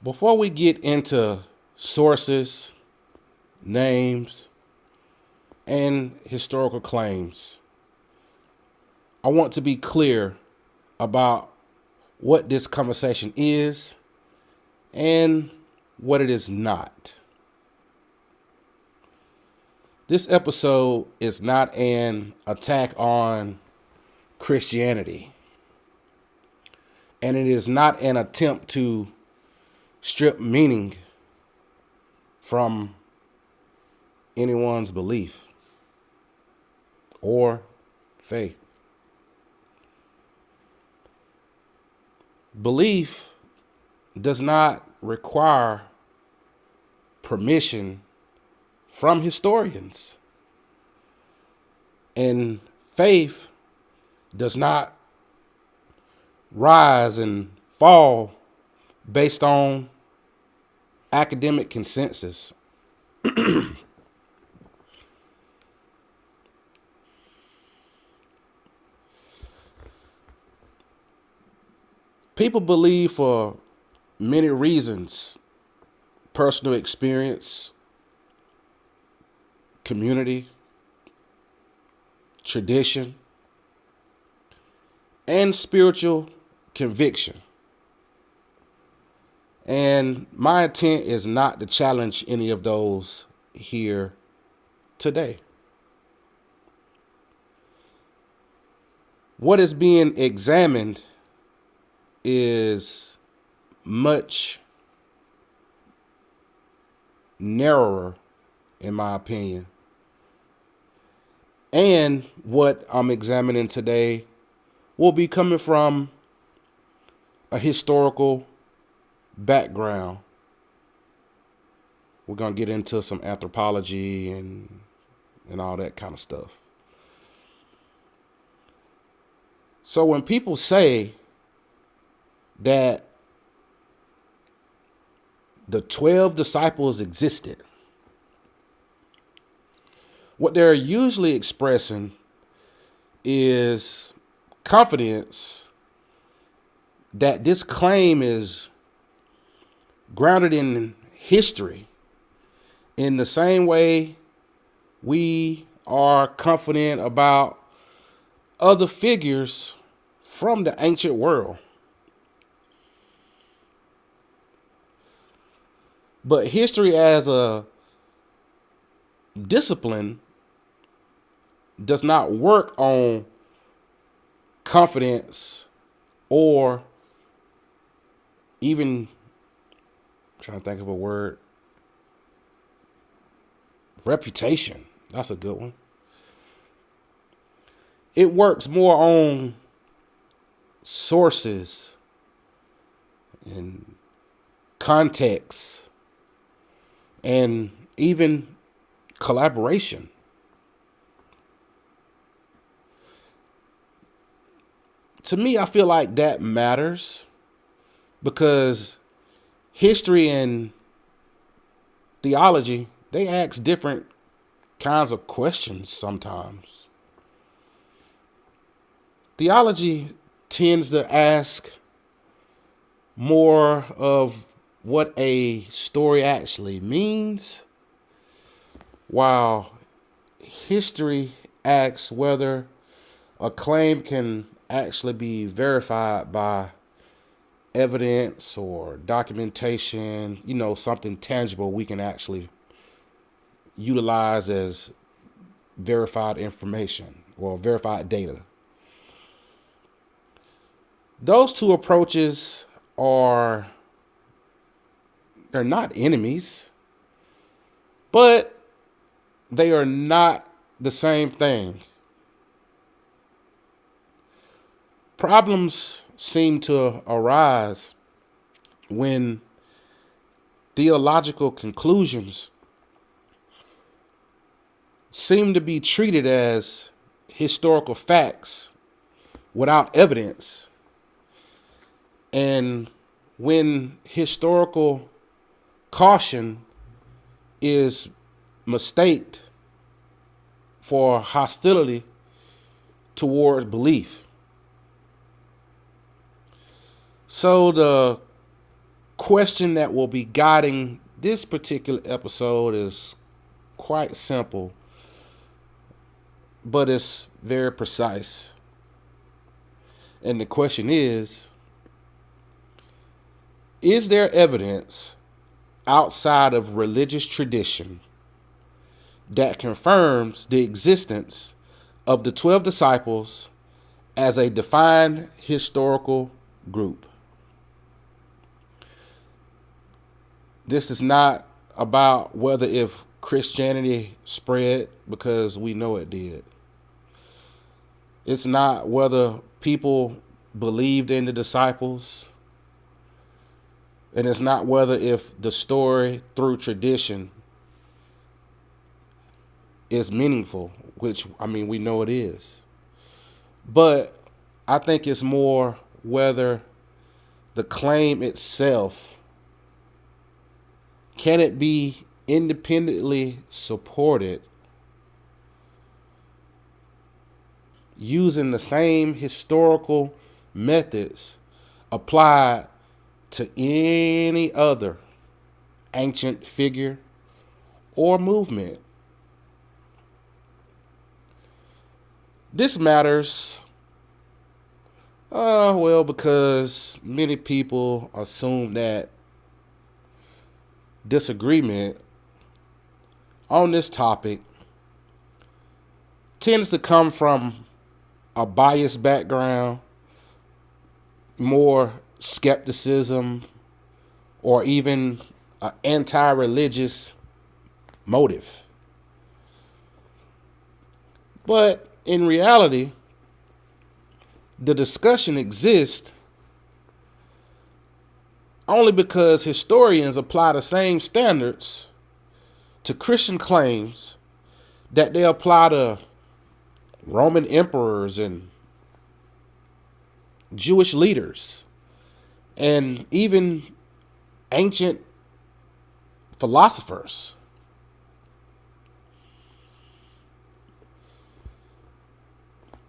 Before we get into sources, names, and historical claims, I want to be clear about what this conversation is and what it is not. This episode is not an attack on Christianity, and it is not an attempt to strip meaning from anyone's belief or faith. Belief does not require permission from historians, and faith does not rise and fall based on academic consensus. People believe for many reasons: personal experience, community, tradition, and spiritual conviction. And my intent is not to challenge any of those here today. What is being examined is much narrower, in my opinion. And what I'm examining today will be coming from a historical background. We're going to get into some anthropology and all that kind of stuff. So when people say that the 12 disciples existed, what they're usually expressing is confidence that this claim is grounded in history in the same way we are confident about other figures from the ancient world. But history as a discipline does not work on confidence or even, I'm trying to think of a word, reputation. That's a good one. It works more on sources and context and even collaboration. To me, I feel like that matters because history and theology, they ask different kinds of questions sometimes. Theology tends to ask more of what a story actually means, while history asks whether a claim can actually be verified by evidence or documentation, something tangible we can actually utilize as verified information or verified data. Those two approaches they're not enemies, but they are not the same thing. Problems seem to arise when theological conclusions seem to be treated as historical facts without evidence. And when historical caution is mistaked for hostility towards belief. So the question that will be guiding this particular episode is quite simple, but it's very precise. And the question is there evidence outside of religious tradition that confirms the existence of the 12 disciples as a defined historical group? This is not about whether if Christianity spread, because we know it did. It's not whether people believed in the disciples. And it's not whether if the story through tradition is meaningful, which, I mean, we know it is. But I think it's more whether the claim itself, can it be independently supported using the same historical methods applied to any other ancient figure or movement. This matters, because many people assume that disagreement on this topic tends to come from a biased background, more skepticism, or even an anti-religious motive. But in reality, the discussion exists only because historians apply the same standards to Christian claims that they apply to Roman emperors and Jewish leaders and even ancient philosophers.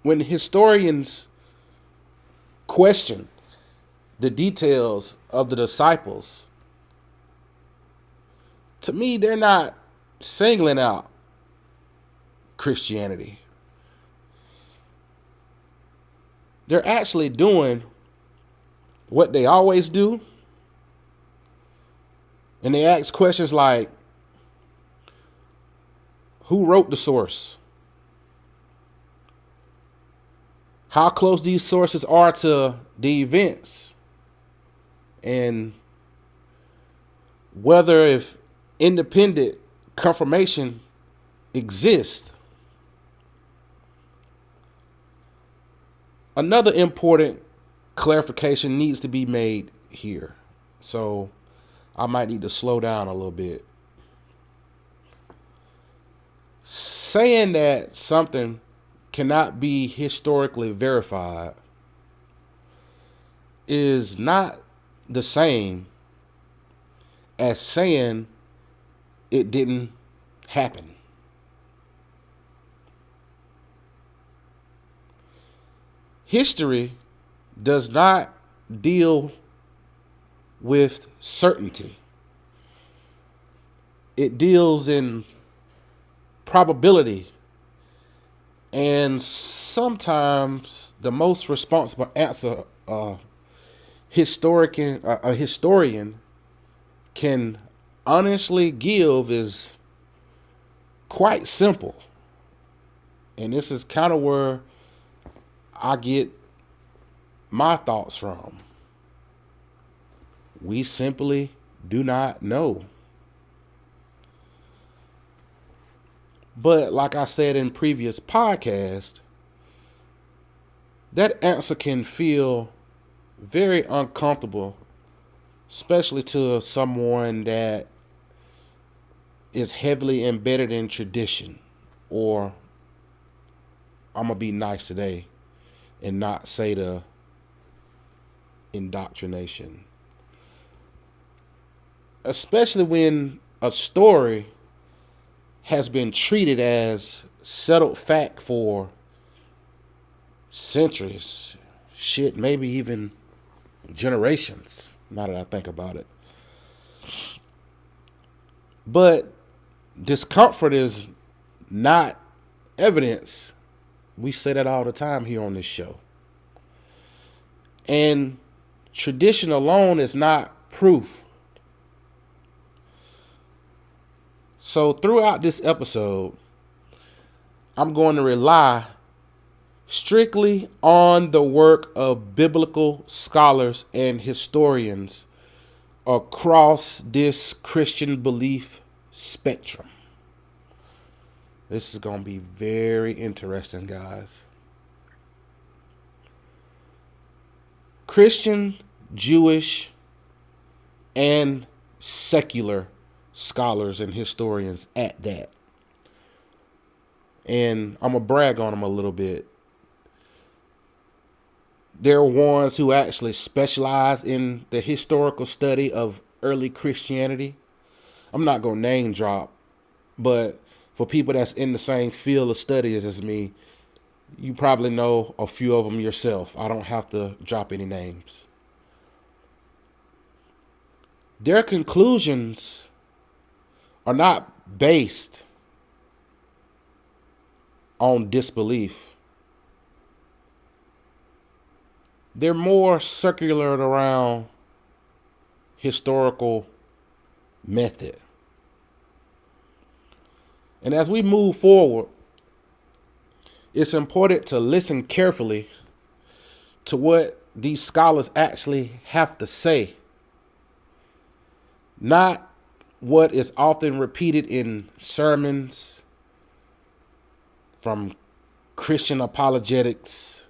When historians question the details of the disciples, to me, they're not singling out Christianity. They're actually doing what they always do. And they ask questions like, who wrote the source? How close these sources are to the events? And whether if independent confirmation exists. Another important clarification needs to be made here. So I might need to slow down a little bit. Saying that something cannot be historically verified is not the same as saying it didn't happen. History does not deal with certainty. It deals in probability. And sometimes the most responsible answer a historian can honestly give is quite simple. And this is kind of where I get my thoughts from. We simply do not know. But like I said in previous podcasts, that answer can feel very uncomfortable, especially to someone that is heavily embedded in tradition, or I'm going to be nice today and not say the indoctrination. Especially when a story has been treated as settled fact for centuries, maybe even generations, now that I think about it. But discomfort is not evidence. We say that all the time here on this show. And tradition alone is not proof. So throughout this episode, I'm going to rely strictly on the work of biblical scholars and historians across this Christian belief spectrum. This is going to be very interesting, guys. Christian, Jewish, and secular scholars and historians at that. And I'm going to brag on them a little bit. They're ones who actually specialize in the historical study of early Christianity. I'm not going to name drop, but for people that's in the same field of studies as me, you probably know a few of them yourself. I don't have to drop any names. Their conclusions are not based on disbelief. They're more circular around historical method. And as we move forward, it's important to listen carefully to what these scholars actually have to say. Not what is often repeated in sermons from Christian apologetics,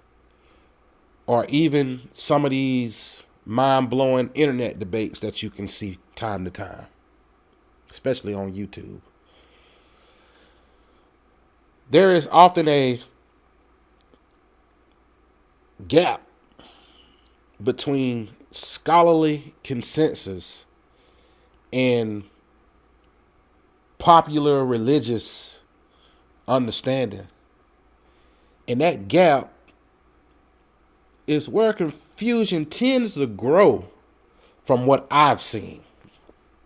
or even some of these mind-blowing internet debates that you can see time to time, especially on YouTube. There is often a gap between scholarly consensus and popular religious understanding. And that gap is where confusion tends to grow from what I've seen,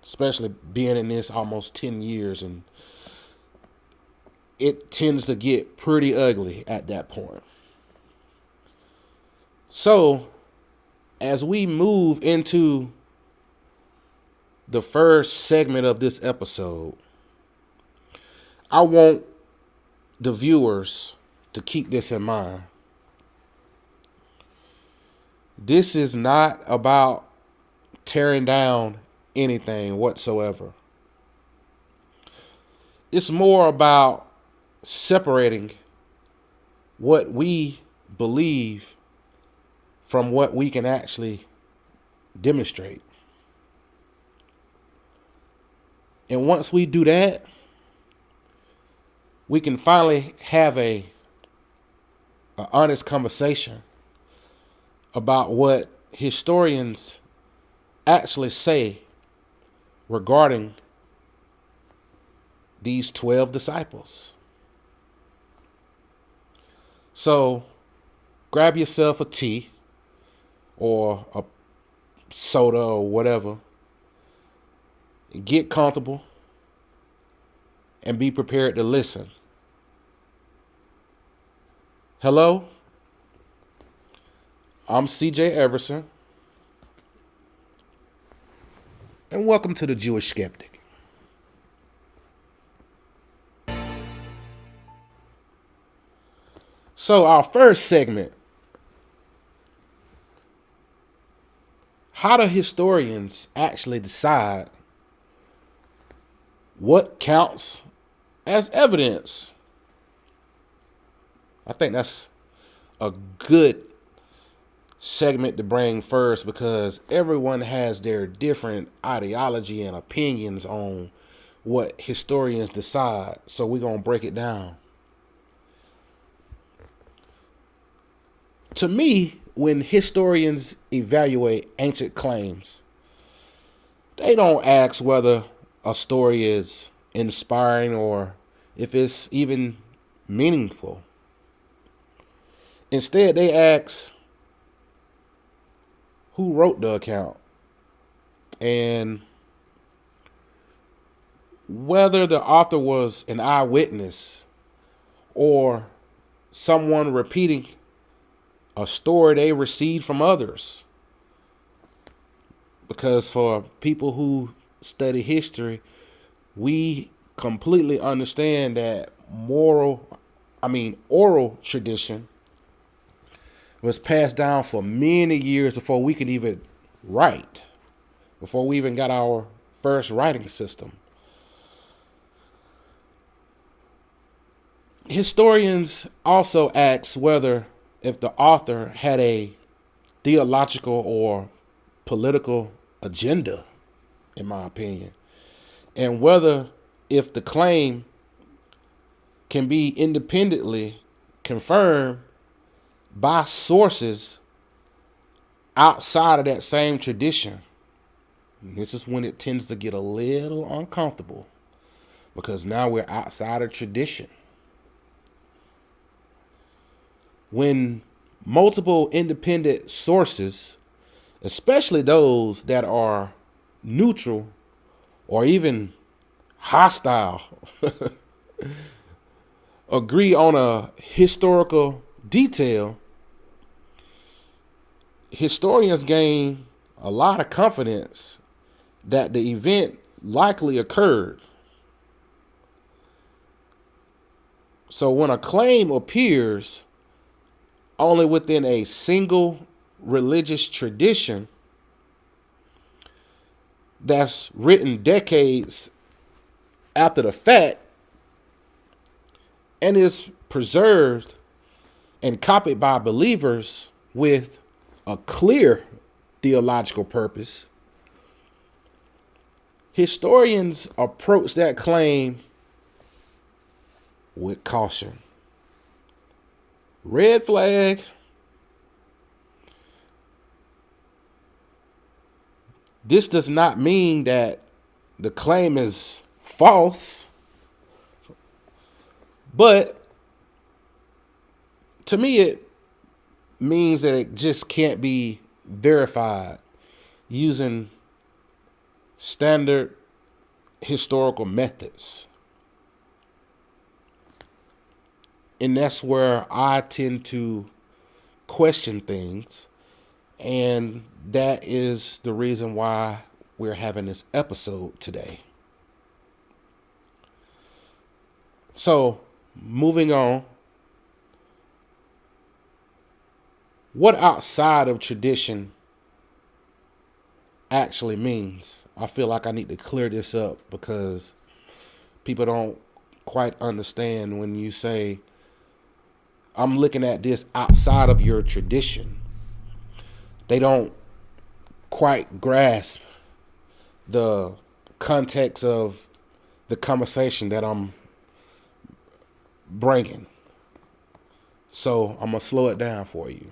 especially being in this almost 10 years, and it tends to get pretty ugly at that point. So, as we move into the first segment of this episode, I want the viewers to keep this in mind. This is not about tearing down anything whatsoever. It's more about separating what we believe from what we can actually demonstrate. And once we do that, we can finally have an honest conversation about what historians actually say regarding these 12 disciples. So grab yourself a tea or a soda or whatever, get comfortable, and be prepared to listen. Hello, I'm CJ Everson, and welcome to the Jewish Skeptic. So our first segment, how do historians actually decide what counts as evidence? I think that's a good segment to bring first, because everyone has their different ideology and opinions on what historians decide. So we're going to break it down. To me, when historians evaluate ancient claims, they don't ask whether a story is inspiring or if it's even meaningful. Instead, they ask who wrote the account and whether the author was an eyewitness or someone repeating a story they received from others. Because for people who study history, we completely understand that oral tradition was passed down for many years before we could even write, before we even got our first writing system. Historians also ask whether if the author had a theological or political agenda, in my opinion, and whether if the claim can be independently confirmed by sources outside of that same tradition. This is when it tends to get a little uncomfortable, because now we're outside of tradition. When multiple independent sources, especially those that are neutral or even hostile, agree on a historical detail, historians gain a lot of confidence that the event likely occurred. So when a claim appears only within a single religious tradition that's written decades after the fact and is preserved and copied by believers with a clear theological purpose, historians approach that claim with caution. Red flag. This does not mean that the claim is false, but to me it means that it just can't be verified using standard historical methods. And that's where I tend to question things. And that is the reason why we're having this episode today. So, moving on. What outside of tradition actually means? I feel like I need to clear this up because people don't quite understand when you say, I'm looking at this outside of your tradition. They don't quite grasp the context of the conversation that I'm bringing. So I'm going to slow it down for you.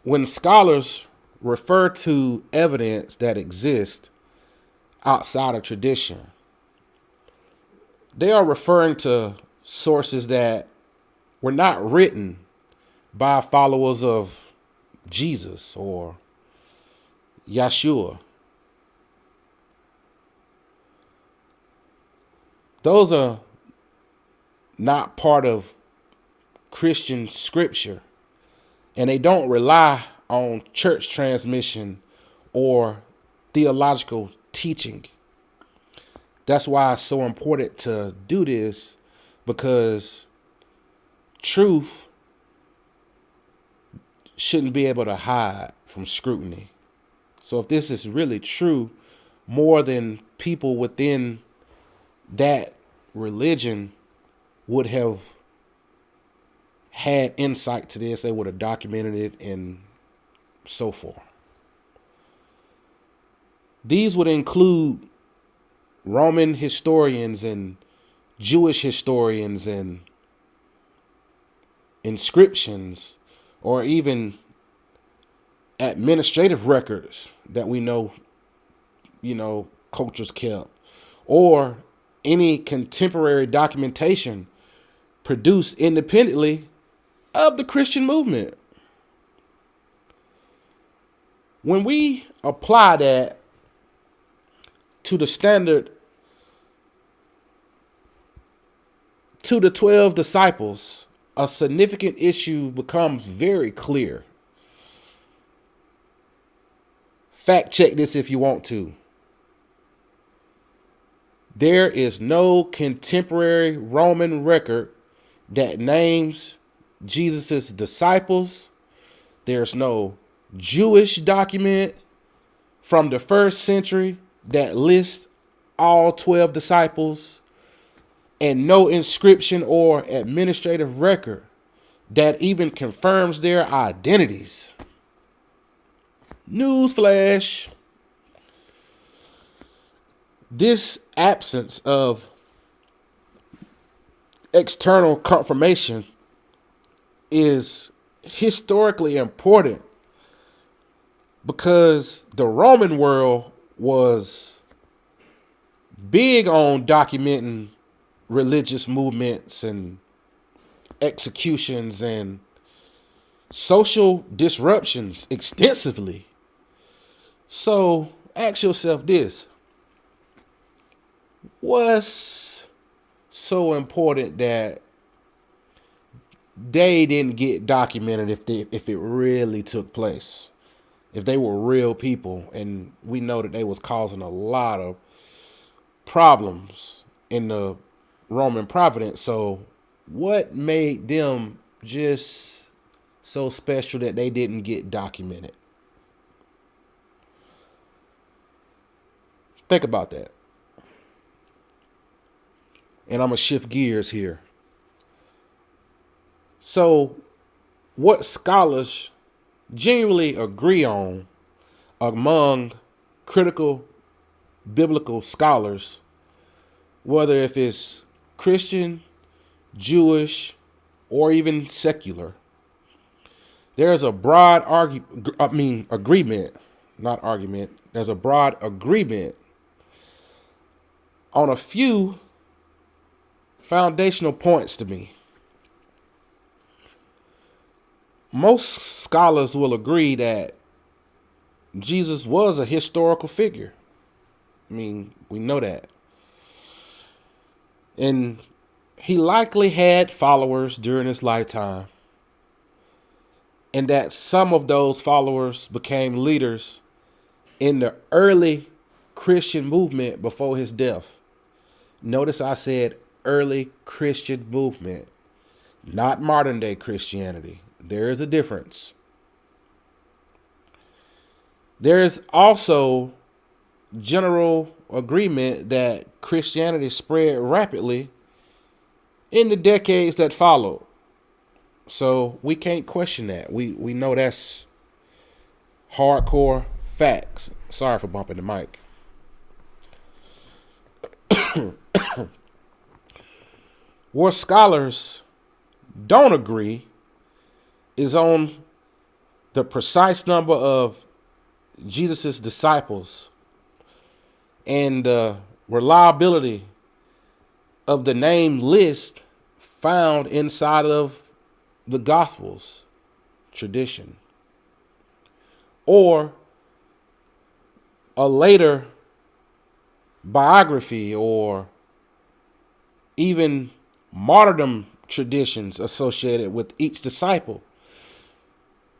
When scholars refer to evidence that exists outside of tradition, they are referring to sources that were not written by followers of Jesus or Yeshua. Those are not part of Christian scripture, and they don't rely on church transmission or theological teaching. That's why it's so important to do this, because truth shouldn't be able to hide from scrutiny. So if this is really true, more than people within that religion would have had insight to this, they would have documented it and so forth. These would include Roman historians and Jewish historians and inscriptions, or even administrative records that we know, cultures kept, or any contemporary documentation produced independently of the Christian movement. When we apply that to the standard to the 12 disciples, a significant issue becomes very clear. Fact check this if you want to. There is no contemporary Roman record that names Jesus' disciples. There's no Jewish document from the first century that lists all 12 disciples, and no inscription or administrative record that even confirms their identities. Newsflash. This absence of external confirmation is historically important because the Roman world was big on documenting religious movements and executions and social disruptions extensively. So ask yourself this: what's so important that they didn't get documented if it really took place? If they were real people, and we know that they was causing a lot of problems in the Roman providence. So what made them just so special that they didn't get documented? Think about that. And I'm going to shift gears here. So what scholars genuinely agree on among critical biblical scholars, whether if it's Christian, Jewish, or even secular, there's a broad agreement, not argument. There's a broad agreement on a few foundational points to me. Most scholars will agree that Jesus was a historical figure. I mean, we know that. And he likely had followers during his lifetime. And that some of those followers became leaders in the early Christian movement before his death. Notice I said early Christian movement, not modern day Christianity. There is a difference. There is also general agreement that Christianity spread rapidly in the decades that followed. So we can't question that. We know that's hardcore facts. Sorry for bumping the mic. Where scholars don't agree is on the precise number of Jesus' disciples and the reliability of the name list found inside of the Gospels tradition, or a later biography, or even martyrdom traditions associated with each disciple.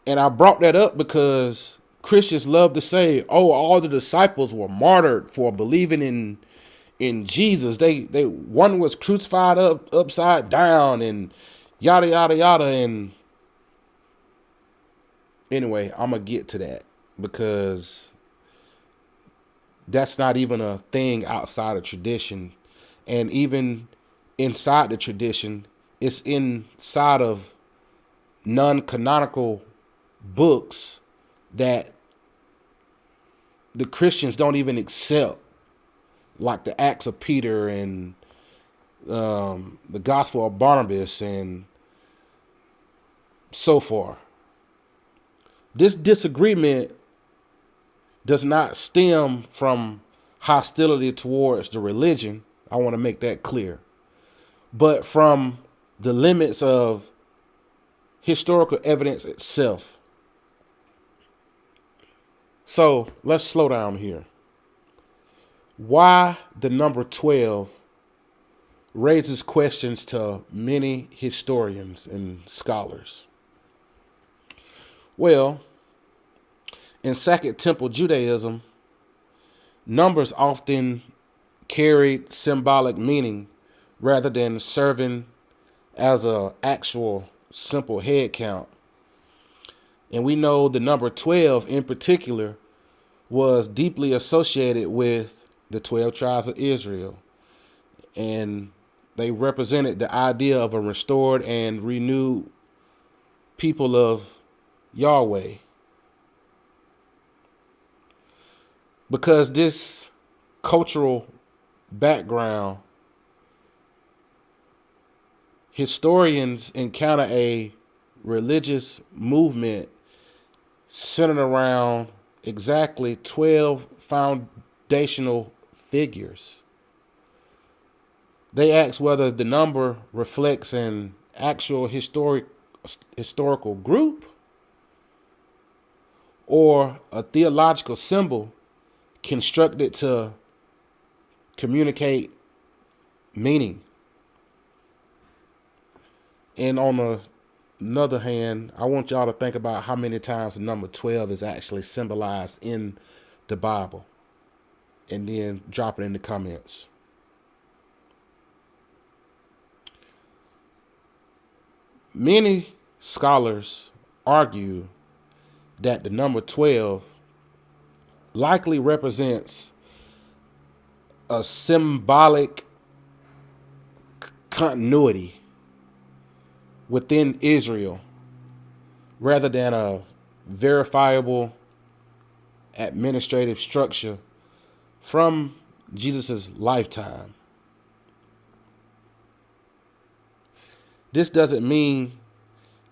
And I brought that up because Christians love to say, oh, all the disciples were martyred for believing in Jesus. They one was crucified upside down and yada yada yada. And anyway, I'm gonna get to that because that's not even a thing outside of tradition. And even inside the tradition, it's inside of non-canonical books that the Christians don't even accept, like the Acts of Peter and the Gospel of Barnabas and so forth. This disagreement does not stem from hostility towards the religion. I want to make that clear. But from the limits of historical evidence itself. So let's slow down here. Why the number 12 raises questions to many historians and scholars. Well, in Second Temple Judaism, numbers often carried symbolic meaning rather than serving as an actual simple head count. And we know the number 12 in particular was deeply associated with the 12 tribes of Israel. And they represented the idea of a restored and renewed people of Yahweh. Because this cultural background, historians encounter a religious movement centered around exactly 12 foundational figures. They ask whether the number reflects an actual historical group or a theological symbol constructed to communicate meaning. And on another hand, I want y'all to think about how many times the number 12 is actually symbolized in the Bible, and then drop it in the comments. Many scholars argue that the number 12 likely represents a symbolic continuity within Israel rather than a verifiable administrative structure from Jesus' lifetime. This doesn't mean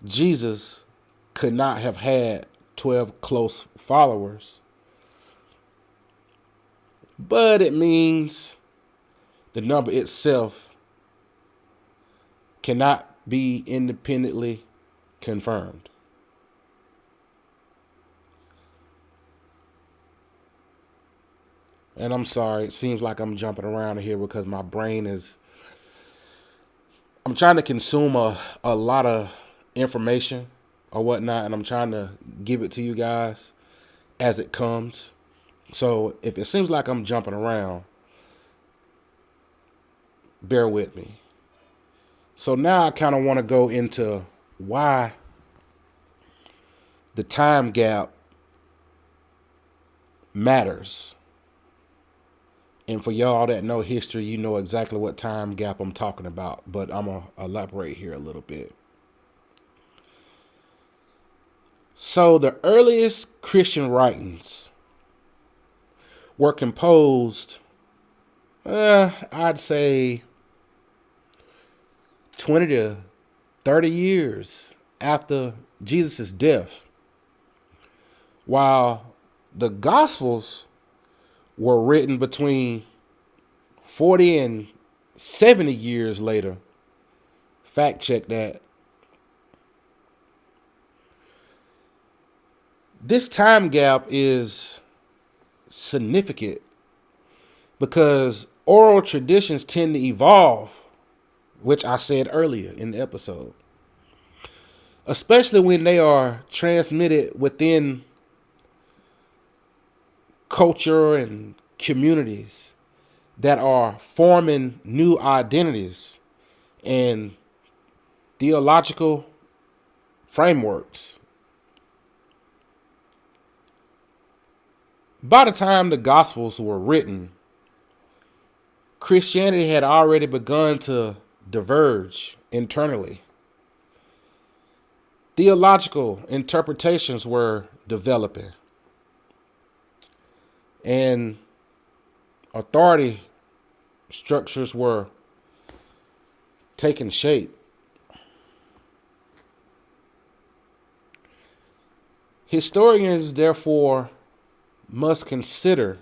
Jesus could not have had 12 close followers, but it means the number itself cannot be independently confirmed. And I'm sorry, it seems like I'm jumping around here because my brain is, I'm trying to consume a lot of information or whatnot, and I'm trying to give it to you guys as it comes. So if it seems like I'm jumping around, bear with me. So now I kind of want to go into why the time gap matters. And for y'all that know history, you know exactly what time gap I'm talking about, but I'm going to elaborate here a little bit. So the earliest Christian writings were composed, I'd say 20 to 30 years after Jesus' death, while the Gospels were written between 40 and 70 years later. Fact check that. This time gap is significant because oral traditions tend to evolve, which I said earlier in the episode, especially when they are transmitted within culture and communities that are forming new identities and theological frameworks. By the time the Gospels were written, Christianity had already begun to diverge internally. Theological interpretations were developing, and authority structures were taking shape. Historians, therefore, must consider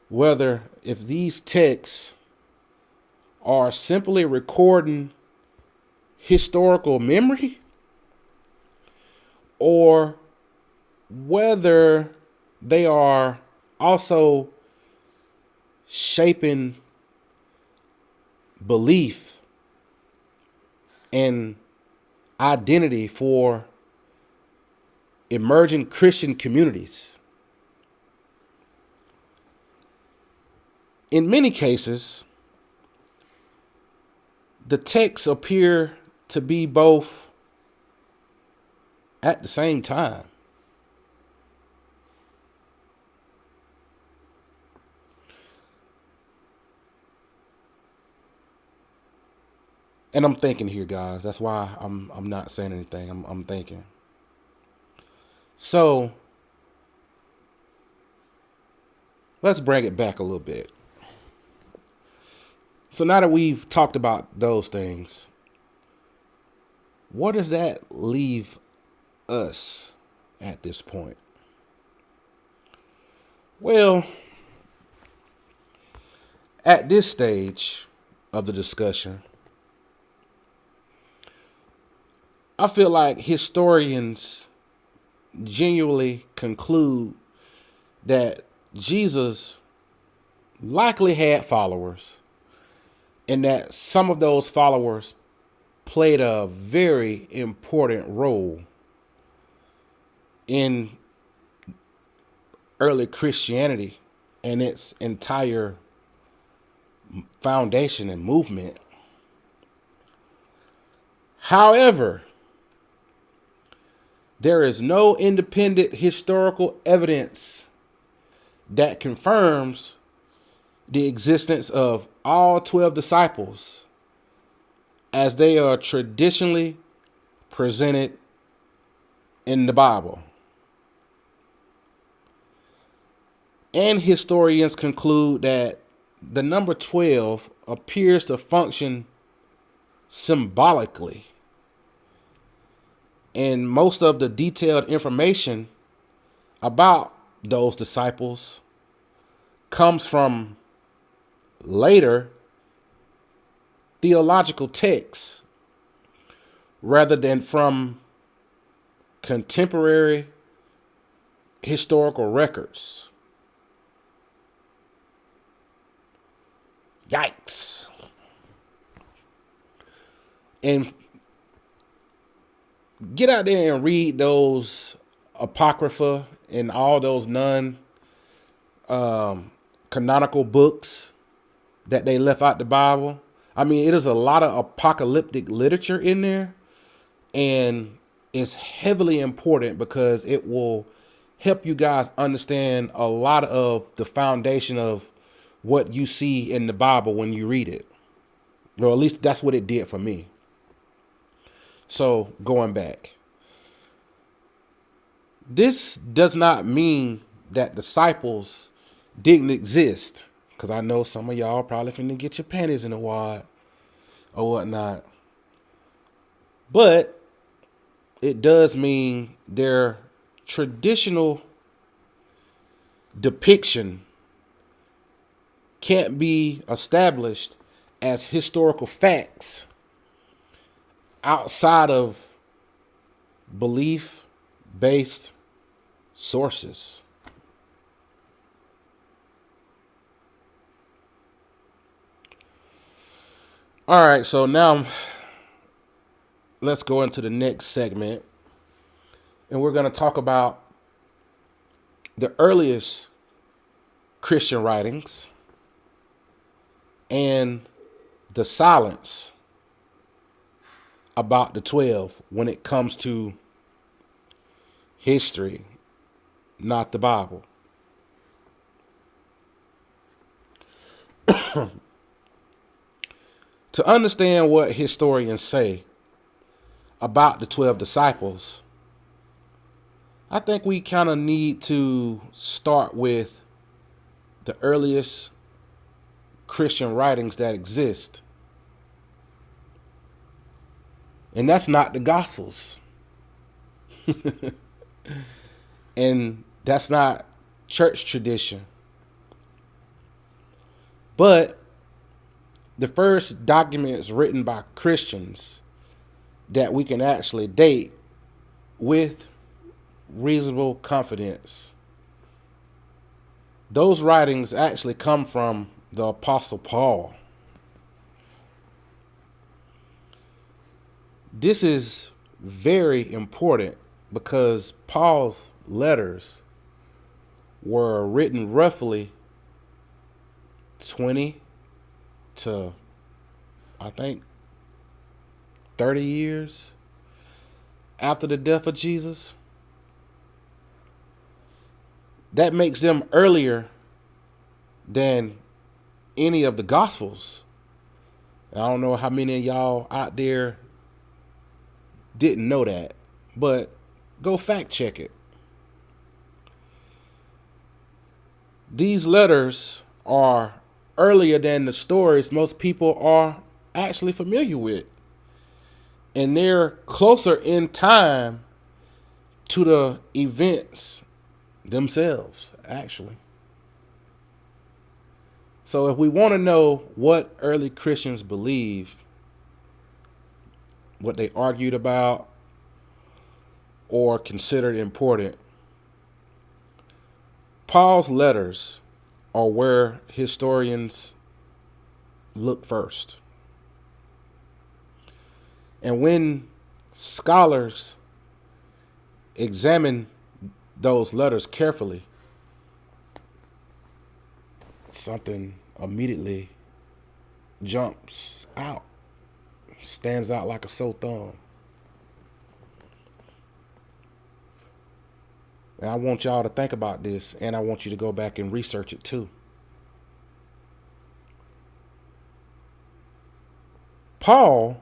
whether if these texts are simply recording historical memory or whether they are also shaping belief and identity for emerging Christian communities. In many cases, the texts appear to be both at the same time. And I'm thinking here, guys. That's why I'm not saying anything. I'm thinking. So let's bring it back a little bit. So now that we've talked about those things, what does that leave us at this point? Well, at this stage of the discussion, I feel like historians genuinely conclude that Jesus likely had followers, and that some of those followers played a very important role in early Christianity and its entire foundation and movement. However, there is no independent historical evidence that confirms the existence of all 12 disciples as they are traditionally presented in the Bible. And historians conclude that the number 12 appears to function symbolically. And most of the detailed information about those disciples comes from later theological texts rather than from contemporary historical records. Yikes. And get out there and read those apocrypha and all those canonical books that they left out the Bible. I mean, it is a lot of apocalyptic literature in there, and it's heavily important because it will help you guys understand a lot of the foundation of what you see in the Bible when you read it. Or at least that's what it did for me. So going back, this does not mean that disciples didn't exist, because I know some of y'all probably finna get your panties in a wad or whatnot. But it does mean their traditional depiction can't be established as historical facts outside of belief-based sources. All right, so now let's go into the next segment, and we're going to talk about the earliest Christian writings and the silence about the 12 when it comes to history, not the Bible. To understand what historians say about the 12 disciples, I think we kind of need to start with the earliest Christian writings that exist. And that's not the Gospels. And that's not church tradition. But the first documents written by Christians that we can actually date with reasonable confidence, those writings actually come from the Apostle Paul. This is very important because Paul's letters were written roughly 20 to, I think, 30 years after the death of Jesus. That makes them earlier than any of the Gospels. I don't know how many of y'all out there didn't know that, but go fact check it. These letters are earlier than the stories most people are actually familiar with. And they're closer in time to the events themselves, actually. So if we want to know what early Christians believed, what they argued about, or considered important, Paul's letters are where historians look first. And when scholars examine those letters carefully, something immediately jumps out, stands out like a sore thumb. And I want y'all to think about this, and I want you to go back and research it too. Paul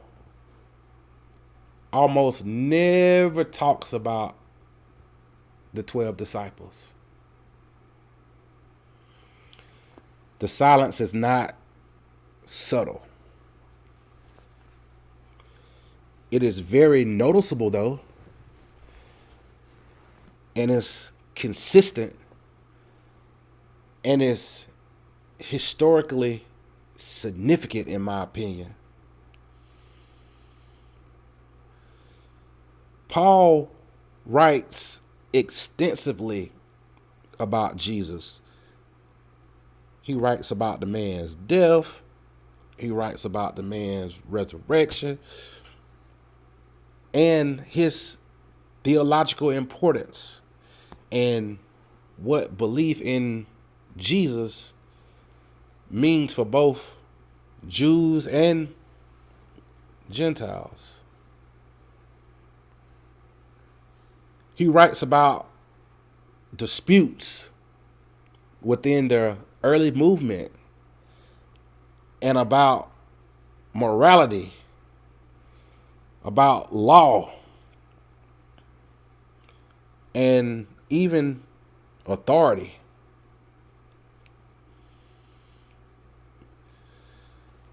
almost never talks about the 12 disciples. The silence is not subtle. It is very noticeable, though, and it's consistent, and it's historically significant, in my opinion. Paul writes extensively about Jesus. He writes about the man's death. He writes about the man's resurrection and his theological importance and what belief in Jesus means for both Jews and Gentiles. He writes about disputes within the early movement and about morality, about law, and even authority.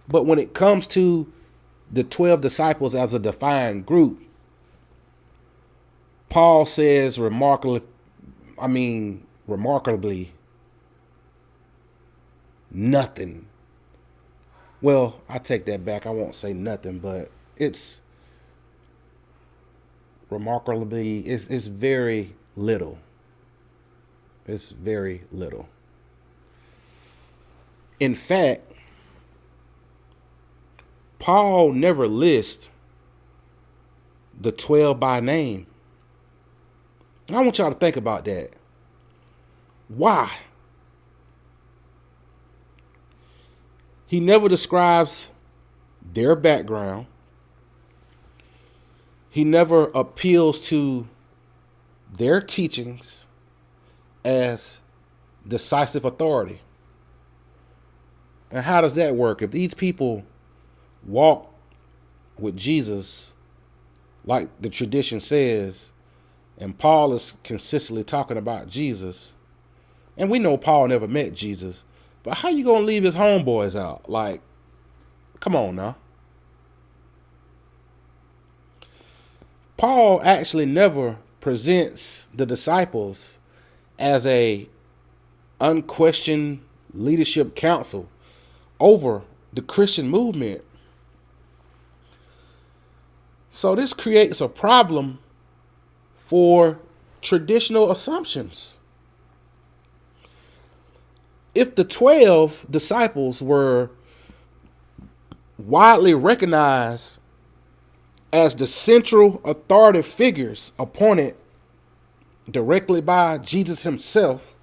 But when it comes to the 12 disciples as a defined group, Paul says remarkably nothing. Well, I take that back. I won't say nothing, but it's remarkably, it's very little. It's very little. In fact, Paul never lists the 12 by name. And I want y'all to think about that. Why? He never describes their background. He never appeals to their teachings as decisive authority. And how does that work? If these people walk with Jesus, like the tradition says, and Paul is consistently talking about Jesus, and we know Paul never met Jesus, but how you gonna leave his homeboys out? Like, come on now. Paul actually never presents the disciples as a unquestioned leadership council over the Christian movement. So this creates a problem for traditional assumptions. if the 12 disciples were widely recognized as the central authoritative figures appointed directly by Jesus himself,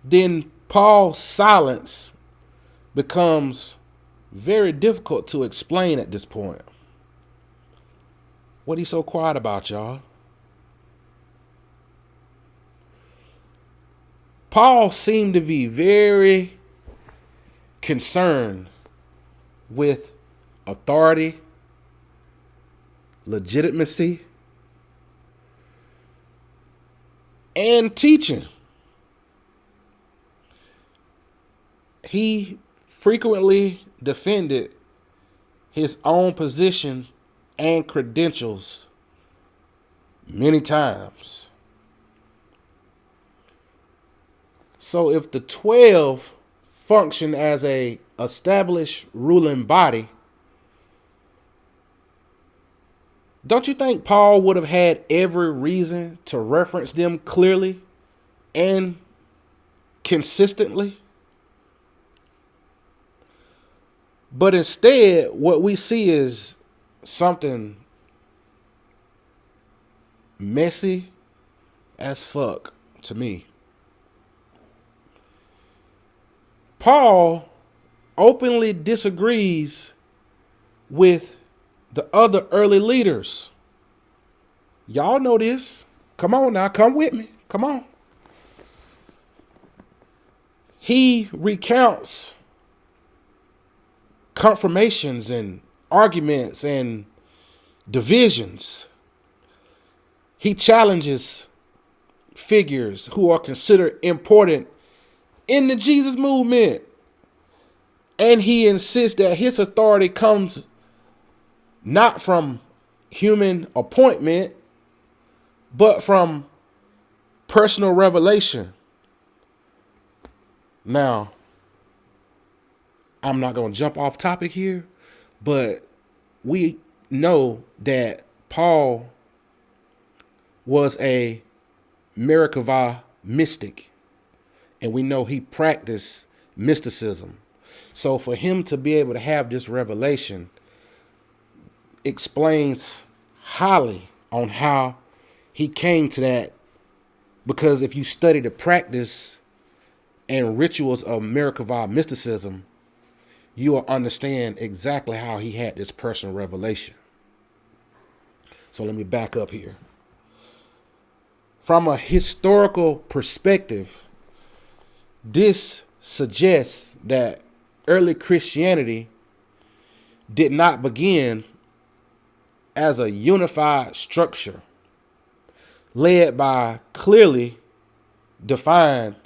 then Paul's silence becomes very difficult to explain at this point. What he's so quiet about, y'all? Paul seemed to be very concerned with authority, legitimacy, and teaching. He frequently defended his own position and credentials many times. So if the 12 function as a established ruling body, don't you think Paul would have had every reason to reference them clearly and consistently? But instead, what we see is something messy as fuck to me. Paul openly disagrees with the other early leaders. Y'all know this. Come on now, come with me. Come on. He recounts confirmations and arguments and divisions. He challenges figures who are considered important in the Jesus movement. And he insists that his authority comes not from human appointment, but from personal revelation. Now, I'm not going to jump off topic here, but we know that Paul was a Merkavah mystic, and we know he practiced mysticism. So for him to be able to have this revelation explains highly on how he came to that, because if you study the practice and rituals of Merkavah mysticism, you will understand exactly how he had this personal revelation. So let me back up here. From a historical perspective, this suggests that early Christianity did not begin as a unified structure led by a clearly defined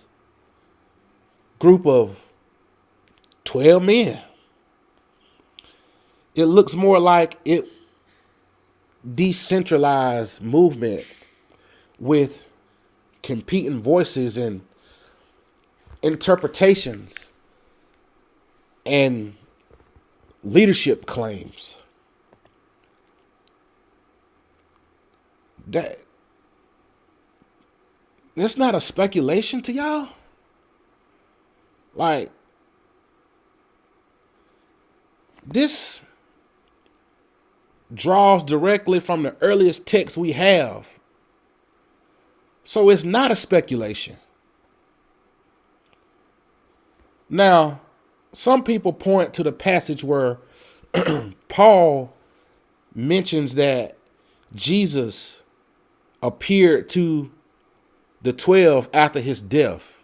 group of 12 men. It looks more like a decentralized movement with competing voices and interpretations and leadership claims. That's not a speculation to y'all? Like, this draws directly from the earliest texts we have. So it's not a speculation. Now, some people point to the passage where Paul mentions that Jesus appeared to the 12 after his death.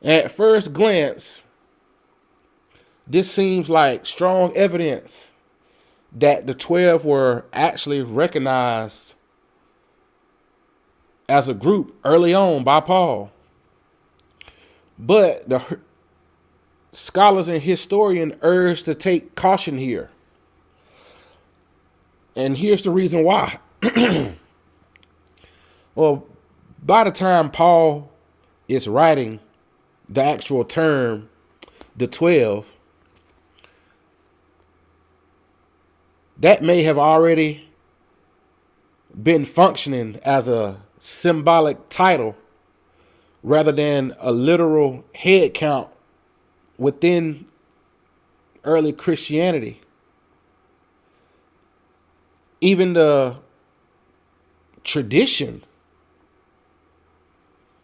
At first glance, this seems like strong evidence that the 12 were actually recognized as a group early on by Paul. But the scholars and historians urge to take caution here. And here's the reason why. Well, by the time Paul is writing the actual term, the 12, that may have already been functioning as a symbolic title rather than a literal head count within early Christianity. Even the tradition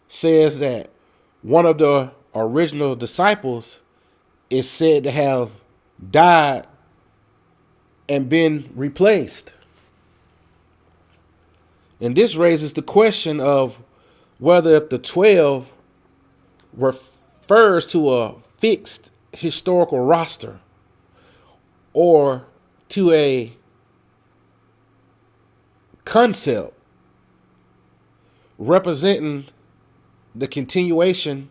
says that one of the original disciples is said to have died and been replaced. And this raises the question of whether if the 12 refers to a fixed historical roster or to a concept representing the continuation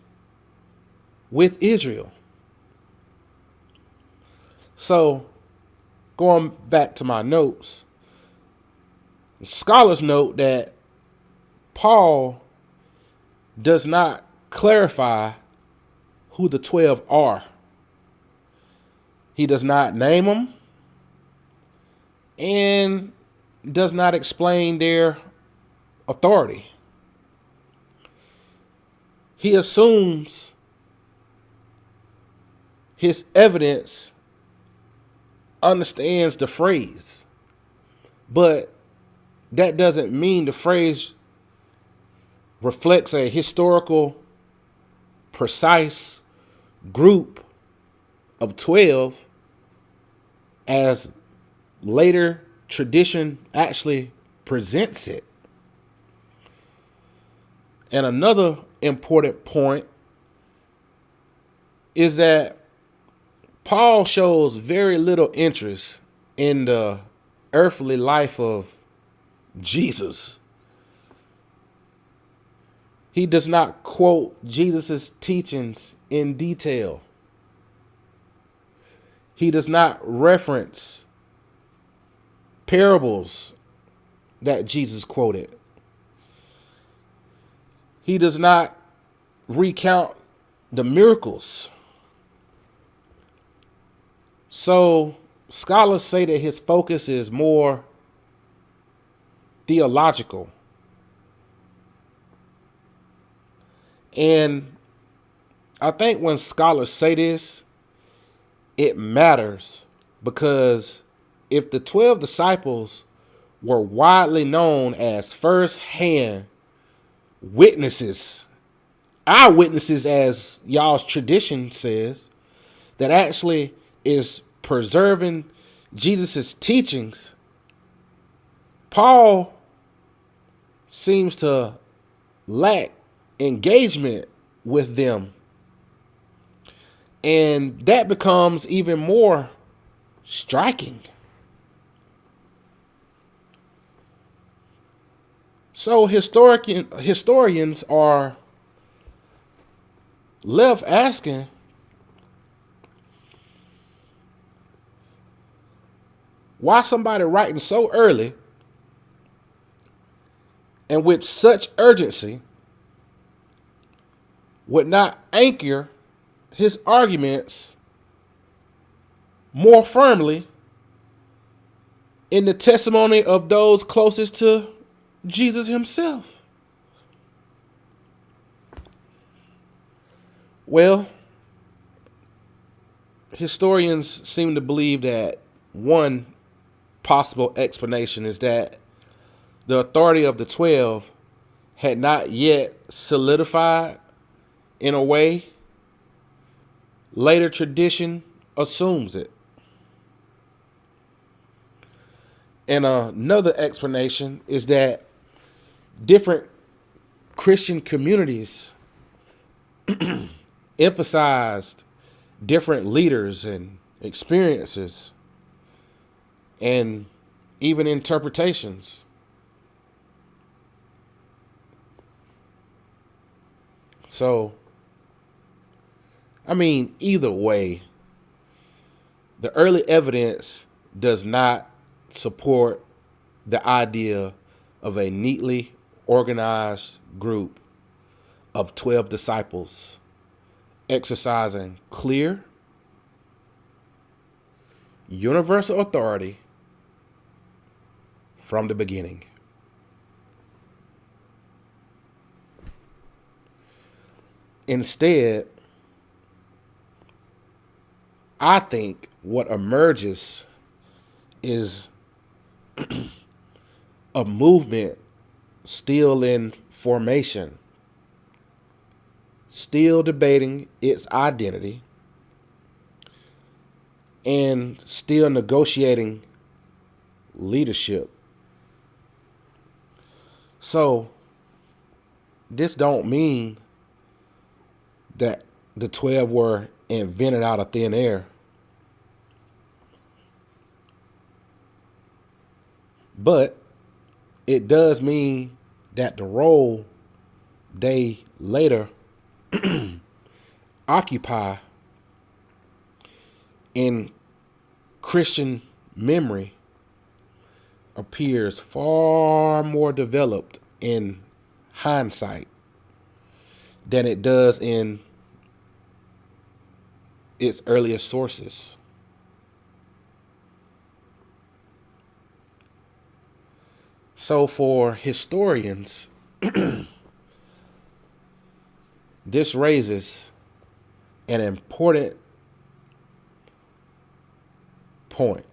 with Israel. So, going back to my notes, scholars note that Paul does not clarify who the 12 are. He does not name them and does not explain their authority. He assumes his evidence understands the phrase, but that doesn't mean the phrase reflects a historical, precise group of 12 as later tradition actually presents it. And another important point is that Paul shows very little interest in the earthly life of Jesus. He does not quote Jesus' teachings in detail. He does not reference parables that Jesus quoted. He does not recount the miracles. So scholars say that his focus is more theological. And I think when scholars say this, it matters because if the 12 disciples were widely known as first-hand witnesses, eyewitnesses as y'all's tradition says, that actually is preserving Jesus' teachings, Paul seems to lack engagement with them. And that becomes even more striking. So historians are left asking, why somebody writing so early and with such urgency would not anchor his arguments more firmly in the testimony of those closest to Jesus himself. Well, historians seem to believe that one possible explanation is that the authority of the 12 had not yet solidified in a way. Later tradition assumes it. And another explanation is that different Christian communities emphasized different leaders and experiences and even interpretations. So, I mean, either way, the early evidence does not support the idea of a neatly organized group of 12 disciples exercising clear, universal authority from the beginning. Instead, I think what emerges is a movement still in formation, still debating its identity, and still negotiating leadership. So this don't mean that the 12 were invented out of thin air. But it does mean that the role they later occupy in Christian memory appears far more developed in hindsight than it does in its earliest sources. So for historians, this raises an important point.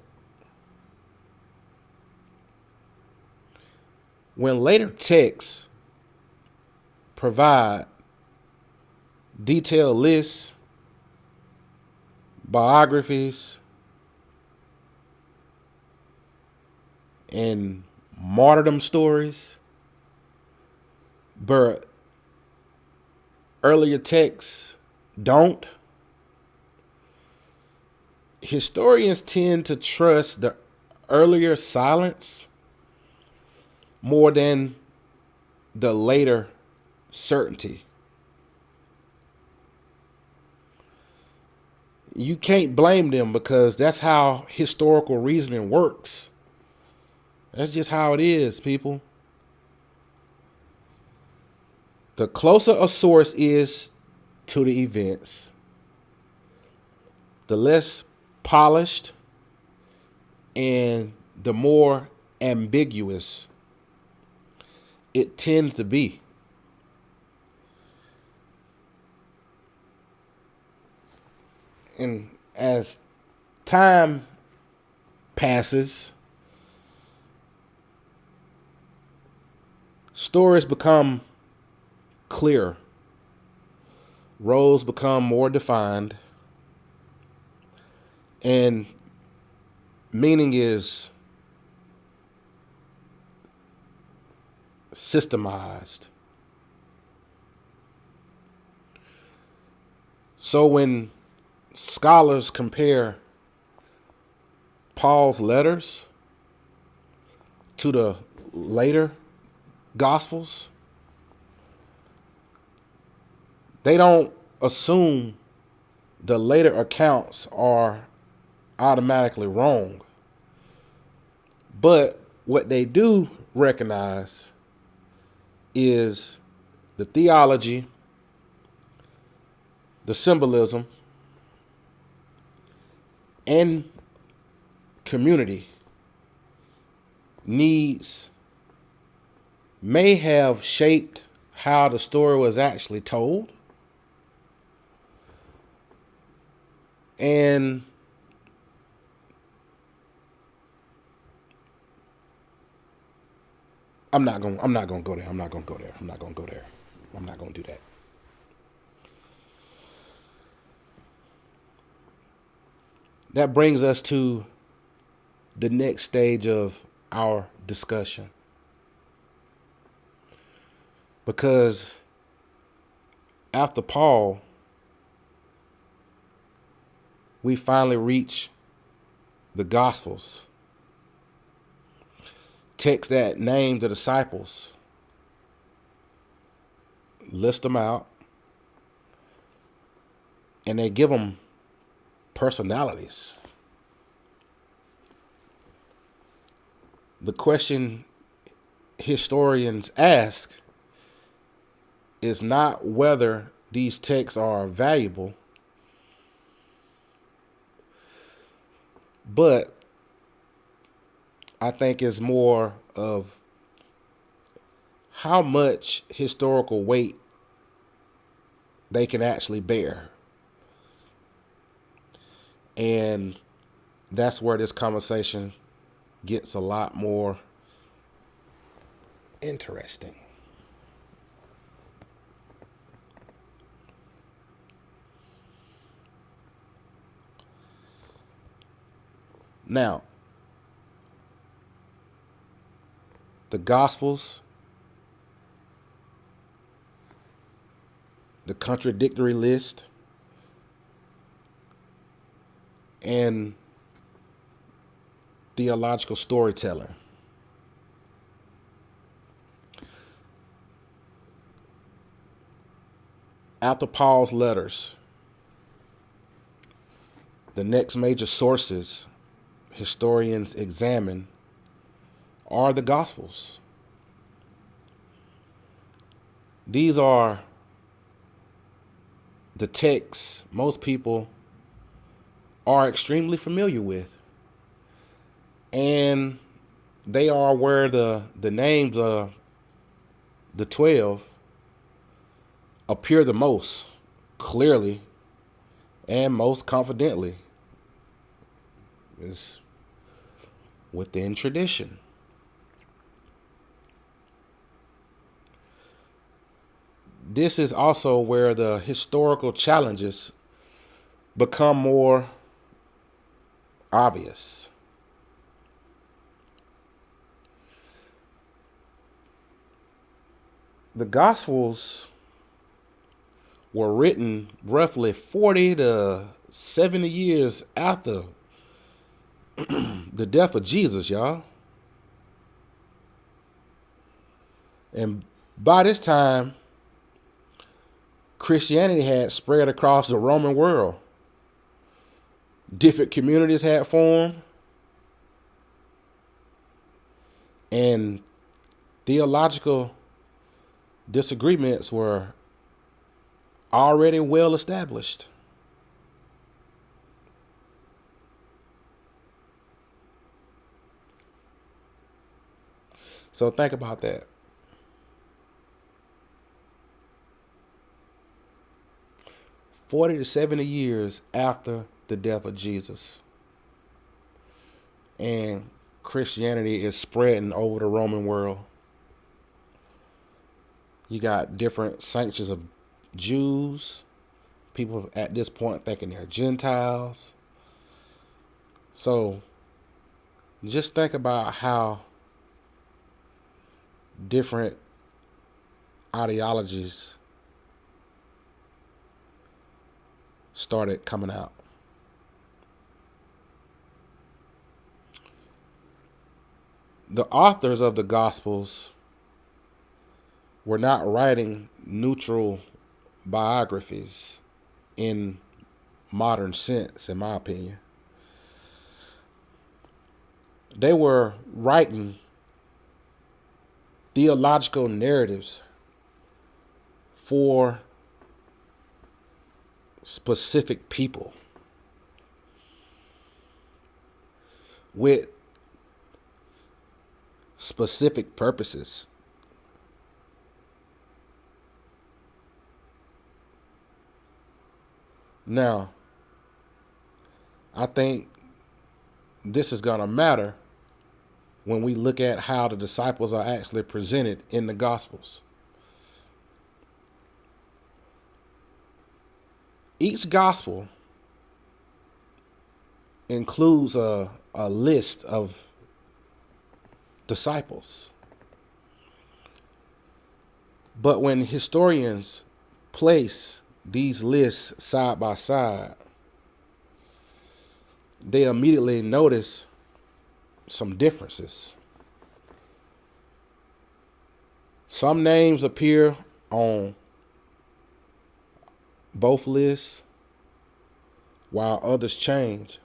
When later texts provide detailed lists, biographies, and martyrdom stories, but earlier texts don't, historians tend to trust the earlier silence more than the later certainty. You can't blame them because that's how historical reasoning works. That's just how it is, people. The closer a source is to the events, the less polished and the more ambiguous it tends to be. And as time passes, stories become clearer, roles become more defined, and meaning is systemized. So when scholars compare Paul's letters to the later Gospels, they don't assume the later accounts are automatically wrong. But what they do recognize is the theology, the symbolism, and community needs may have shaped how the story was actually told. And I'm not gonna go there. I'm not gonna do that. That brings us to the next stage of our discussion. Because after Paul, we finally reach the Gospels, texts that name the disciples, list them out, and they give them personalities. The question historians ask is not whether these texts are valuable, but I think it's more of how much historical weight they can actually bear. And that's where this conversation gets a lot more interesting. Now, the Gospels, the contradictory list, and theological storytelling. After Paul's letters, the next major sources historians examine are the Gospels. These are the texts most people are extremely familiar with. And they are where the names of the 12 appear the most clearly and most confidently. It's within tradition. This is also where the historical challenges become more obvious. The Gospels were written roughly 40 to 70 years after the death of Jesus, y'all. And by this time, Christianity had spread across the Roman world. Different communities had formed, and theological disagreements were already well established. So think about that. 40 to 70 years after the death of Jesus, and Christianity is spreading over the Roman world. You got different sections of Jews, people at this point thinking they're Gentiles. So just think about how different ideologies started coming out. The authors of the Gospels were not writing neutral biographies in modern sense, in my opinion. They were writing theological narratives for specific people with specific purposes. Now, I think this is going to matter when we look at how the disciples are actually presented in the Gospels. Each Gospel includes a list of disciples. But when historians place these lists side by side, they immediately notice some differences. Some names appear on both lists, while others change.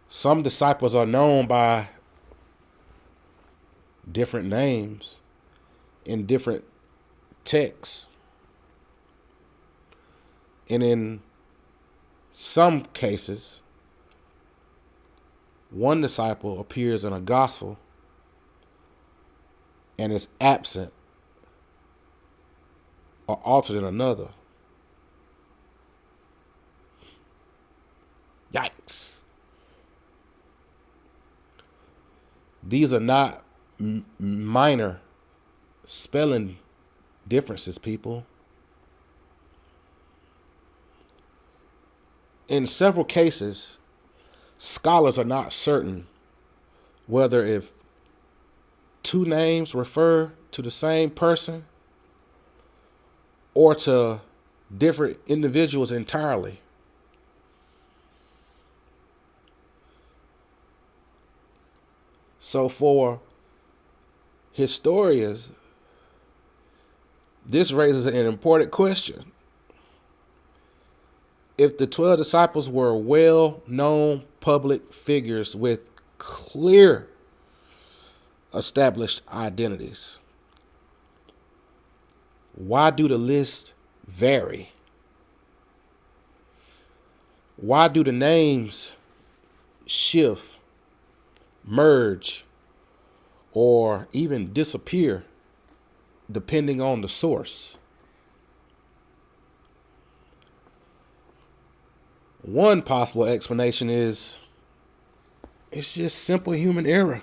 Some disciples are known by different names in different texts. And in some cases, one disciple appears in a gospel and is absent are altered in another. Yikes. These are not minor spelling differences, people. In several cases, scholars are not certain whether if two names refer to the same person or to different individuals entirely. So for historians, this raises an important question. If the 12 disciples were well-known public figures with clear established identities, why do the lists vary? Why do the names shift, merge, or even disappear depending on the source? One possible explanation is it's just simple human error.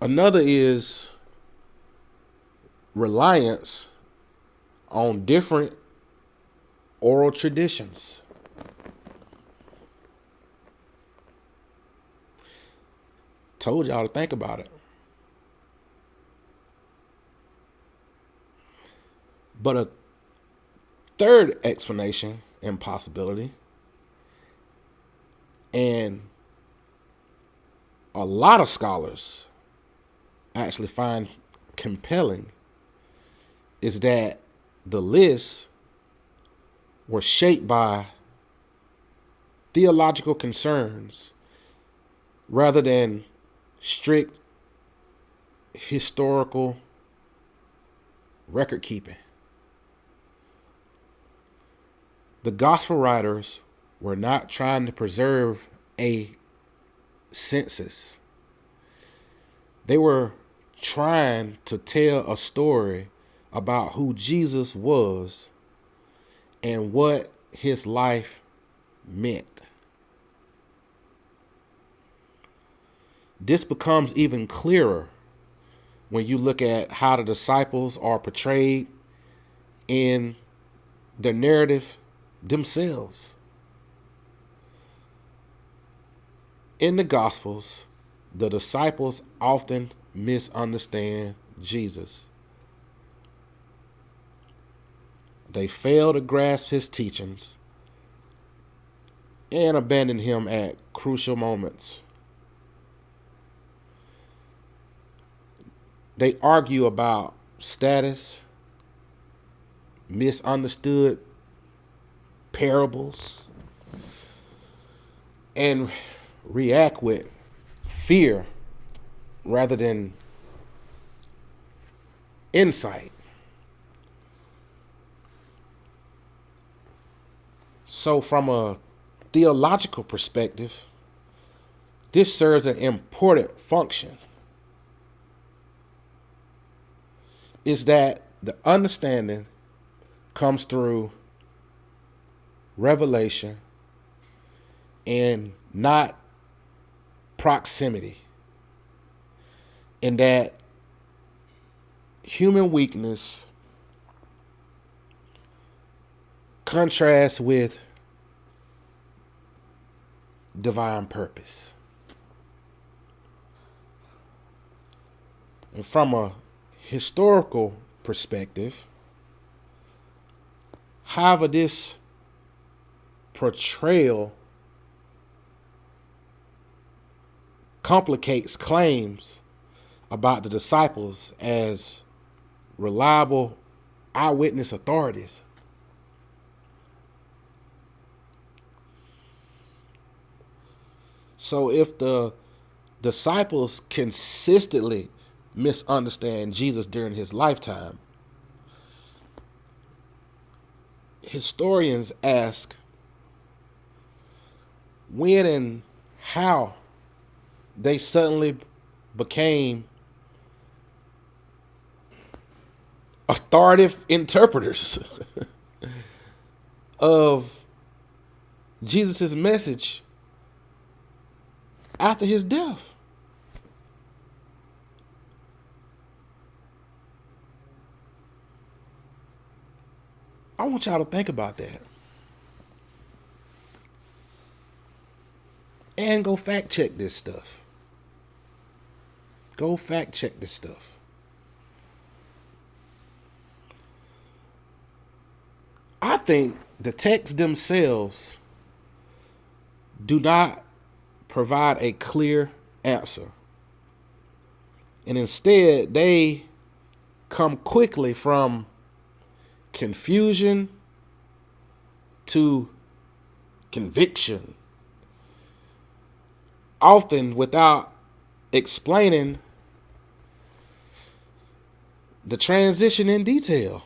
Another is reliance on different oral traditions. Told y'all to think about it. But a third explanation and possibility, and a lot of scholars actually find compelling, is that the lists were shaped by theological concerns rather than strict historical record keeping. The gospel writers were not trying to preserve a census. They were trying to tell a story about who Jesus was and what his life meant. This becomes even clearer when you look at how the disciples are portrayed in the narrative themselves. In the Gospels, the disciples often misunderstand Jesus. They fail to grasp his teachings and abandon him at crucial moments. They argue about status, misunderstood parables, and react with fear rather than insight. So from a theological perspective, this serves an important function. Is that the understanding comes through revelation and not proximity. And that human weakness contrasts with divine purpose. And from a historical perspective, however, this portrayal complicates claims about the disciples as reliable eyewitness authorities. So if the disciples consistently misunderstand Jesus during his lifetime, historians ask when and how they suddenly became authoritative interpreters of Jesus' message after his death. I want y'all to think about that. And go fact check this stuff. Go fact check this stuff. I think the texts themselves do not provide a clear answer. And instead, they come quickly from confusion to conviction, often without explaining the transition in detail.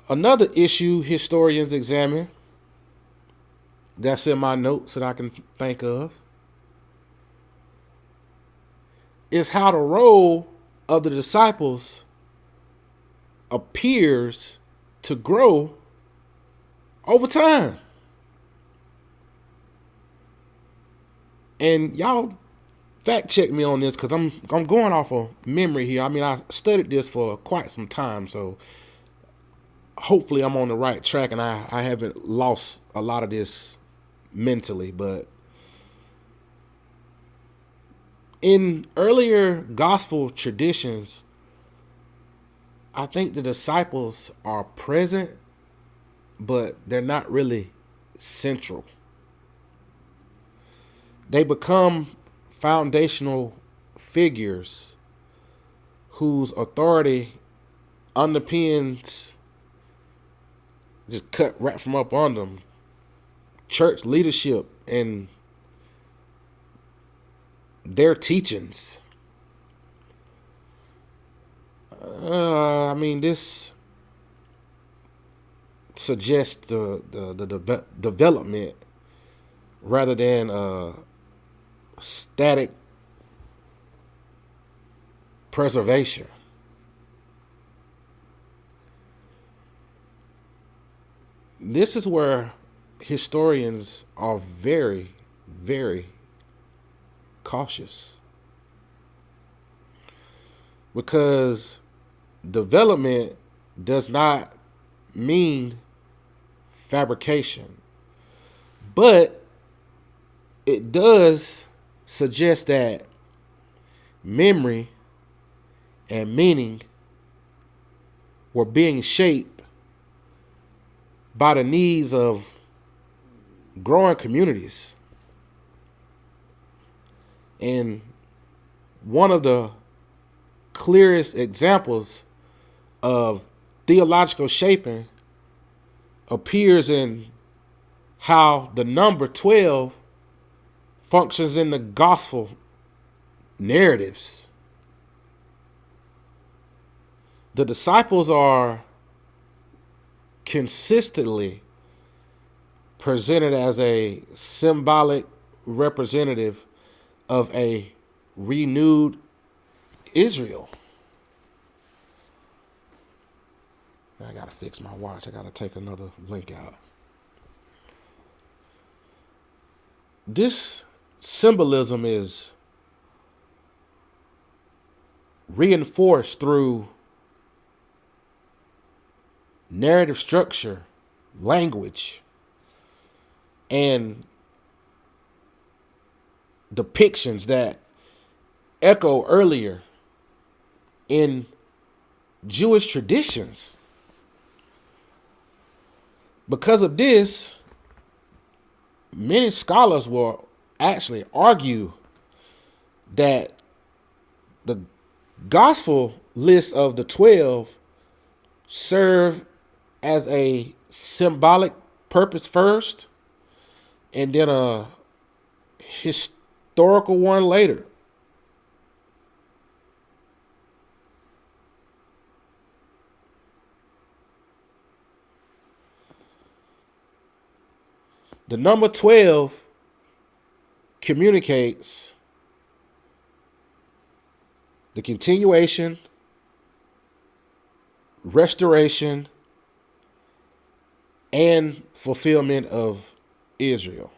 Another issue historians examine that's in my notes that I can think of is how the role of the disciples appears to grow over time. And y'all fact check me on this because I'm going off of memory here. I mean, I studied this for quite some time, so hopefully I'm on the right track and I haven't lost a lot of this mentally. But in earlier gospel traditions, I think the disciples are present, but they're not really central. They become foundational figures whose authority underpins, just cut right from up on them, church leadership and their teachings. I mean, this suggests the development rather than static preservation. This is where historians are very, very cautious, because development does not mean fabrication, but it does suggest that memory and meaning were being shaped by the needs of growing communities. And one of the clearest examples of theological shaping appears in how the number 12 functions in the gospel narratives. The disciples are consistently presented as a symbolic representative of a renewed Israel. I gotta fix my watch. I gotta take another link out. This symbolism is reinforced through narrative structure, language, and depictions that echo earlier in Jewish traditions. Because of this, many scholars will actually argue that the gospel list of the 12 serve as a symbolic purpose first, and then a historical one later. The number 12 communicates the continuation, restoration, and fulfillment of Israel.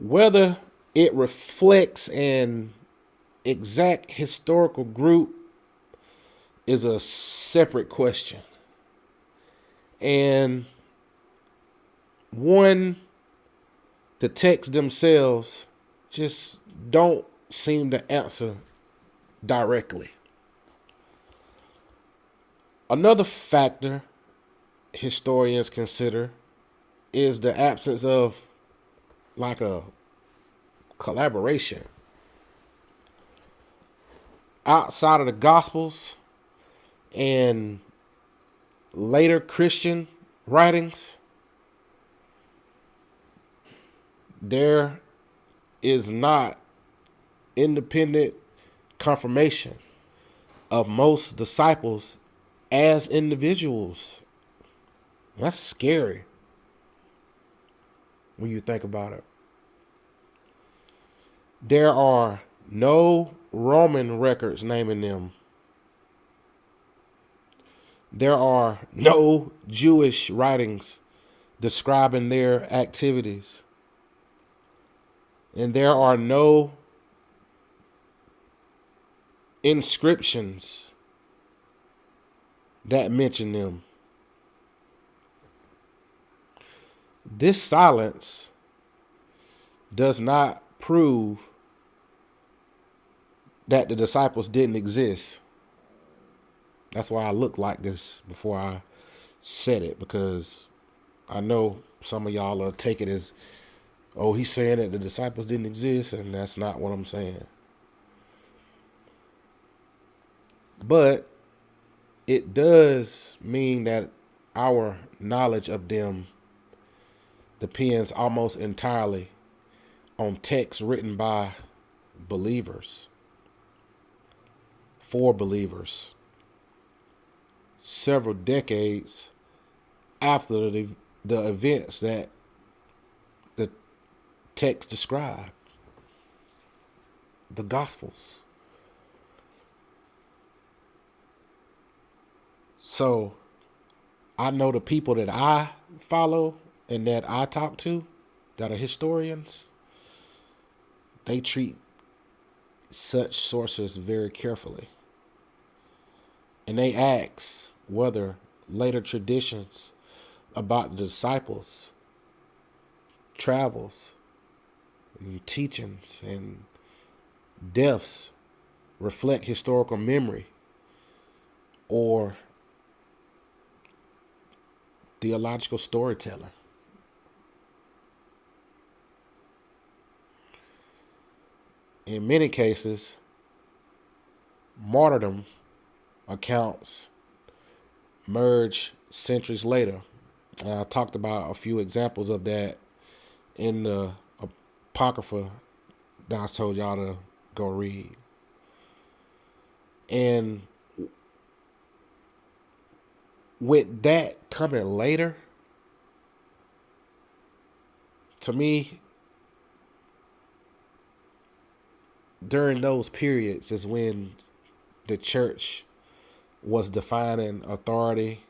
Whether it reflects an exact historical group is a separate question, and one the texts themselves just don't seem to answer directly. Another factor historians consider is the absence of like a collaboration outside of the Gospels and later Christian writings. There is not independent confirmation of most disciples as individuals. That's scary when you think about it. There are no Roman records naming them. There are no Jewish writings describing their activities. And there are no inscriptions that mention them. This silence does not prove that the disciples didn't exist. That's why I look like this before I said it, because I know some of y'all will take it as, oh, he's saying that the disciples didn't exist, and that's not what I'm saying. But it does mean that our knowledge of them depends almost entirely on texts written by believers, for believers, several decades after the events that the text describe, the Gospels. So I know the people that I follow and that I talk to that are historians, they treat such sources very carefully. And they ask whether later traditions about the disciples, travels, and teachings, and deaths reflect historical memory or theological storytelling. In many cases, martyrdom accounts merge centuries later. And I talked about a few examples of that in the Apocrypha that I told y'all to go read. And with that coming later, to me, during those periods is when the church was defining authority,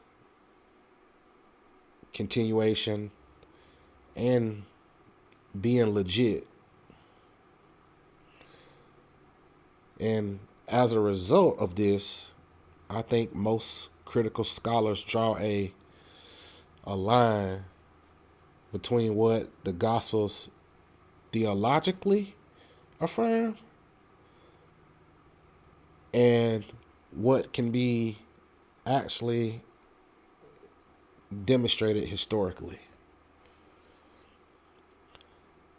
continuation, and being legit. And as a result of this, I think most critical scholars draw a line between what the Gospels theologically affirm and what can be actually demonstrated historically.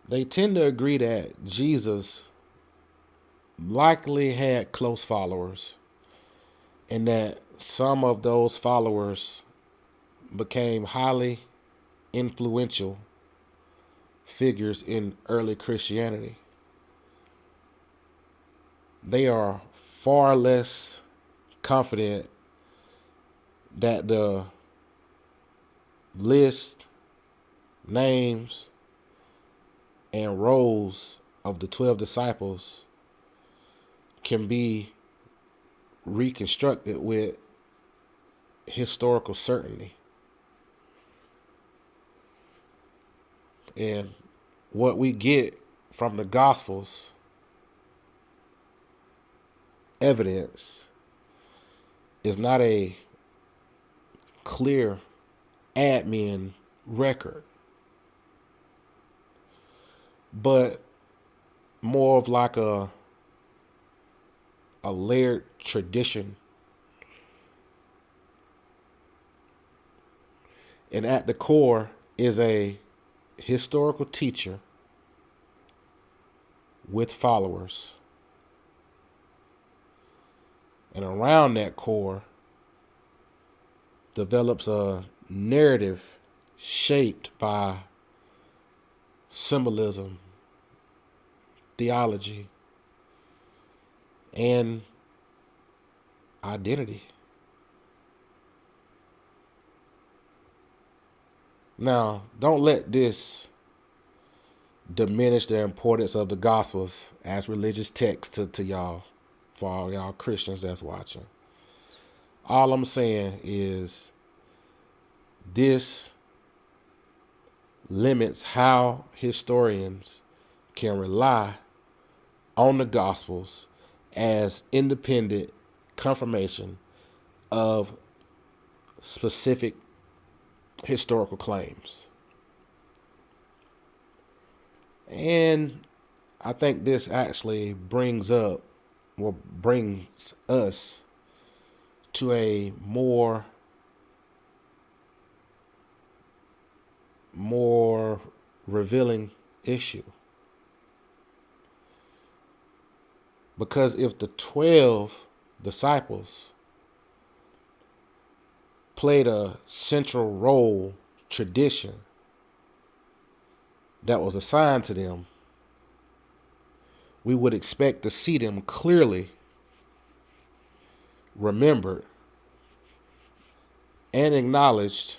They tend to agree that Jesus likely had close followers and that some of those followers became highly influential figures in early Christianity. They are far less confident that the list, names, and roles of the 12 disciples can be reconstructed with historical certainty. And what we get from the Gospels evidence is not a clear admin record, but more of like a layered tradition. And at the core is a historical teacher with followers. And around that core develops a narrative shaped by symbolism, theology, and identity. Now, don't let this diminish the importance of the Gospels as religious texts to y'all, for all y'all Christians that's watching. All I'm saying is this limits how historians can rely on the Gospels as independent confirmation of specific historical claims. And I think this actually brings us to a more revealing issue. Because if the 12 disciples played a central role, tradition that was assigned to them, we would expect to see them clearly remembered and acknowledged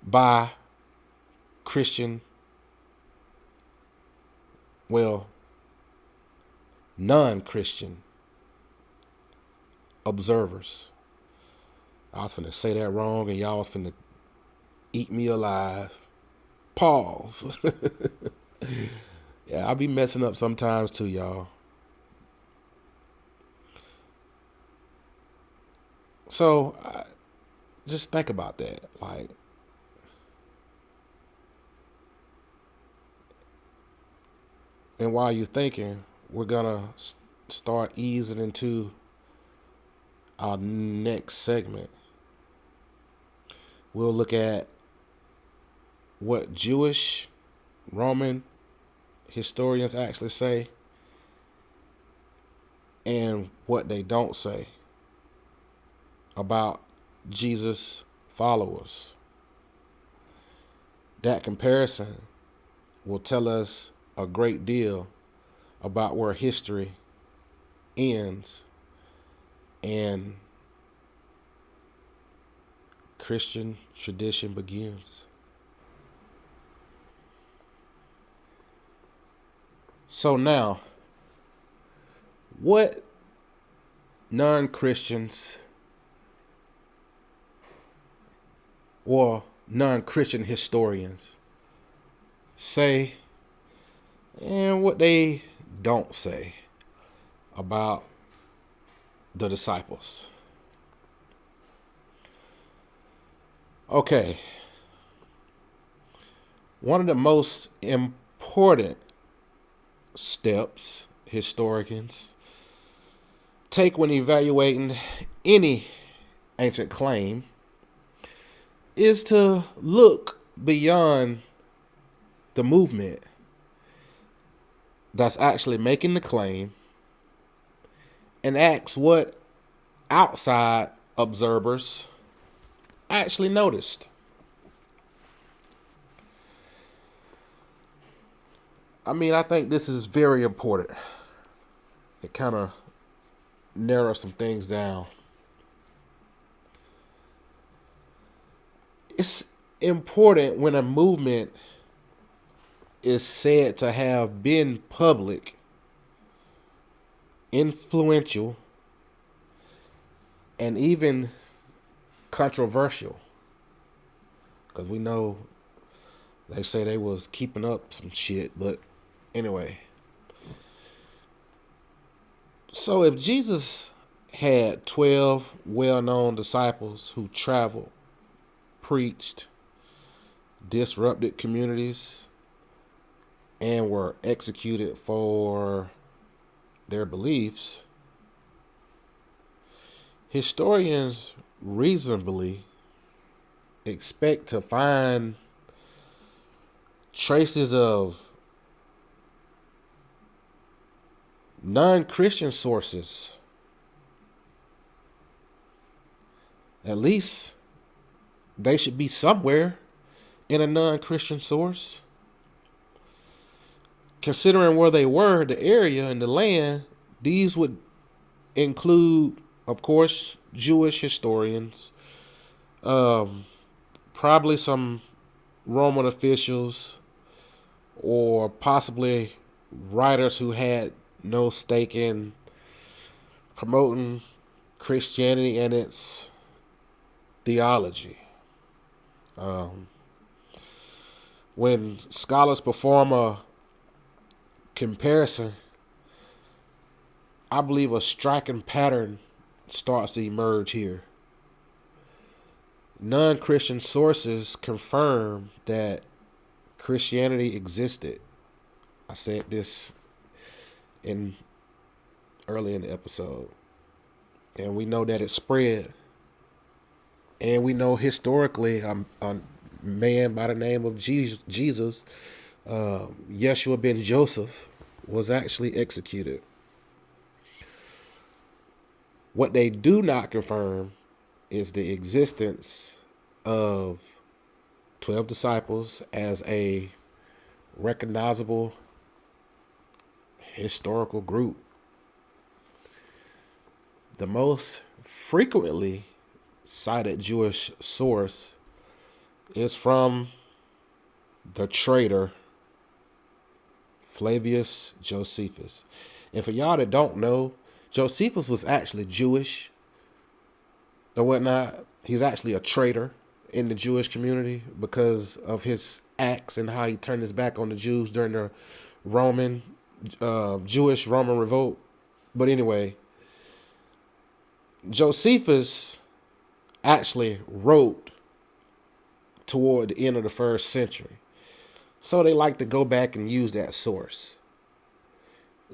by Christian, non-Christian observers. I was finna say that wrong and y'all was finna eat me alive. Pause. Yeah, I'll be messing up sometimes too, y'all. So, just think about that. Like, and while you're thinking, we're gonna start easing into our next segment. We'll look at what Jewish, Roman historians actually say and what they don't say about Jesus' followers. That comparison will tell us a great deal about where history ends and Christian tradition begins. So now, what non-Christians or non-Christian historians say and what they don't say about the disciples? Okay. One of the most important steps historians take when evaluating any ancient claim is to look beyond the movement that's actually making the claim and ask what outside observers actually noticed. I think this is very important. It kind of narrows some things down. It's important when a movement is said to have been public, influential, and even controversial. Because we know they say they was keeping up some shit. But anyway. So if Jesus had 12 well-known disciples who traveled, preached, disrupted communities, and were executed for their beliefs, historians reasonably expect to find traces of non-Christian sources. At least they should be somewhere in a non-Christian source. Considering where they were, the area and the land, these would include, of course, Jewish historians, probably some Roman officials, or possibly writers who had no stake in promoting Christianity and its theology. When scholars perform a comparison, I believe a striking pattern starts to emerge here. Non-Christian sources confirm that Christianity existed. I said this early in the episode. And we know that it spread. And we know historically a man by the name of Jesus, Yeshua ben Joseph, was actually executed. What they do not confirm is the existence of 12 disciples as a recognizable historical group. The most frequently cited Jewish source is from the traitor Flavius Josephus. And for y'all that don't know, Josephus was actually Jewish or whatnot. He's actually a traitor in the Jewish community because of his acts and how he turned his back on the Jews during the Jewish Roman revolt. But anyway, Josephus actually wrote toward the end of the first century. So they like to go back and use that source.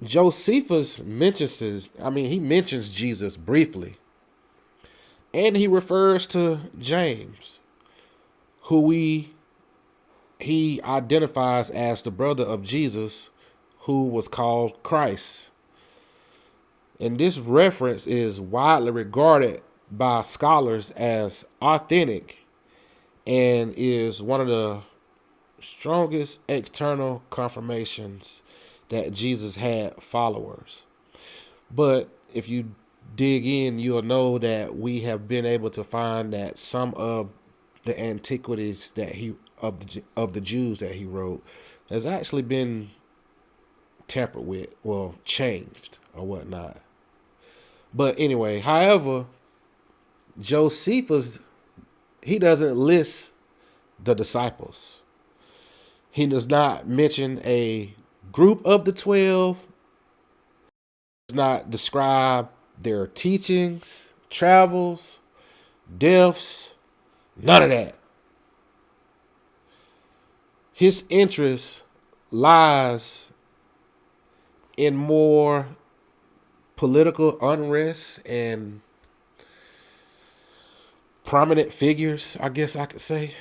Josephus mentions Jesus briefly. And he refers to James, who he identifies as the brother of Jesus, who was called Christ. And this reference is widely regarded by scholars as authentic and is one of the strongest external confirmations that Jesus had followers. But if you dig in, you'll know that we have been able to find that some of the antiquities that of the Jews that he wrote has actually been tampered with, well, changed or whatnot. But anyway, however, Josephus, he doesn't list the disciples. He does not mention a group of the 12. Does not describe their teachings, travels, deaths, none of that. His interest lies in more political unrest and prominent figures, I guess I could say,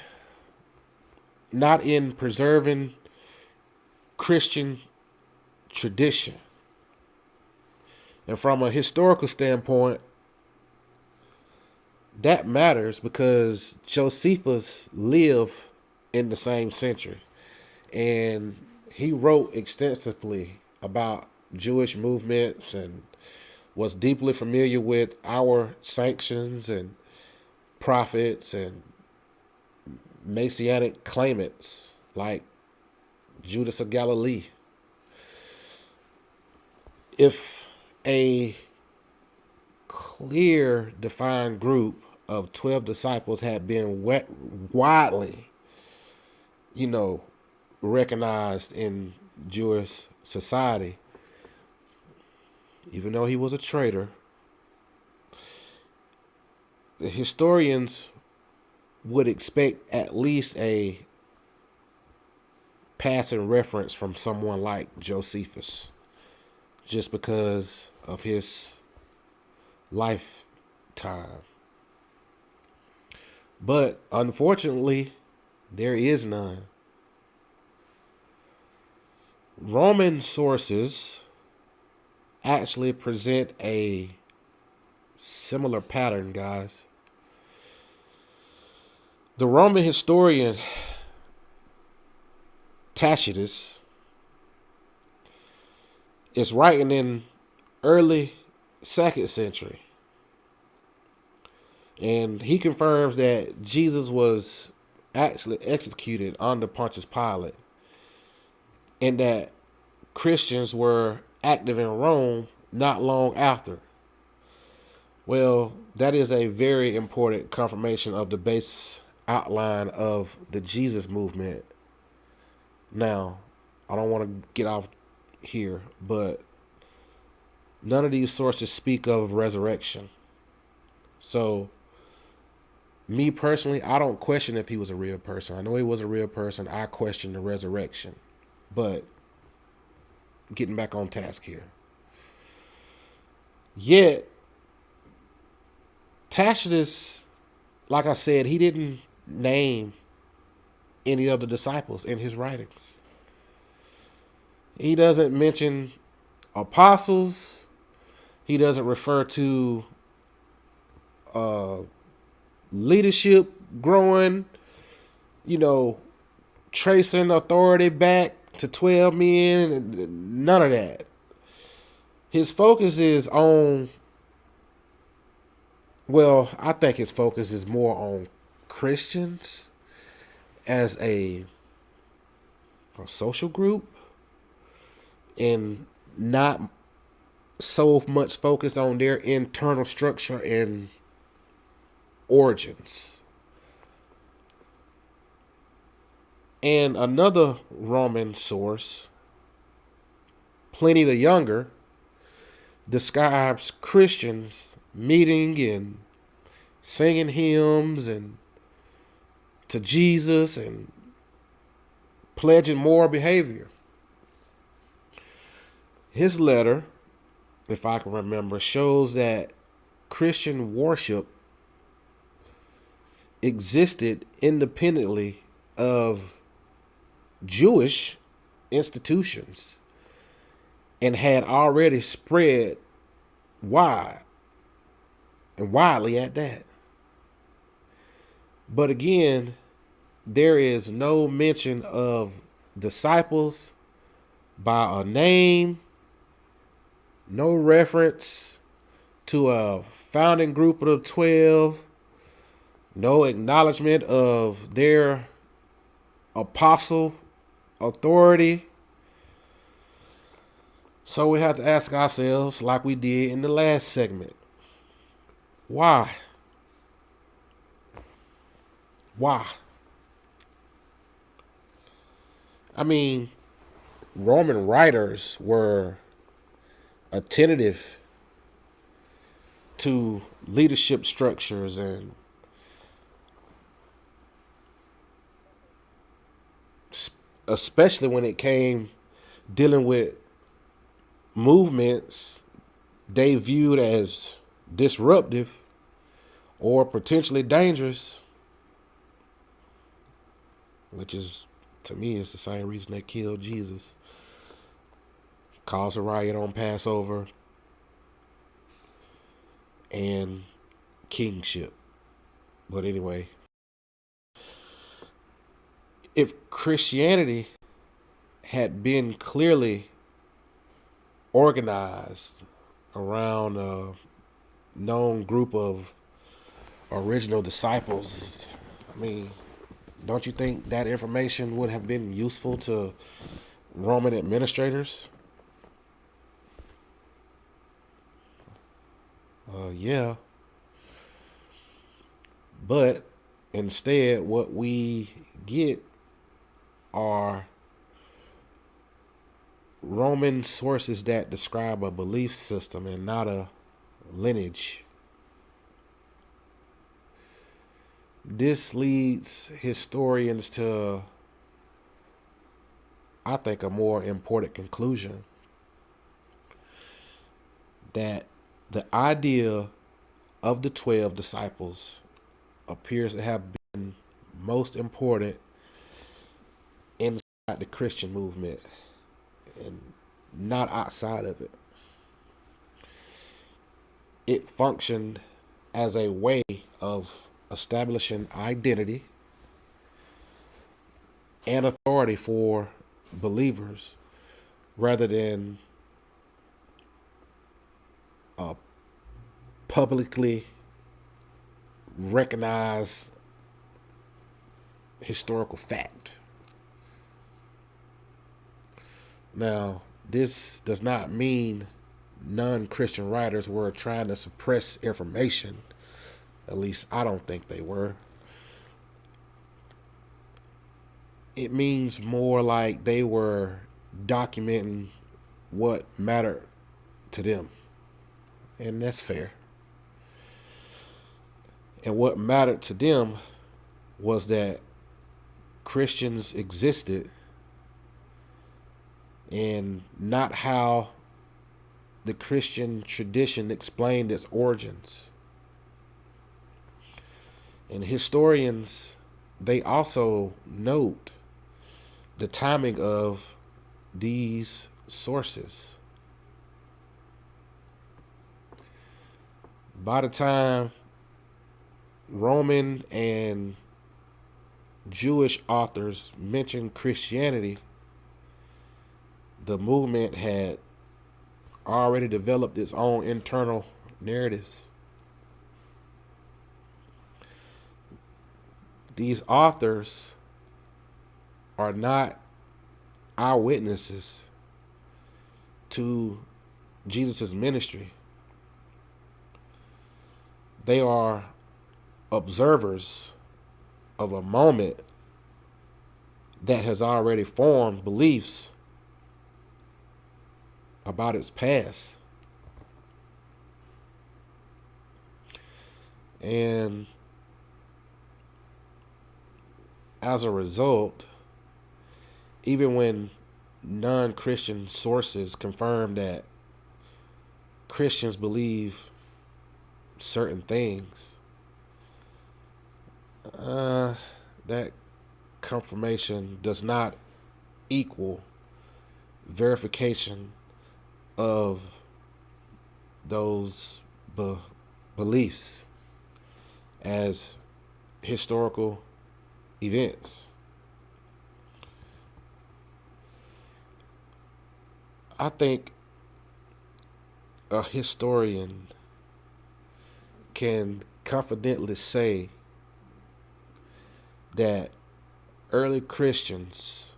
not in preserving Christian tradition. And from a historical standpoint, that matters because Josephus lived in the same century. And he wrote extensively about Jewish movements and was deeply familiar with our sanctions and prophets and messianic claimants like Judas of Galilee. If a clear, defined group of 12 disciples had been widely, recognized in Jewish society, even though he was a traitor, the historians would expect at least a passing reference from someone like Josephus, just because of his lifetime. But unfortunately, there is none. Roman sources actually present a similar pattern, guys. The Roman historian Tacitus is writing in early 2nd century, and he confirms that Jesus was actually executed under Pontius Pilate, and that Christians were active in Rome not long after. Well, that is a very important confirmation of the base outline of the Jesus movement. Now, I don't want to get off here, but none of these sources speak of resurrection. So, me personally, I don't question if he was a real person. I know he was a real person. I question the resurrection. But getting back on task here. Yet, Tacitus, like I said, he didn't name any of the disciples in his writings. He doesn't mention apostles. He doesn't refer to leadership growing, tracing authority back to 12 men. None of that. His focus is on, I think his focus is more on Christians as a social group, and not so much focus on their internal structure and origins. And another Roman source, Pliny the Younger, describes Christians meeting and singing hymns and to Jesus and pledging moral behavior. His letter, if I can remember, shows that Christian worship existed independently of Jewish institutions and had already spread wide and widely at that. But again, there is no mention of disciples by a name, no reference to a founding group of the 12, no acknowledgement of their apostle authority. So we have to ask ourselves, like we did in the last segment, why? Why? I mean, Roman writers were attentive to leadership structures, and especially when it came dealing with movements they viewed as disruptive or potentially dangerous, which is, to me, it's the same reason they killed Jesus. Caused a riot on Passover and kingship. But anyway, if Christianity had been clearly organized around a known group of original disciples, I mean, Don't you think that information would have been useful to Roman administrators? Yeah. But instead, what we get are Roman sources that describe a belief system and not a lineage. This leads historians to, I think, a more important conclusion that the idea of the 12 disciples appears to have been most important inside the Christian movement and not outside of it. It functioned as a way of establishing identity and authority for believers rather than a publicly recognized historical fact. Now, this does not mean non-Christian writers were trying to suppress information. At least I don't think they were. It means more like they were documenting what mattered to them. And that's fair. And what mattered to them was that Christians existed and not how the Christian tradition explained its origins. And historians, they also note the timing of these sources. By the time Roman and Jewish authors mentioned Christianity, the movement had already developed its own internal narratives. These authors are not eyewitnesses to Jesus' ministry. They are observers of a moment that has already formed beliefs about its past. And as a result, even when non-Christian sources confirm that Christians believe certain things, that confirmation does not equal verification of those beliefs as historical events. I think a historian can confidently say that early Christians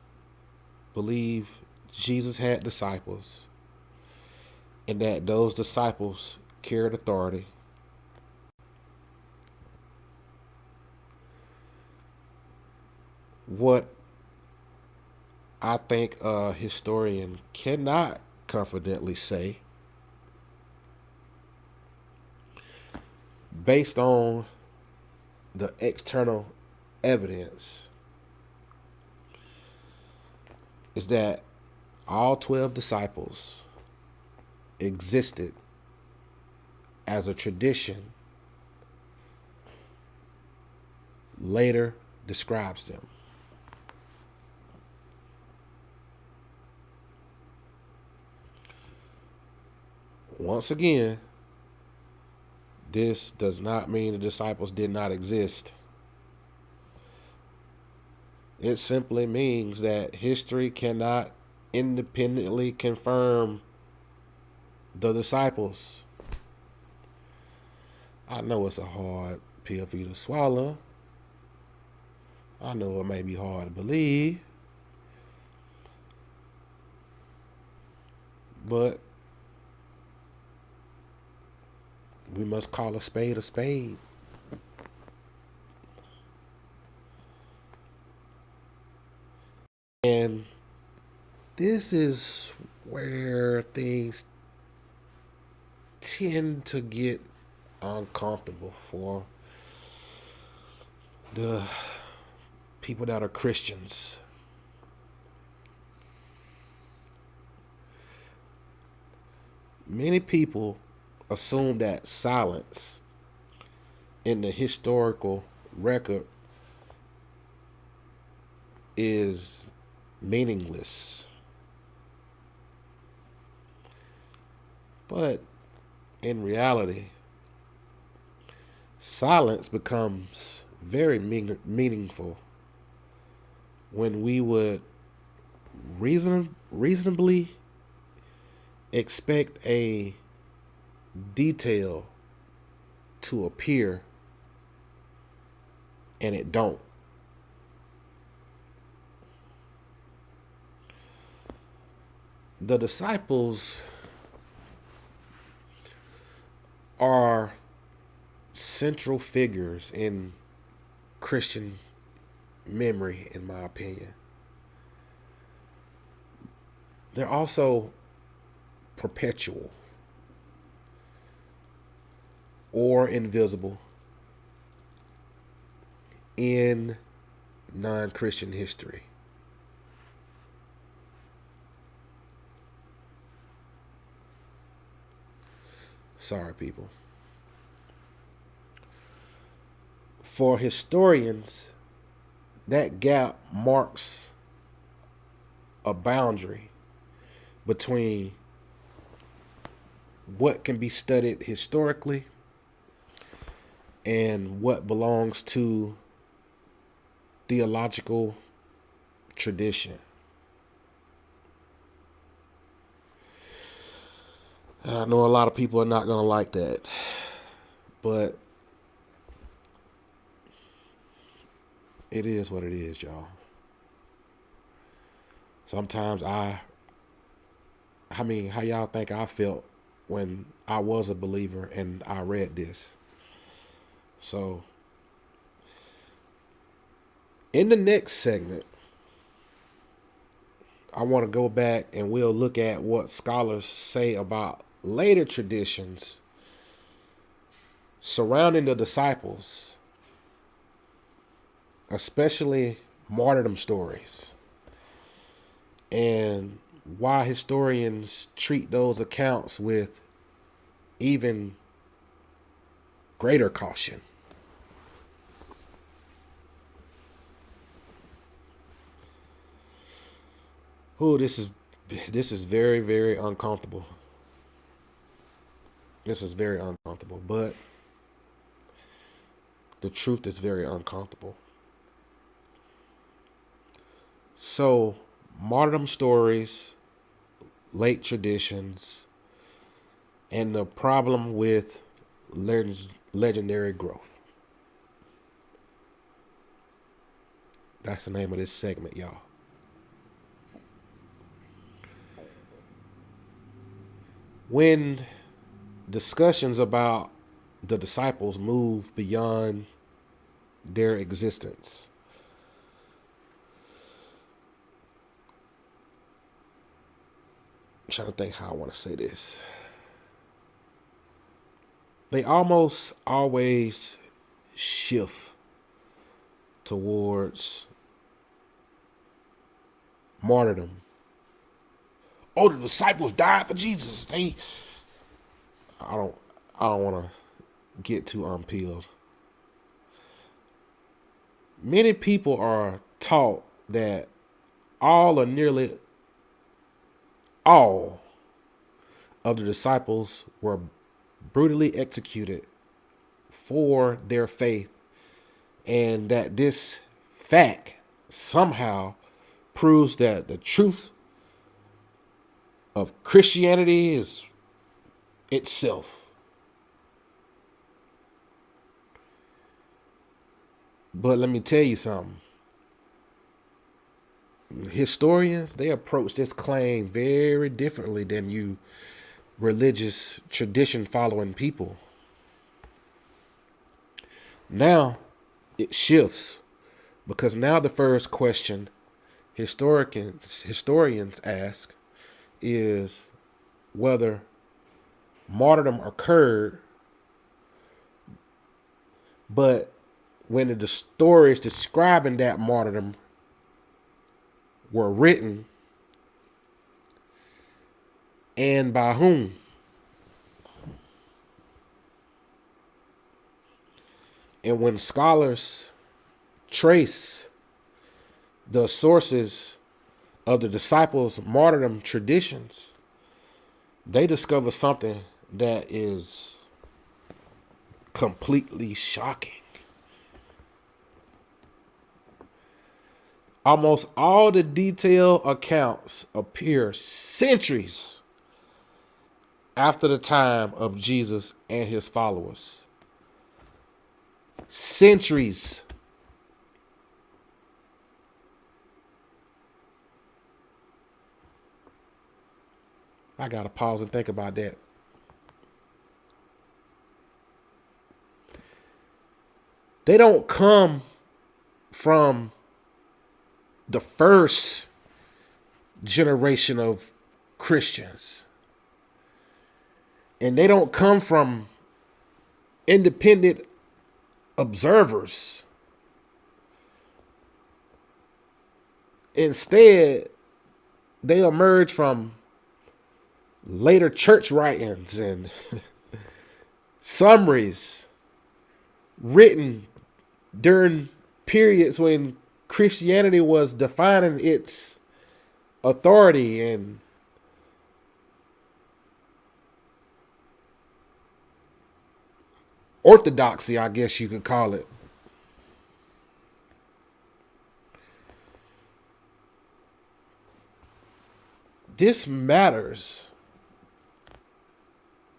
believe Jesus had disciples and that those disciples carried authority. What I think a historian cannot confidently say, based on the external evidence, is that all 12 disciples existed as a tradition later describes them. Once again, this does not mean the disciples did not exist. It simply means that history cannot independently confirm the disciples. I know it's a hard pill for you to swallow, I know it may be hard to believe, but we must call a spade a spade. And this is where things tend to get uncomfortable for the people that are Christians. Many people assume that silence in the historical record is meaningless. But in reality, silence becomes very meaningful when we would reasonably expect a detail to appear and it don't. The disciples are central figures in Christian memory, in my opinion. They're also perpetual or invisible in non-Christian history. Sorry, people. For historians, that gap marks a boundary between what can be studied historically and what belongs to theological tradition. And I know a lot of people are not going to like that, but it is what it is, y'all. Sometimes how y'all think I felt when I was a believer and I read this? So, in the next segment, I want to go back and we'll look at what scholars say about later traditions surrounding the disciples, especially martyrdom stories, and why historians treat those accounts with even greater caution. Oh, this is very, very uncomfortable. This is very uncomfortable, but the truth is very uncomfortable. So, martyrdom stories, late traditions, and the problem with legendary growth. That's the name of this segment, y'all. When discussions about the disciples move beyond their existence, I'm trying to think how I want to say this. They almost always shift towards martyrdom. Oh, the disciples died for Jesus. I don't want to get too unpeeled. Many people are taught that all or nearly all of the disciples were brutally executed for their faith, and that this fact somehow proves that the truth of Christianity is itself. But let me tell you something. Historians, they approach this claim very differently than you religious tradition following people. Now it shifts because now the first question historians ask is whether martyrdom occurred, but when the stories describing that martyrdom were written, and by whom. And when scholars trace the sources of the disciples' martyrdom traditions, they discover something that is completely shocking. Almost all the detailed accounts appear centuries after the time of Jesus and his followers. Centuries. I gotta pause and think about that. They don't come from the first generation of Christians. And they don't come from independent observers. Instead, they emerge from later church writings and summaries written during periods when Christianity was defining its authority and orthodoxy, I guess you could call it. This matters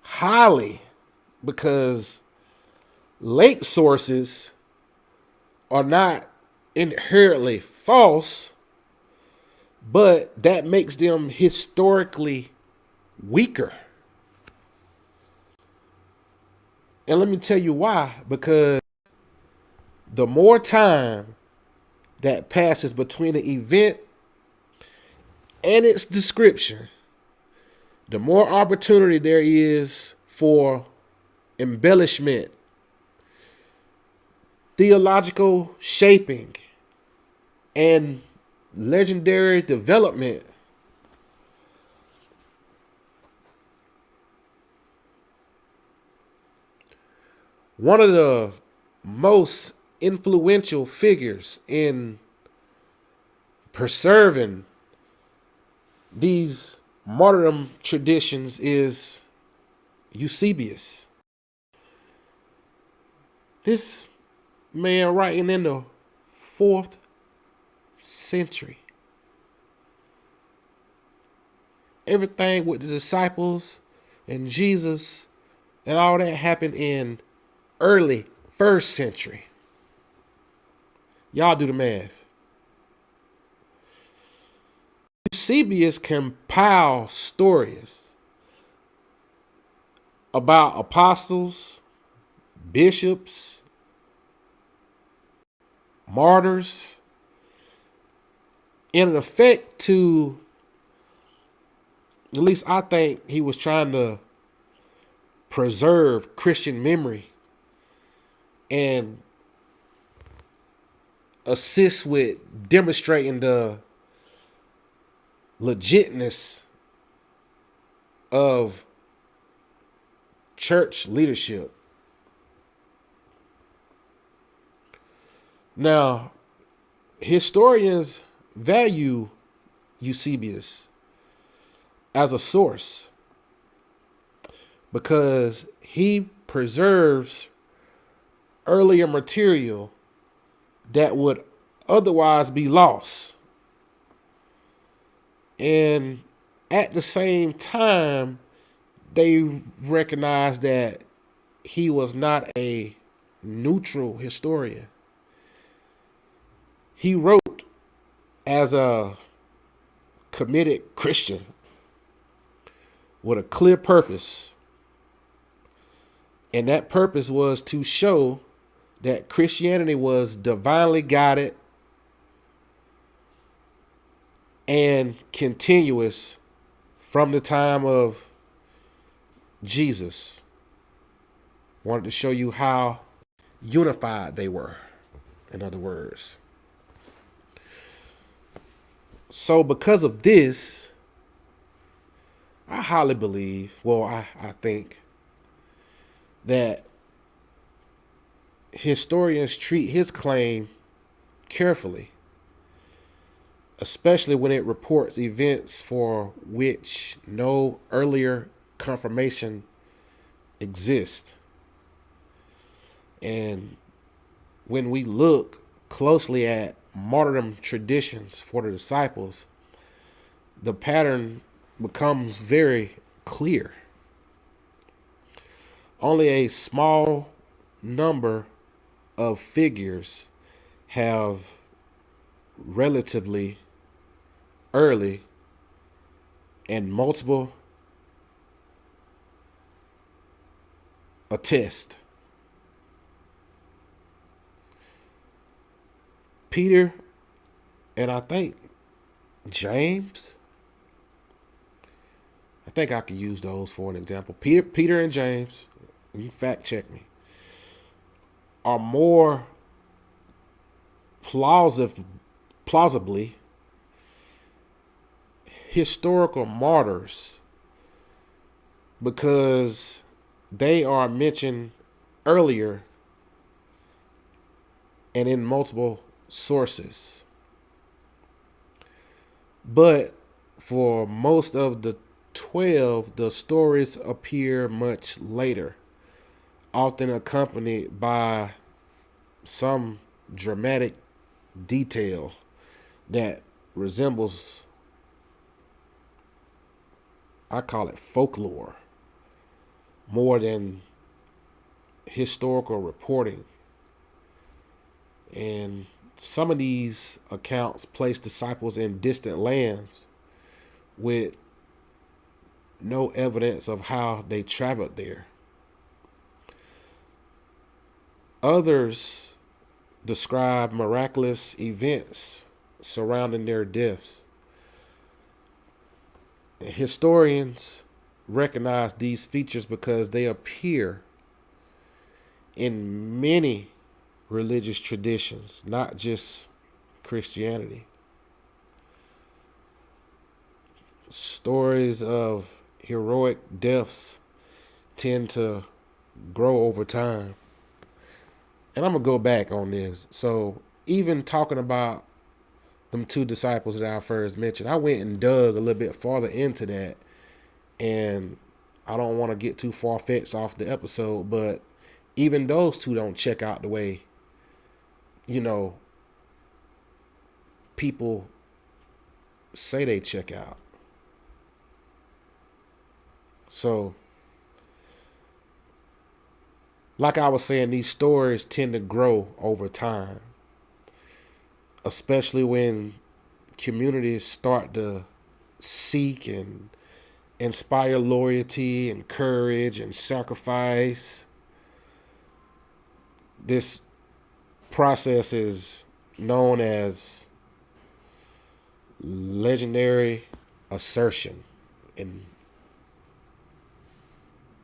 highly because late sources are not inherently false, but that makes them historically weaker. And let me tell you why. Because the more time that passes between an event and its description, the more opportunity there is for embellishment, theological shaping, and legendary development. One of the most influential figures in preserving these martyrdom traditions is Eusebius. This man writing in the 4th century. Everything with the disciples and Jesus and all that happened in early 1st century. Y'all do the math. Eusebius compiled stories about apostles, bishops, martyrs, in effect to, at least I think he was trying to preserve Christian memory and assist with demonstrating the legitness of church leadership. Now, historians value Eusebius as a source because he preserves earlier material that would otherwise be lost. And at the same time, they recognize that he was not a neutral historian. He wrote as a committed Christian with a clear purpose. And that purpose was to show that Christianity was divinely guided and continuous from the time of Jesus. Wanted to show you how unified they were, in other words. So because of this, I highly believe, I think that historians treat his claim carefully, especially when it reports events for which no earlier confirmation exists. And when we look closely at martyrdom traditions for the disciples, the pattern becomes very clear. Only a small number of figures have relatively early and multiple attest. Peter and I think James. I think I could use those for an example. Peter and James, you can fact check me, are more plausibly historical martyrs because they are mentioned earlier and in multiple sources. But for most of the 12, the stories appear much later, often accompanied by some dramatic detail that resembles, I call it folklore, more than historical reporting. And some of these accounts place disciples in distant lands with no evidence of how they traveled there. Others describe miraculous events surrounding their deaths. Historians recognize these features because they appear in many religious traditions, not just Christianity. Stories of heroic deaths tend to grow over time. And I'm going to go back on this. So even talking about them two disciples that I first mentioned, I went and dug a little bit farther into that. And I don't want to get too far-fetched off the episode, but even those two don't check out the way, people say they check out. So, like I was saying, these stories tend to grow over time, especially when communities start to seek and inspire loyalty and courage and sacrifice. This process is known as legendary assertion in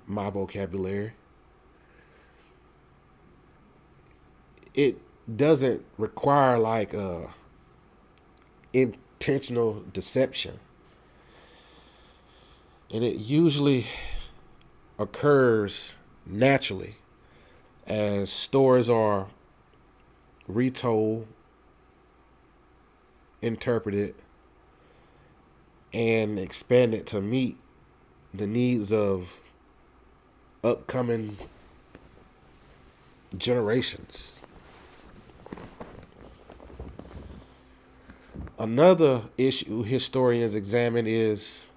my vocabulary. It doesn't require like a intentional deception, and it usually occurs naturally as stories are retold, interpreted, and expanded to meet the needs of upcoming generations. Another issue historians examine is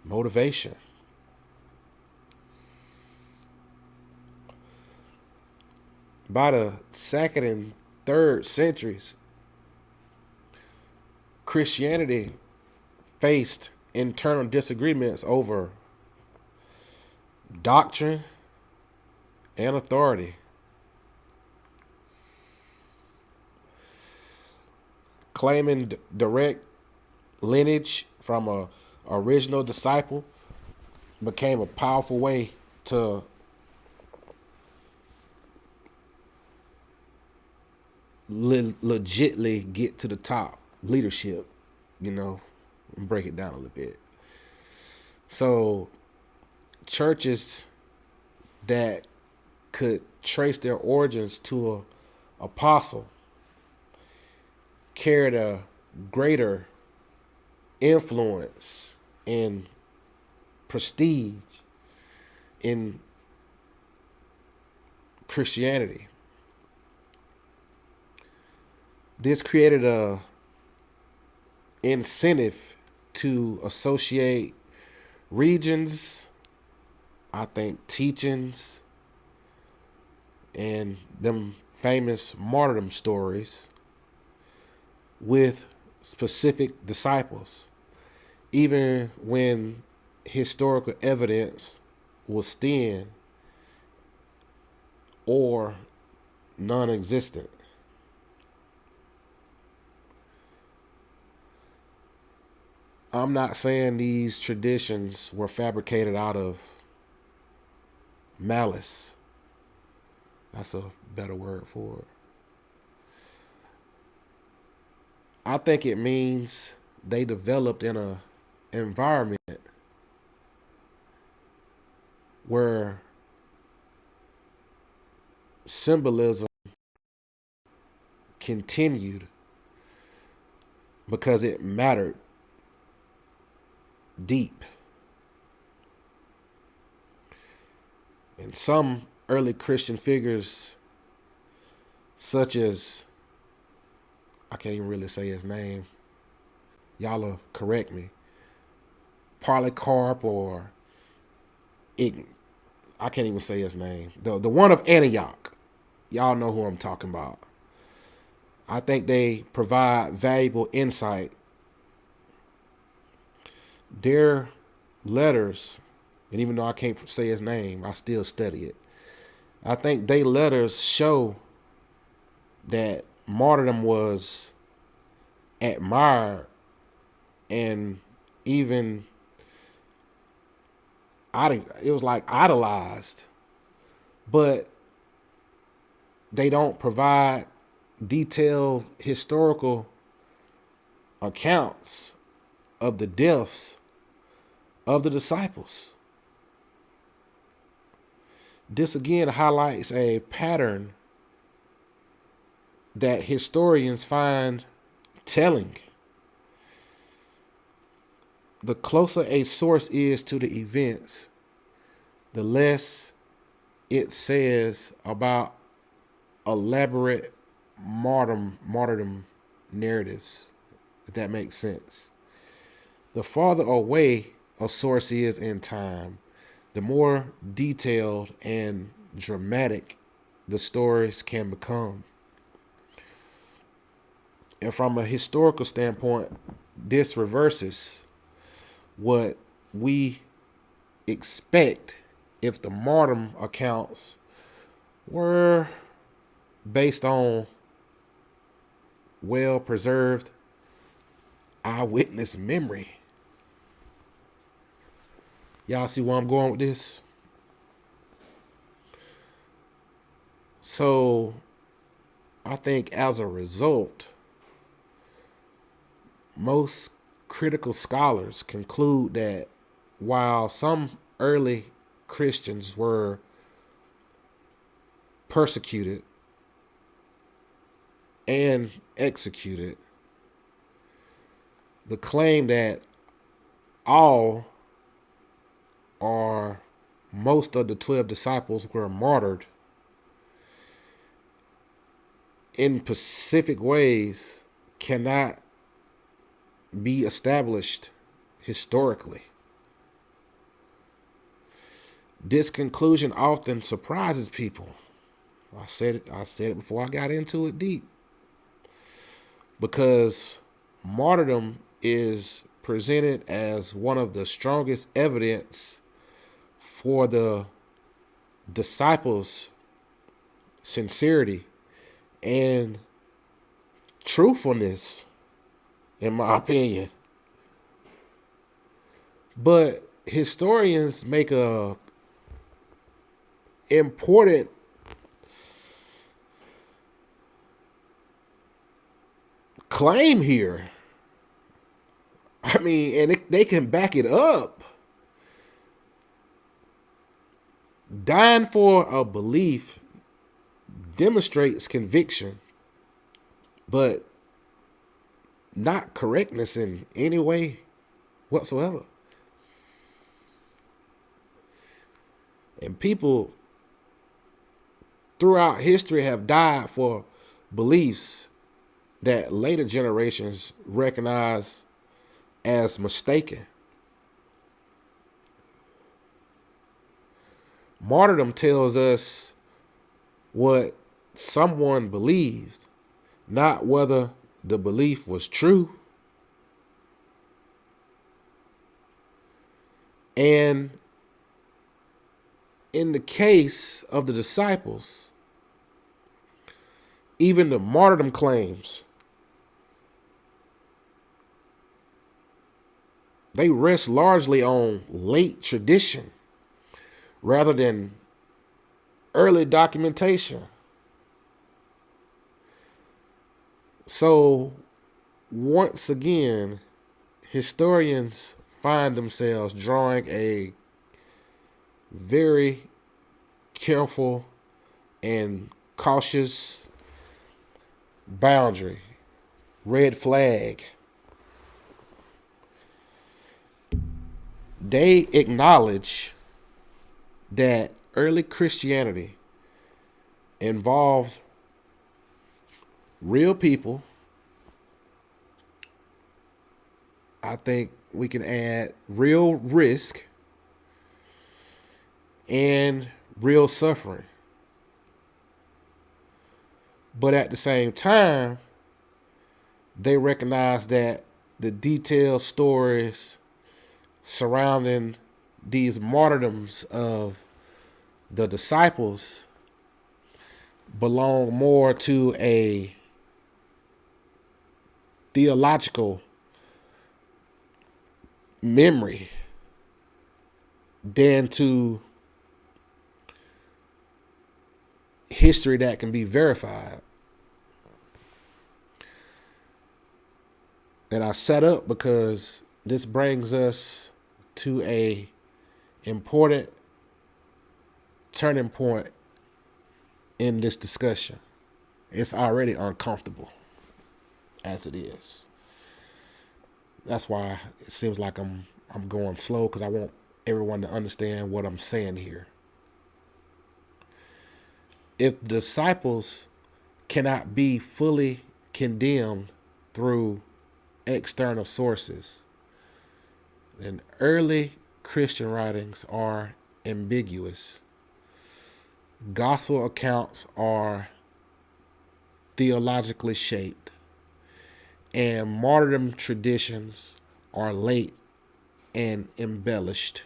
motivation. By the 2nd and 3rd centuries, Christianity faced internal disagreements over doctrine and authority. Claiming direct lineage from a original disciple became a powerful way to legitly get to the top leadership, and break it down a little bit. So churches that could trace their origins to an apostle carried a greater influence and prestige in Christianity. This created a incentive to associate regions, I think teachings, and them famous martyrdom stories with specific disciples, even when historical evidence was thin or non-existent. I'm not saying these traditions were fabricated out of malice. That's a better word for it. I think it means they developed in an environment where symbolism continued because it mattered deep. And some early Christian figures, such as, I can't even really say his name, y'all will correct me, Polycarp, or I can't even say his name, the one of Antioch, y'all know who I'm talking about. I think they provide valuable insight. Their letters, and even though I can't say his name, I still study it. I think their letters show that martyrdom was admired and even it was like idolized, but they don't provide detailed historical accounts of the deaths of the disciples. This again highlights a pattern that historians find telling. The closer a source is to the events, the less it says about elaborate martyrdom narratives, if that makes sense. The farther away a source is in time, the more detailed and dramatic the stories can become. And from a historical standpoint, this reverses what we expect if the martyrdom accounts were based on well-preserved eyewitness memory. Y'all see where I'm going with this? So I think as a result, most critical scholars conclude that while some early Christians were persecuted and executed, the claim that all or most of the 12 disciples were martyred in specific ways cannot be established historically. This conclusion often surprises people. I said it before I got into it deep. Because martyrdom is presented as one of the strongest evidence for the disciples' sincerity and truthfulness, in my opinion. But historians make a important claim here. I mean, and they can back it up. Dying for a belief demonstrates conviction, but not correctness in any way whatsoever. And people throughout history have died for beliefs that later generations recognize as mistaken. Martyrdom tells us what someone believed, not whether the belief was true. And in the case of the disciples, even the martyrdom claims, they rest largely on late tradition rather than early documentation. So, once again, historians find themselves drawing a very careful and cautious boundary, red flag. They acknowledge that early Christianity involved real people. I think we can add real risk and real suffering. But at the same time, they recognize that the detailed stories surrounding these martyrdoms of the disciples belong more to a theological memory than to history that can be verified. And I set up because this brings us to a important turning point in this discussion. It's already uncomfortable as it is. That's why it seems like I'm going slow, because I want everyone to understand what I'm saying here. If the disciples cannot be fully condemned through external sources, then early Christian writings are ambiguous. Gospel accounts are theologically shaped, and martyrdom traditions are late and embellished.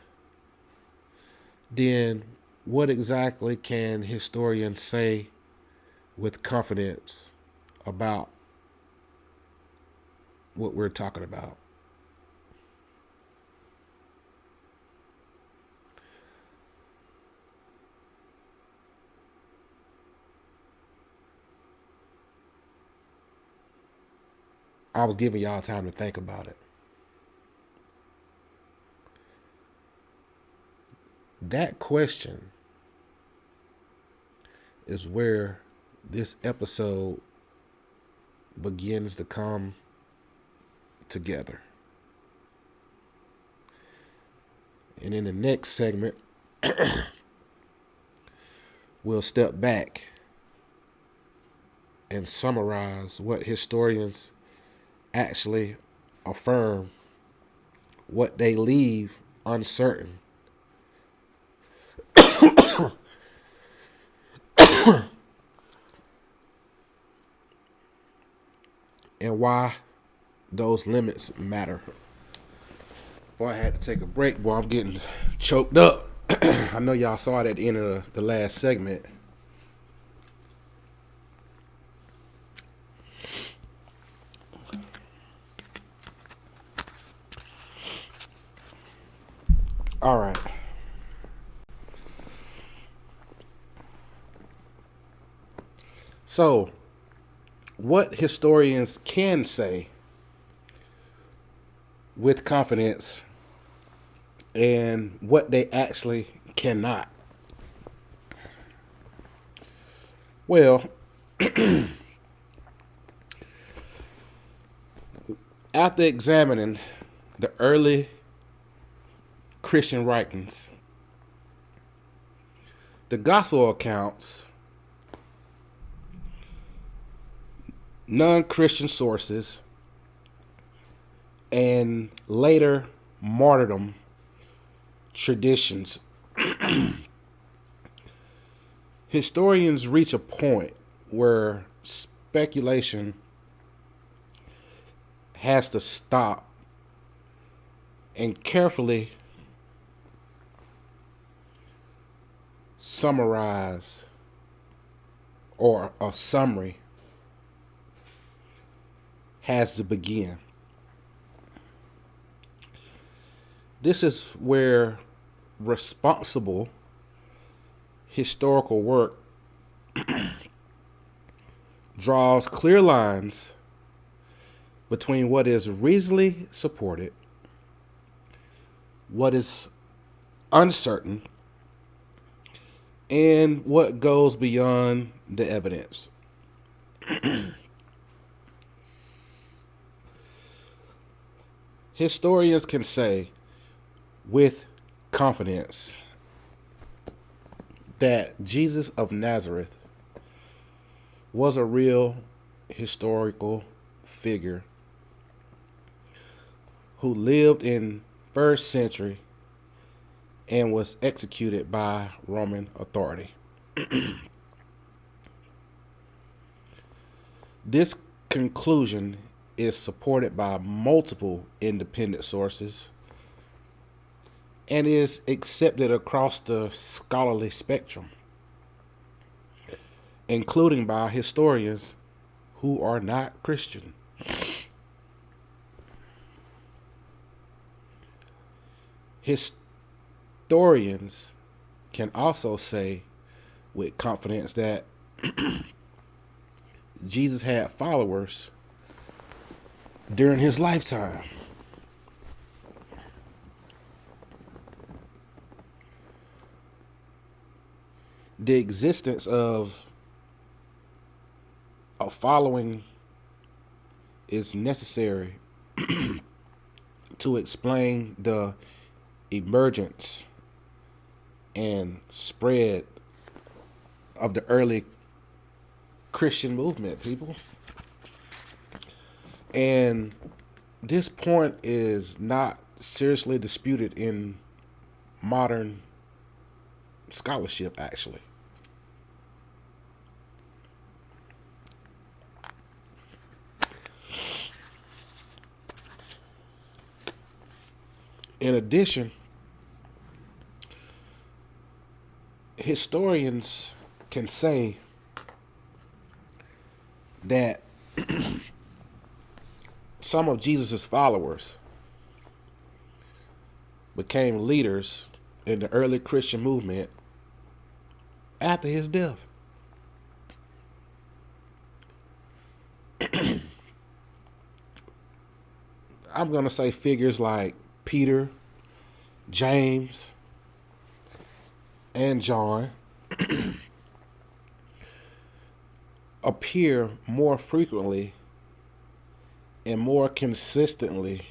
Then what exactly can historians say with confidence about what we're talking about? I was giving y'all time to think about it. That question is where this episode begins to come together. And in the next segment, we'll step back and summarize what historians actually affirm, what they leave uncertain, and why those limits matter. Boy, I had to take a break. Boy, I'm getting choked up. I know y'all saw it at the end of the last segment. All right. So, what historians can say with confidence and what they actually cannot. Well, after examining the early Christian writings, the gospel accounts, non-Christian sources, and later martyrdom traditions, historians reach a point where speculation has to stop and carefully summarize, or a summary has to begin. This is where responsible historical work draws clear lines between what is reasonably supported, what is uncertain, and what goes beyond the evidence. Historians can say with confidence that Jesus of Nazareth was a real historical figure who lived in first century and was executed by Roman authority. This conclusion is supported by multiple independent sources and is accepted across the scholarly spectrum, including by historians who are not Christian. Historians can also say with confidence that Jesus had followers during his lifetime. The existence of a following is necessary to explain the emergence and spread of the early Christian movement, people. And this point is not seriously disputed in modern scholarship, actually. In addition, historians can say that some of Jesus' followers became leaders in the early Christian movement after his death. I'm going to say figures like Peter, James, and John appear more frequently and more consistently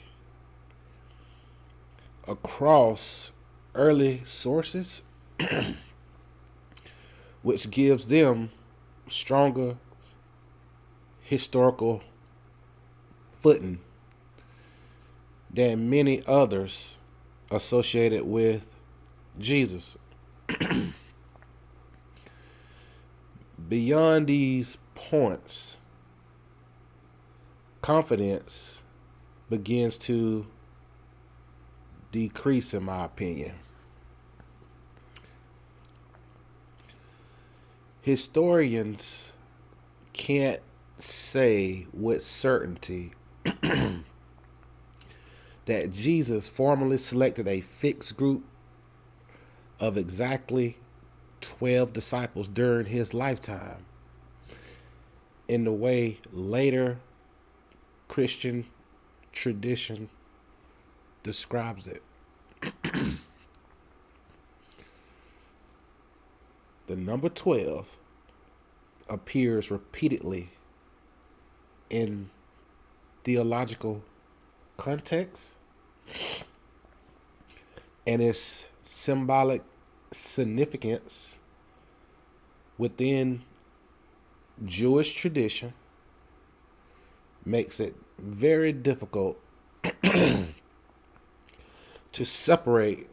across early sources, which gives them stronger historical footing than many others associated with Jesus. Beyond these points, confidence begins to decrease, in my opinion. Historians can't say with certainty that Jesus formally selected a fixed group of exactly 12 disciples during his lifetime in the way later Christian tradition describes it. The number 12 appears repeatedly in theological context, and its symbolic significance within Jewish tradition makes it very difficult to separate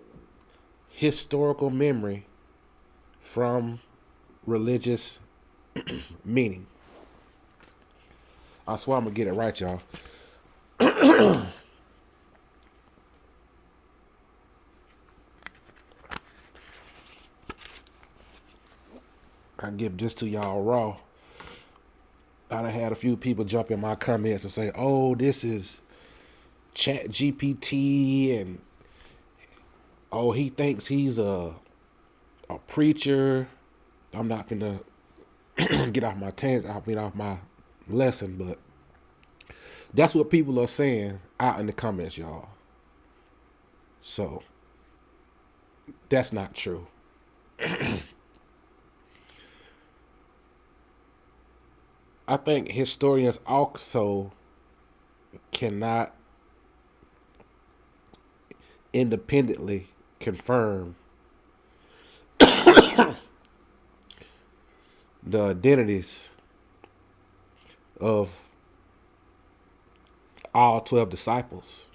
historical memory from religious meaning. I swear I'm gonna get it right, y'all. I give this to y'all raw. I done had a few people jump in my comments and say, "Oh, this is Chat GPT," and "Oh, he thinks he's a preacher." I'm not finna get off my tangent. I'll get off my lesson, but that's what people are saying out in the comments, y'all. So that's not true. I think historians also cannot independently confirm the identities of all 12 disciples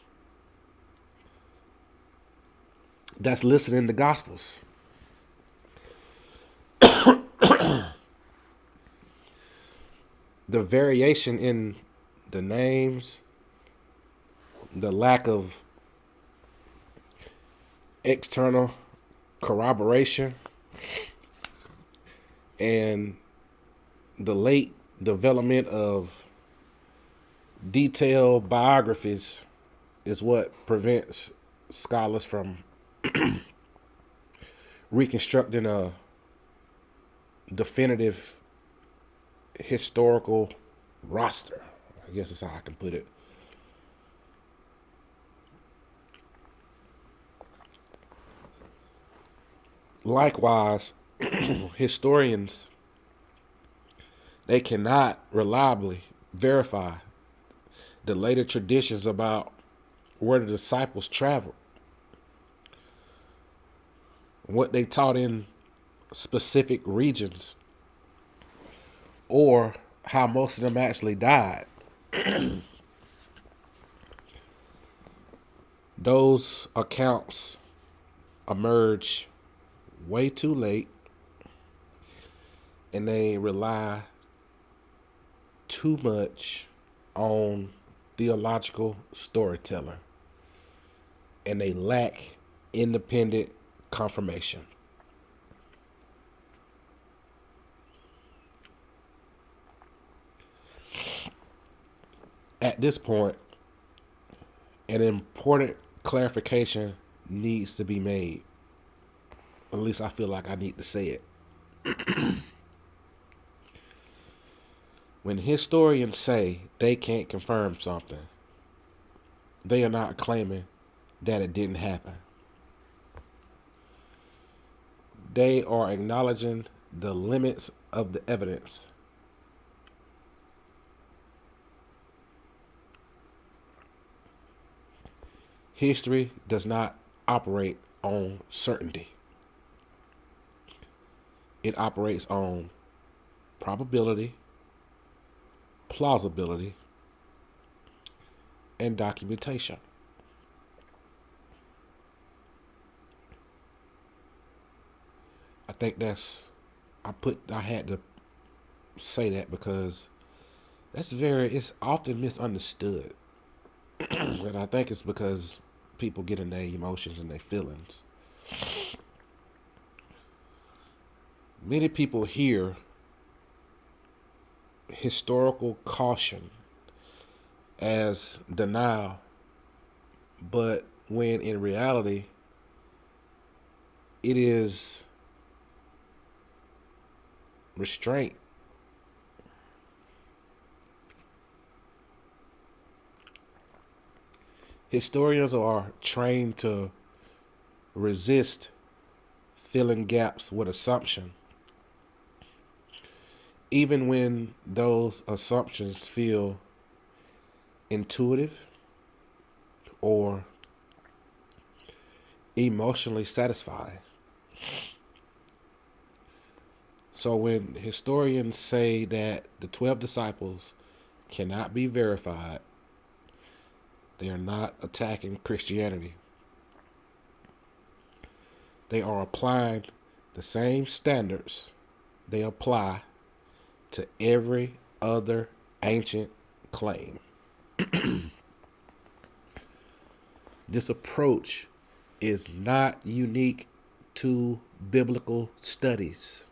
that's listed in the Gospels. The variation in the names, the lack of external corroboration, and the late development of detailed biographies is what prevents scholars from reconstructing a definitive historical roster. I guess that's how I can put it. Likewise, historians, they cannot reliably verify the later traditions about where the disciples traveled, what they taught in specific regions, or how most of them actually died. Those accounts emerge way too late, and they rely too much on theological storytelling, and they lack independent confirmation. At this point, an important clarification needs to be made. At least I feel like I need to say it. When historians say they can't confirm something, they are not claiming that it didn't happen. They are acknowledging the limits of the evidence. History does not operate on certainty. It operates on probability, plausibility, and documentation. I think I had to say that because it's often misunderstood. And I think it's because people get in their emotions and their feelings. Many people hear historical caution as denial, but when in reality, it is restraint. Historians are trained to resist filling gaps with assumption, even when those assumptions feel intuitive or emotionally satisfying. So when historians say that the 12 disciples cannot be verified, they are not attacking Christianity. They are applying the same standards they apply to every other ancient claim. This approach is not unique to biblical studies.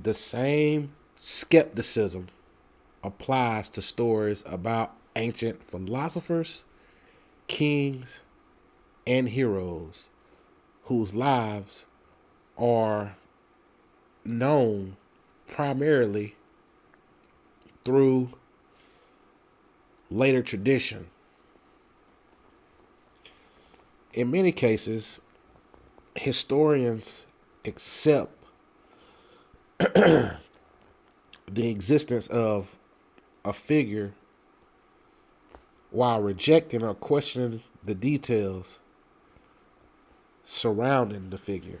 The same skepticism applies to stories about ancient philosophers, kings, and heroes whose lives are known primarily through later tradition. In many cases, historians accept the existence of a figure while rejecting or questioning the details surrounding the figure.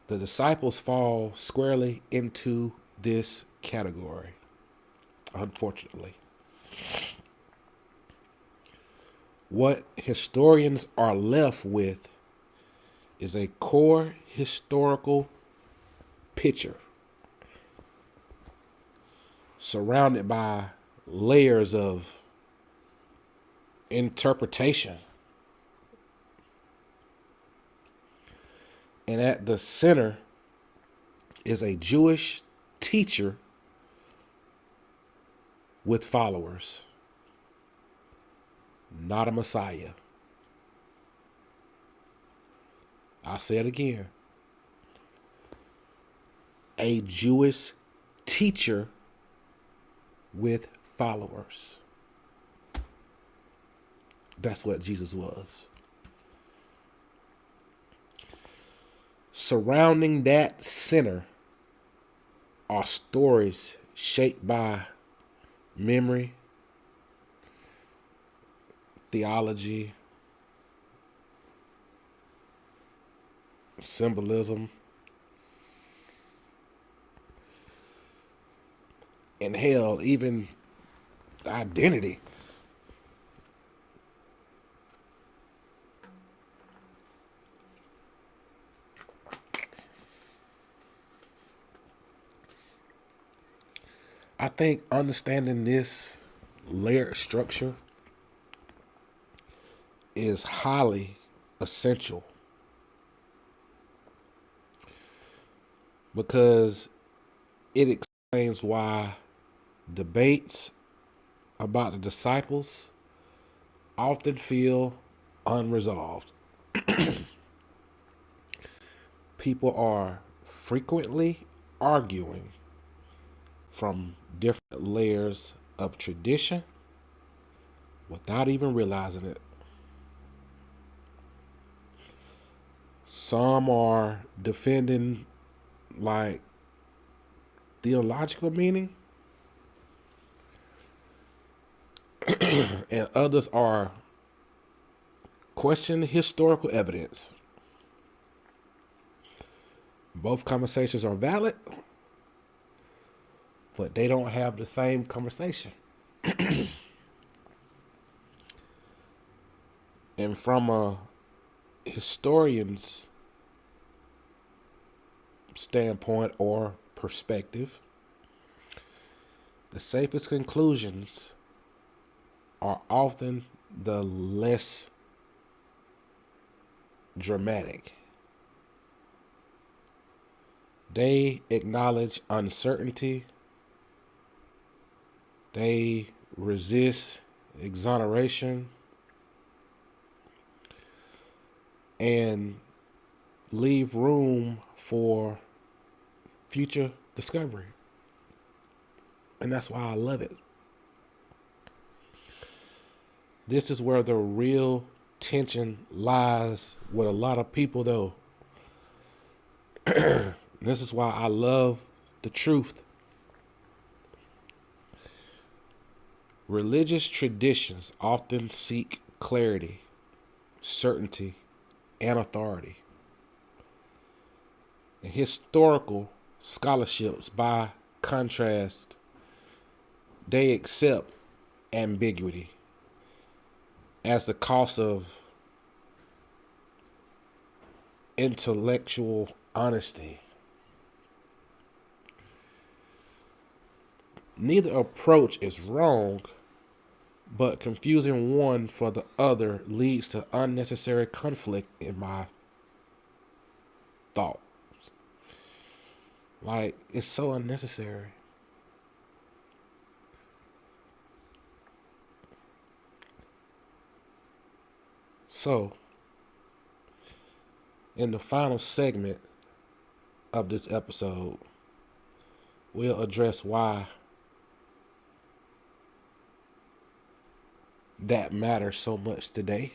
The disciples fall squarely into this category, unfortunately. What historians are left with is a core historical picture surrounded by layers of interpretation. And at the center is a Jewish teacher with followers, not a Messiah. I'll say it again. A Jewish teacher with followers. That's what Jesus was. Surrounding that center are stories shaped by memory, theology, symbolism, and hell, even identity. I think understanding this layered structure is highly essential because it explains why debates about the disciples often feel unresolved. People are frequently arguing from different layers of tradition without even realizing it. Some are defending like theological meaning, and others are questioning historical evidence. Both conversations are valid, but they don't have the same conversation. And from a historian's standpoint or perspective, the safest conclusions are often the less dramatic. They acknowledge uncertainty, they resist exoneration, and leave room for future discovery. And that's why I love it. This is where the real tension lies with a lot of people, though. This is why I love the truth. Religious traditions often seek clarity, certainty, and authority. And historical scholarships, by contrast, they accept ambiguity as the cost of intellectual honesty. Neither approach is wrong, but confusing one for the other leads to unnecessary conflict in my thoughts. Like, it's so unnecessary. So, in the final segment of this episode, we'll address why that matters so much today,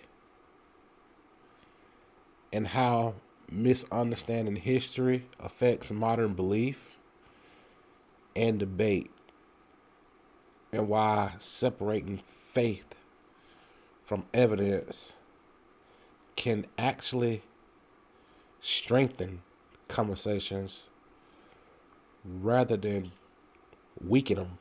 and how misunderstanding history affects modern belief and debate, and why separating faith from evidence can actually strengthen conversations rather than weaken them.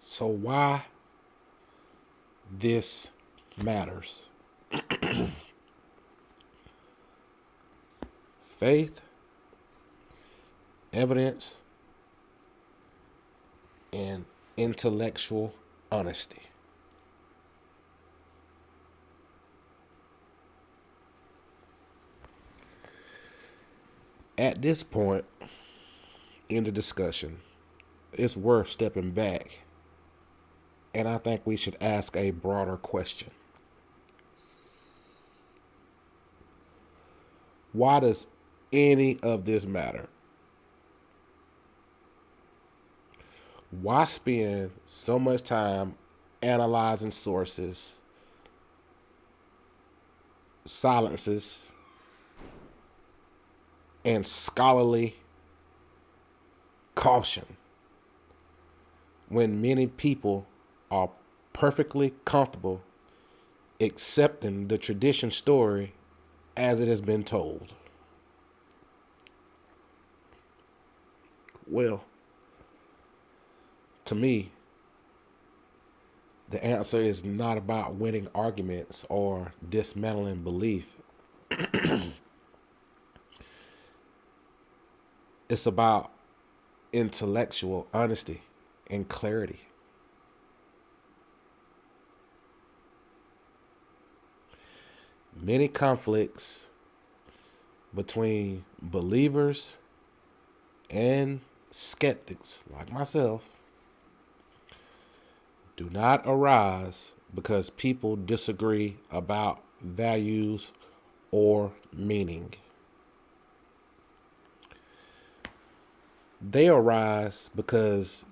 So why this matters? Faith, evidence, and intellectual honesty. At this point in the discussion, it's worth stepping back, and I think we should ask a broader question. Why does any of this matter? Why spend so much time analyzing sources, silences, and scholarly caution when many people are perfectly comfortable accepting the tradition story as it has been told? Well, to me, the answer is not about winning arguments or dismantling belief. It's about intellectual honesty and clarity. Many conflicts between believers and skeptics like myself do not arise because people disagree about values or meaning. They arise because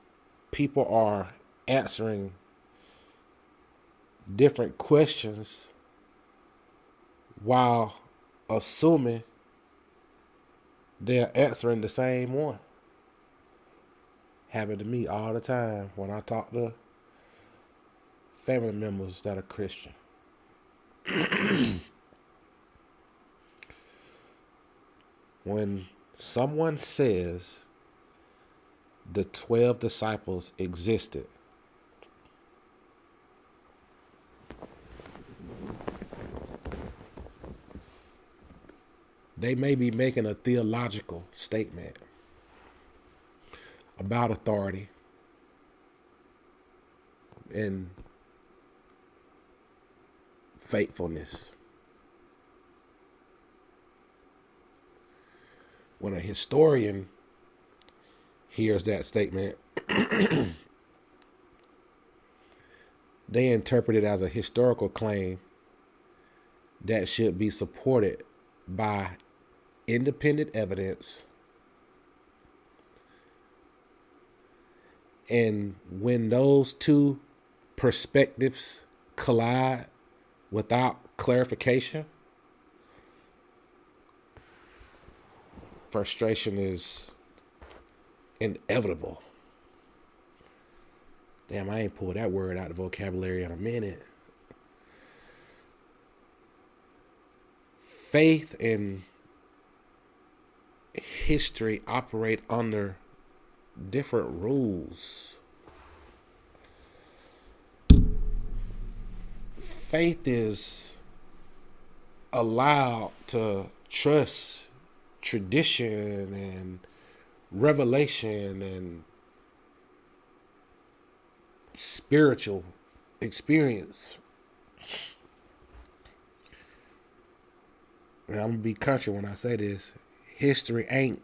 people are answering different questions while assuming they're answering the same one. Happen to me all the time when I talk to family members that are Christian. When someone says the 12 disciples existed, They may be making a theological statement about authority and faithfulness. When a historian hears that statement, they interpret it as a historical claim that should be supported by independent evidence. And when those two perspectives collide without clarification, frustration is inevitable. Damn, I ain't pulled that word out of the vocabulary in a minute. Faith and history operate under different rules. Faith is allowed to trust tradition and revelation and spiritual experience. And I'm gonna be country when I say this. History ain't.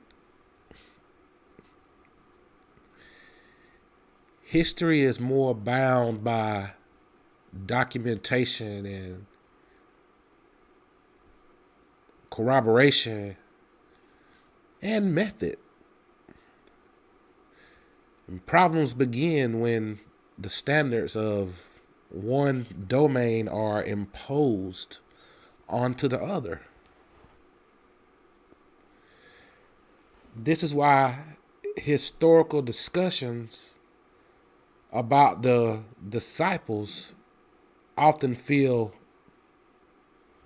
History is more bound by documentation and corroboration and method. And problems begin when the standards of one domain are imposed onto the other. This is why historical discussions about the disciples often feel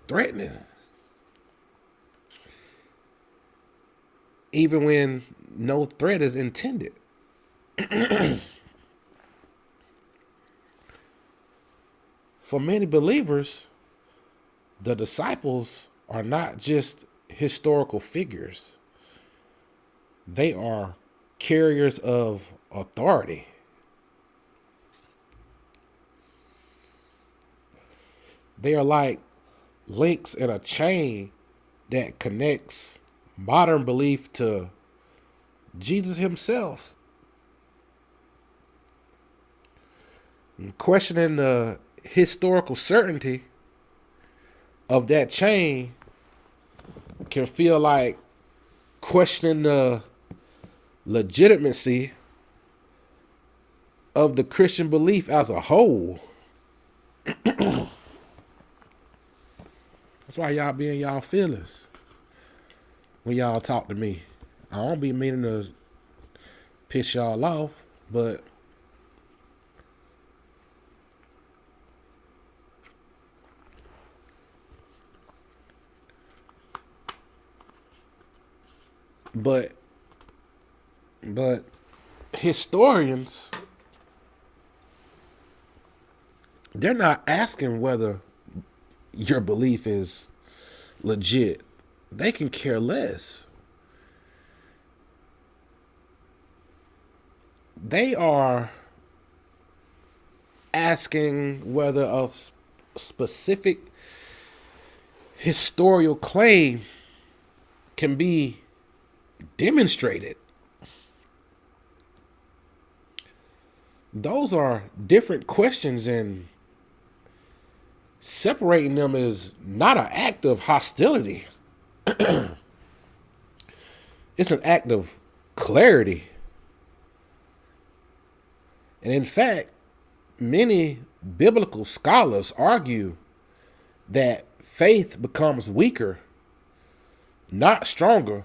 threatening, even when no threat is intended. For many believers, the disciples are not just historical figures. They are carriers of authority. They are like links in a chain that connects modern belief to Jesus himself. And questioning the historical certainty of that chain can feel like questioning the legitimacy of the Christian belief as a whole. That's why y'all be in y'all feelings when y'all talk to me. I don't be meaning to piss y'all off, but historians, they're not asking whether your belief is legit. They can care less. They are asking whether a specific historical claim can be demonstrated. Those are different questions, and separating them is not an act of hostility. It's an act of clarity. And in fact, many biblical scholars argue that faith becomes weaker, not stronger,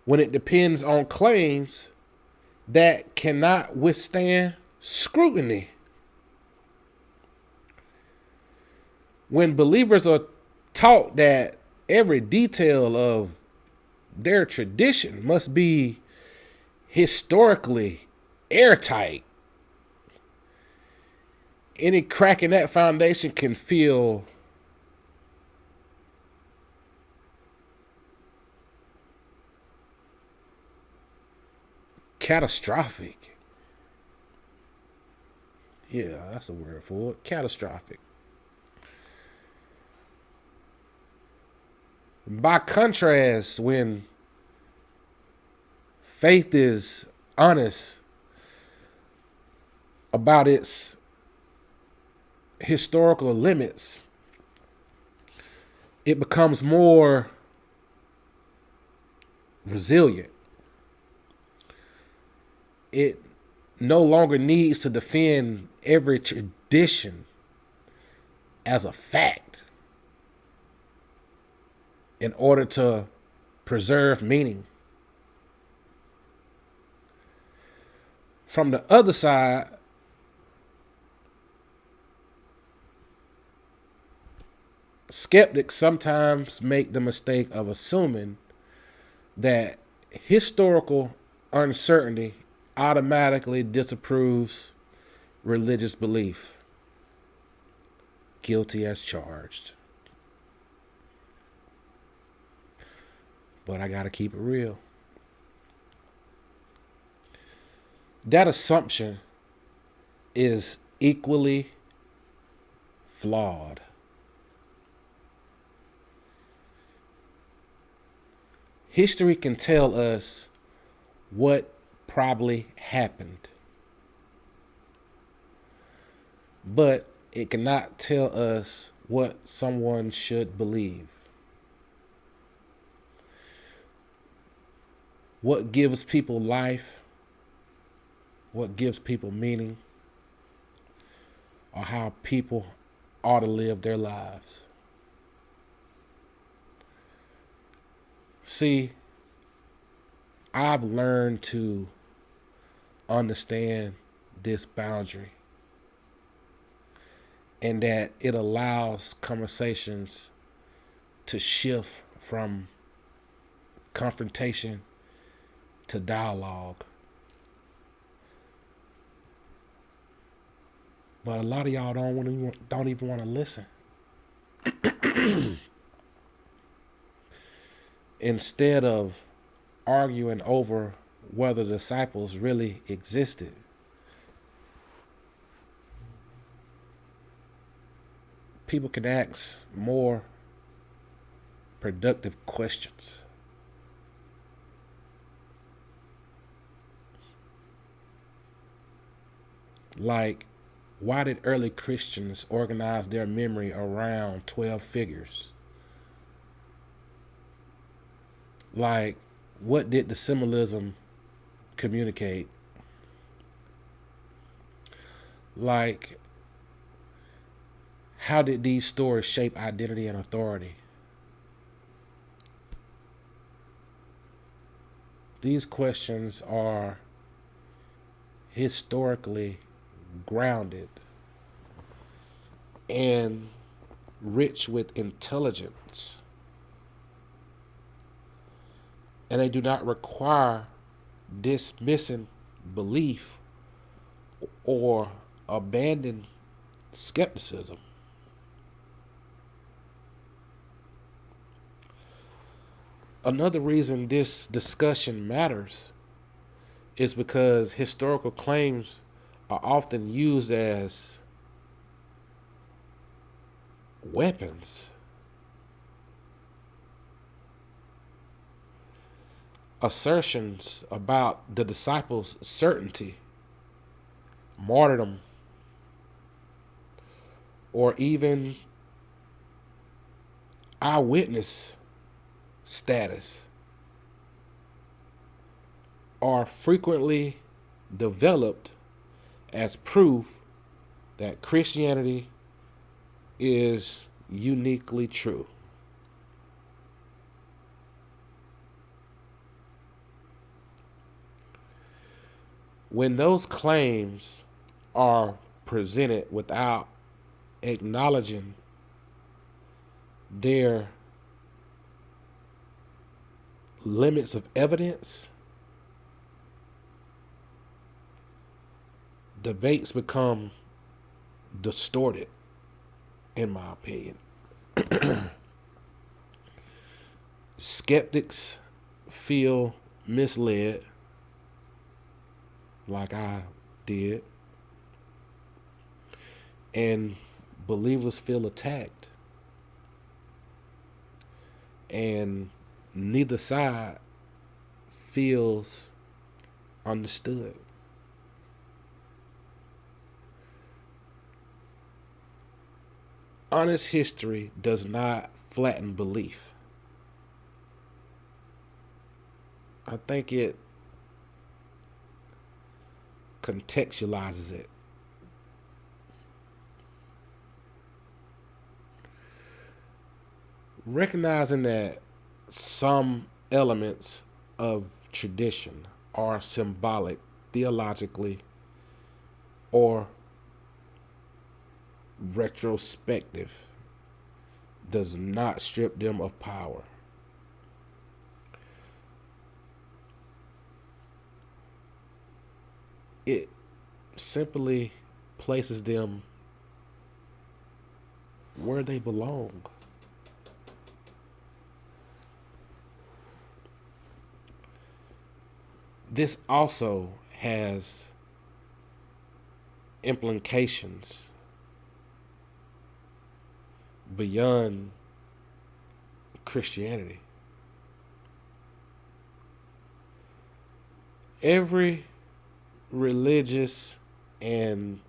when it depends on claims that cannot withstand scrutiny. When believers are taught that every detail of their tradition must be historically airtight, any crack in that foundation can feel Catastrophic. Yeah, that's the word for it. Catastrophic. By contrast, when faith is honest about its historical limits, it becomes more resilient. It no longer needs to defend every tradition as a fact in order to preserve meaning. From the other side, skeptics sometimes make the mistake of assuming that historical uncertainty automatically disapproves religious belief. Guilty as charged. But I gotta keep it real. That assumption is equally flawed. History can tell us what probably happened, but it cannot tell us what someone should believe. What gives people life, what gives people meaning, or how people ought to live their lives. See, I've learned to understand this boundary, and that it allows conversations to shift from confrontation to dialogue. But a lot of y'all don't even want to listen. Instead of arguing over whether the disciples really existed, people can ask more productive questions. Like, why did early Christians organize their memory around 12 figures? Like, what did the symbolism communicate? Like, how did these stories shape identity and authority? These questions are historically grounded and rich with intelligence. And they do not require dismissing belief or abandoning skepticism. Another reason this discussion matters is because historical claims are often used as weapons. Assertions about the disciples' certainty, martyrdom, or even eyewitness status are frequently developed as proof that Christianity is uniquely true. When those claims are presented without acknowledging their limits of evidence, debates become distorted, in my opinion. Skeptics feel misled, like I did, and believers feel attacked, and neither side feels understood. Honest history does not flatten belief. I think it contextualizes it. Recognizing that some elements of tradition are symbolic theologically or retrospective does not strip them of power. It simply places them where they belong. This also has implications beyond Christianity. Every religious and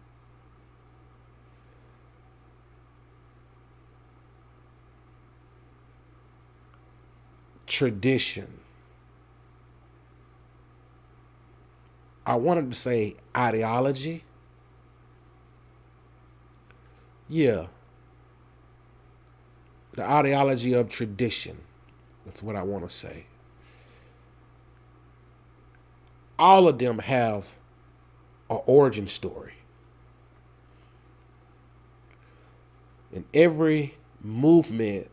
tradition, I wanted to say ideology. Yeah, the ideology of tradition. That's what I want to say. All of them have an origin story. And every movement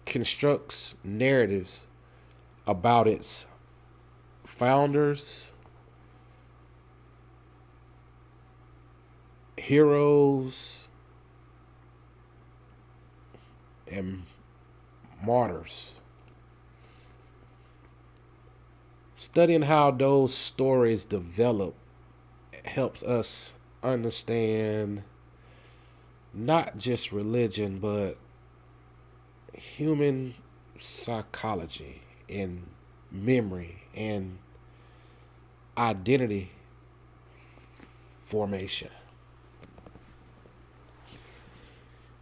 constructs narratives about its founders, heroes, and martyrs. Studying how those stories develop helps us understand not just religion, but human psychology and memory and identity formation.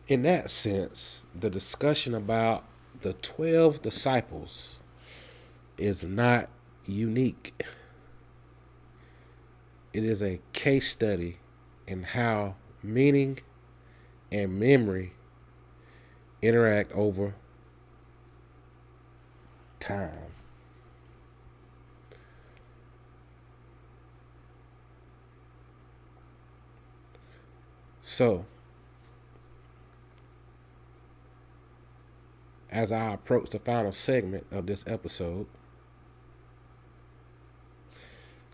In that sense, the discussion about the 12 disciples is not unique. It is a case study in how meaning and memory interact over time. So, as I approach the final segment of this episode,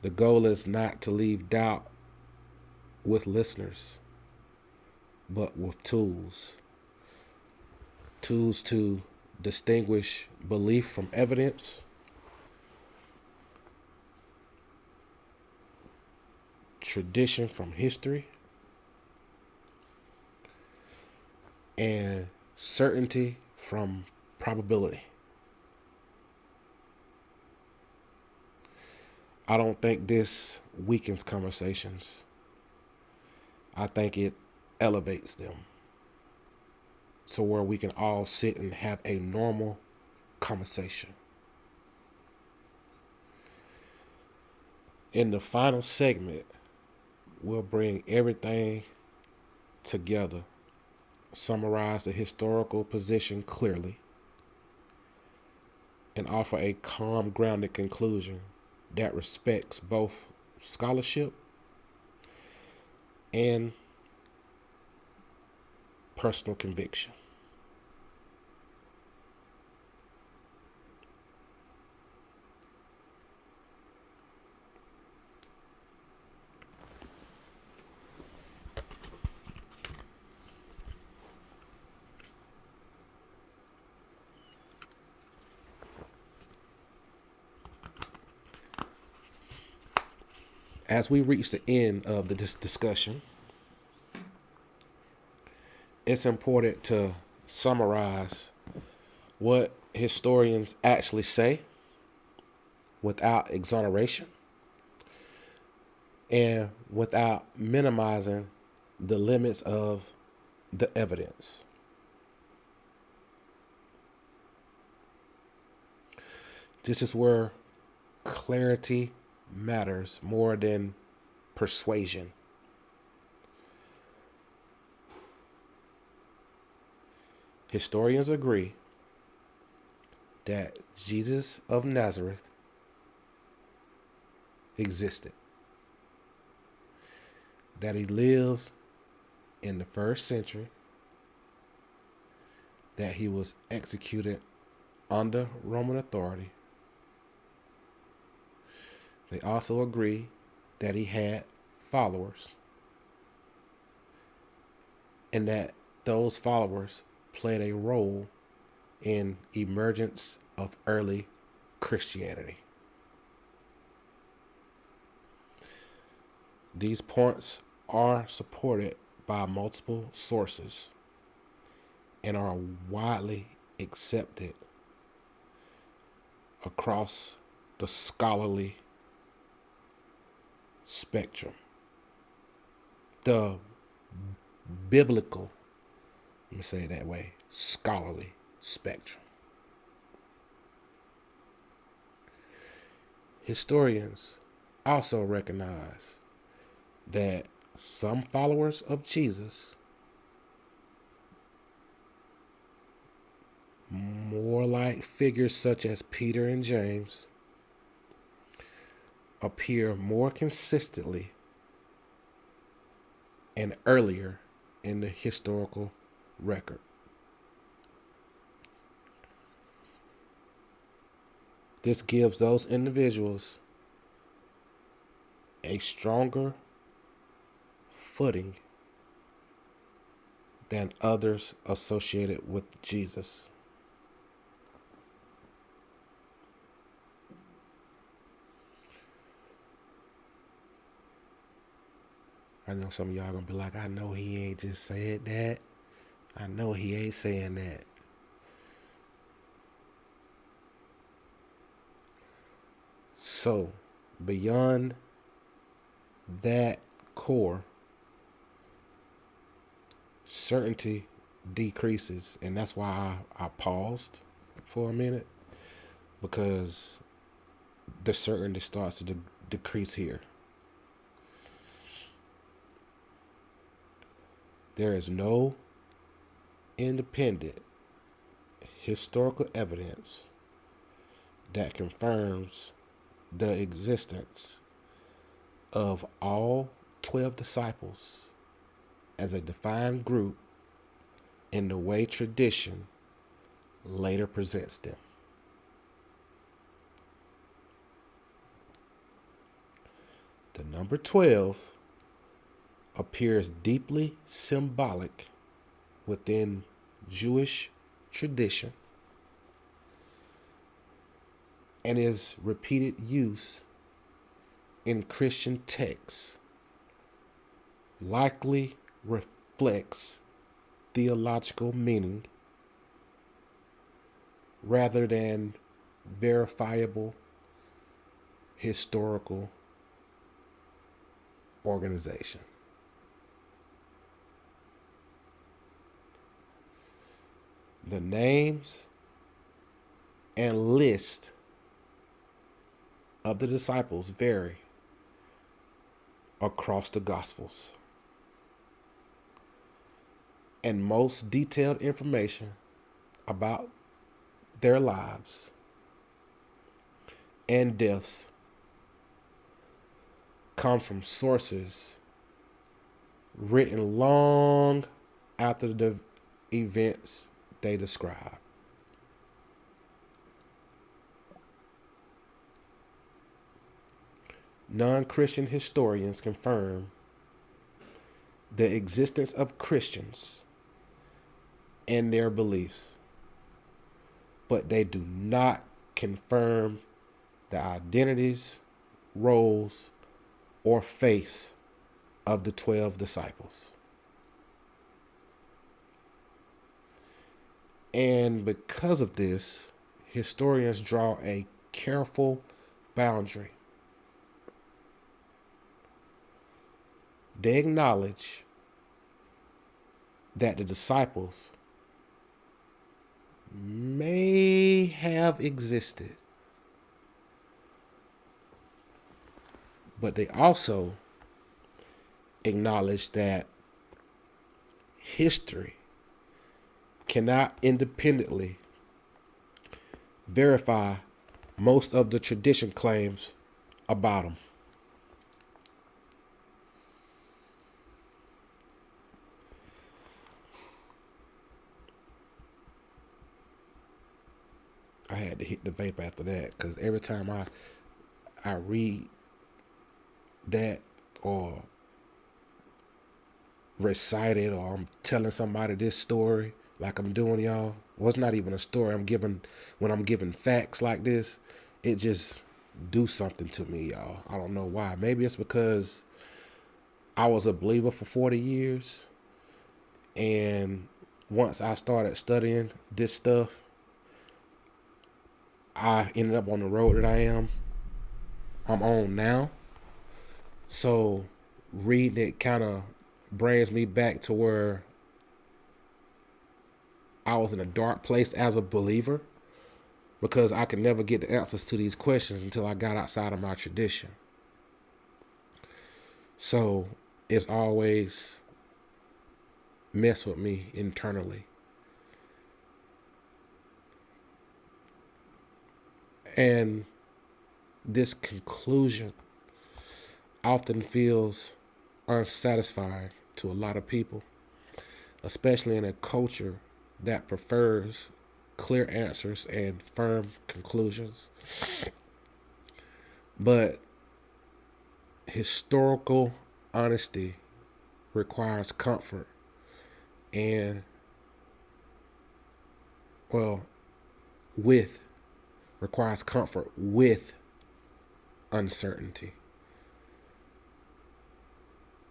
the goal is not to leave doubt with listeners, but with tools. Tools to distinguish belief from evidence, tradition from history, and certainty from probability. I don't think this weakens conversations. I think it elevates them. So where we can all sit and have a normal conversation. In the final segment, we'll bring everything together, summarize the historical position clearly, and offer a calm, grounded conclusion that respects both scholarship and personal conviction. as we reach the end of this discussion, it's important to summarize what historians actually say without exoneration and without minimizing the limits of the evidence. This is where clarity matters more than persuasion. Historians agree that Jesus of Nazareth existed, that he lived in the first century, that he was executed under Roman authority. They also agree that he had followers and that those followers played a role in emergence of early Christianity. These points are supported by multiple sources and are widely accepted across the scholarly spectrum. The biblical, let me say it that way, scholarly spectrum. Historians also recognize that some followers of Jesus, more like figures such as Peter and James, appear more consistently and earlier in the historical record. This gives those individuals a stronger footing than others associated with Jesus. I know some of y'all gonna be like, I know he ain't just said that. I know he ain't saying that. So, beyond that core, certainty decreases. And that's why I paused for a minute, because the certainty starts to decrease here. There is no independent historical evidence that confirms the existence of all 12 disciples as a defined group in the way tradition later presents them. The number 12 appears deeply symbolic within Jewish tradition and is repeated use in Christian texts, likely reflects theological meaning rather than verifiable historical organization. The names and list of the disciples vary across the Gospels, and most detailed information about their lives and deaths comes from sources written long after the events they describe. Non-Christian historians confirm the existence of Christians and their beliefs, but they do not confirm the identities, roles, or faiths of the 12 disciples. And because of this, historians draw a careful boundary. They acknowledge that the disciples may have existed, but they also acknowledge that history cannot independently verify most of the tradition claims about them. I had to hit the vape after that because every time I read that or recite it, or I'm telling somebody this story like I'm doing, y'all. Well, it's not even a story. When I'm giving facts like this, it just do something to me, y'all. I don't know why. Maybe it's because I was a believer for 40 years, and once I started studying this stuff, I ended up on the road that I'm on now. So reading it kind of brings me back to where I was in a dark place as a believer, because I could never get the answers to these questions until I got outside of my tradition. So it's always messed with me internally. And this conclusion often feels unsatisfying to a lot of people, especially in a culture that prefers clear answers and firm conclusions. But historical honesty requires comfort and, requires comfort with uncertainty.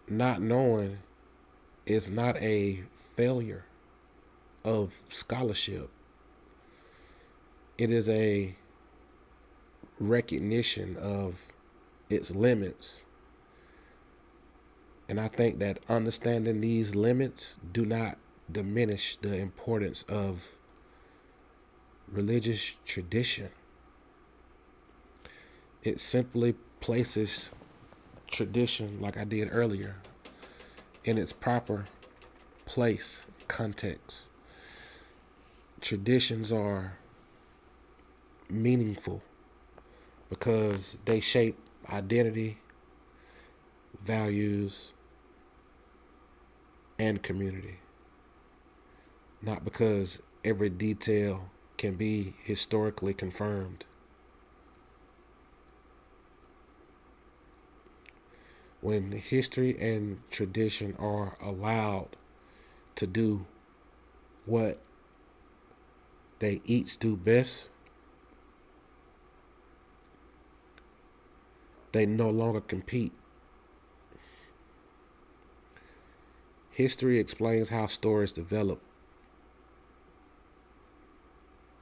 Not knowing is not a failure of scholarship. It is a recognition of its limits. And I think that understanding these limits do not diminish the importance of religious tradition. It simply places tradition, like I did earlier, in its proper place, context. Traditions are meaningful because they shape identity, values, and community. Not because every detail can be historically confirmed. When history and tradition are allowed to do what they each do best, they no longer compete. History explains how stories develop,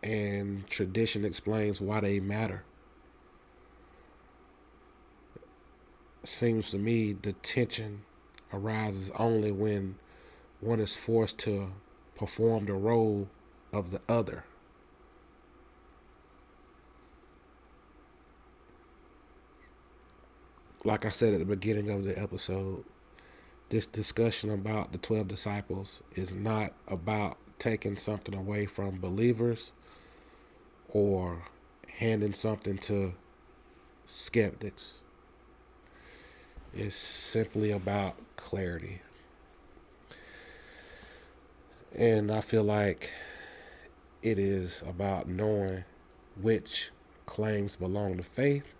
and tradition explains why they matter. Seems to me the tension arises only when one is forced to perform the role of the other. Like I said at the beginning of the episode, this discussion about the 12 disciples is not about taking something away from believers or handing something to skeptics. It's simply about clarity. And I feel like it is about knowing which claims belong to faith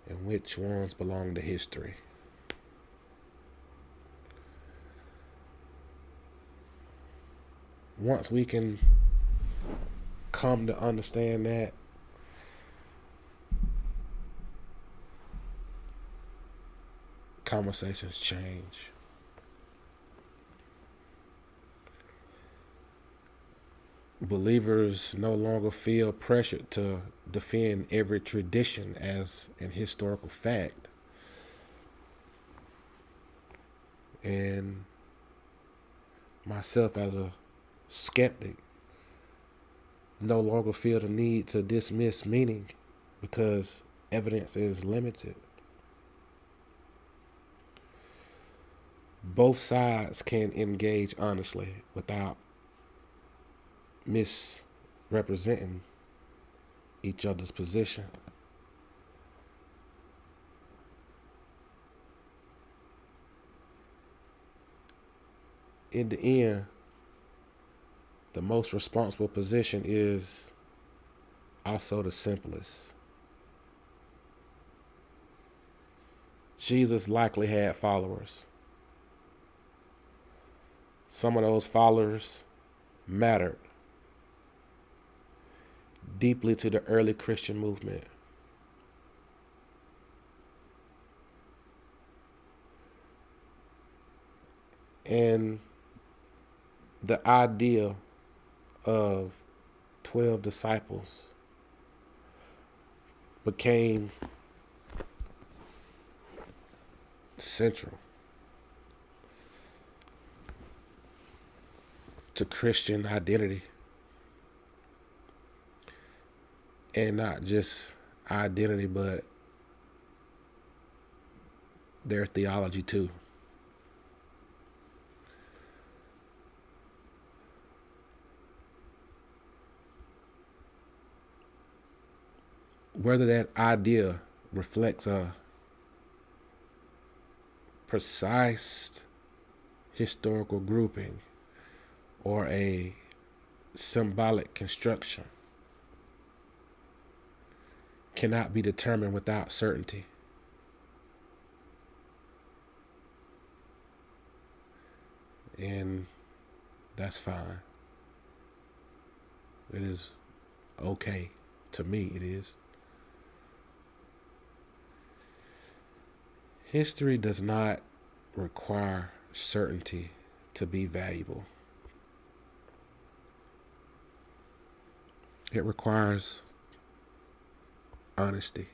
and which ones belong to history. Once we can come to understand that, conversations change. Believers no longer feel pressured to defend every tradition as an historical fact. And myself as a skeptic no longer feel the need to dismiss meaning because evidence is limited. Both sides can engage honestly without misrepresenting each other's position. In the end, the most responsible position is also the simplest. Jesus likely had followers. Some of those followers mattered deeply to the early Christian movement. And the idea of 12 disciples became central to Christian identity. And not just identity, but their theology too. Whether that idea reflects a precise historical grouping or a symbolic construction cannot be determined without certainty. And that's fine. It is okay. To me, it is. History does not require certainty to be valuable. It requires honesty.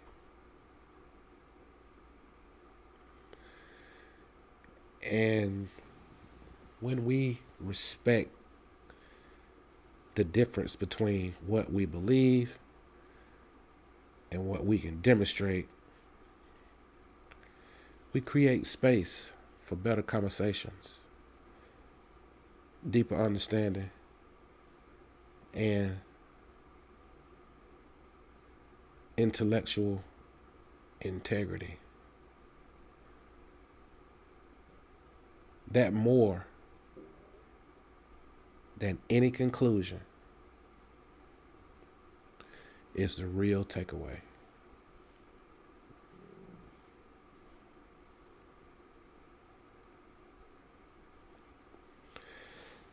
And when we respect the difference between what we believe and what we can demonstrate, we create space for better conversations, deeper understanding, and intellectual integrity. That more than any conclusion is the real takeaway.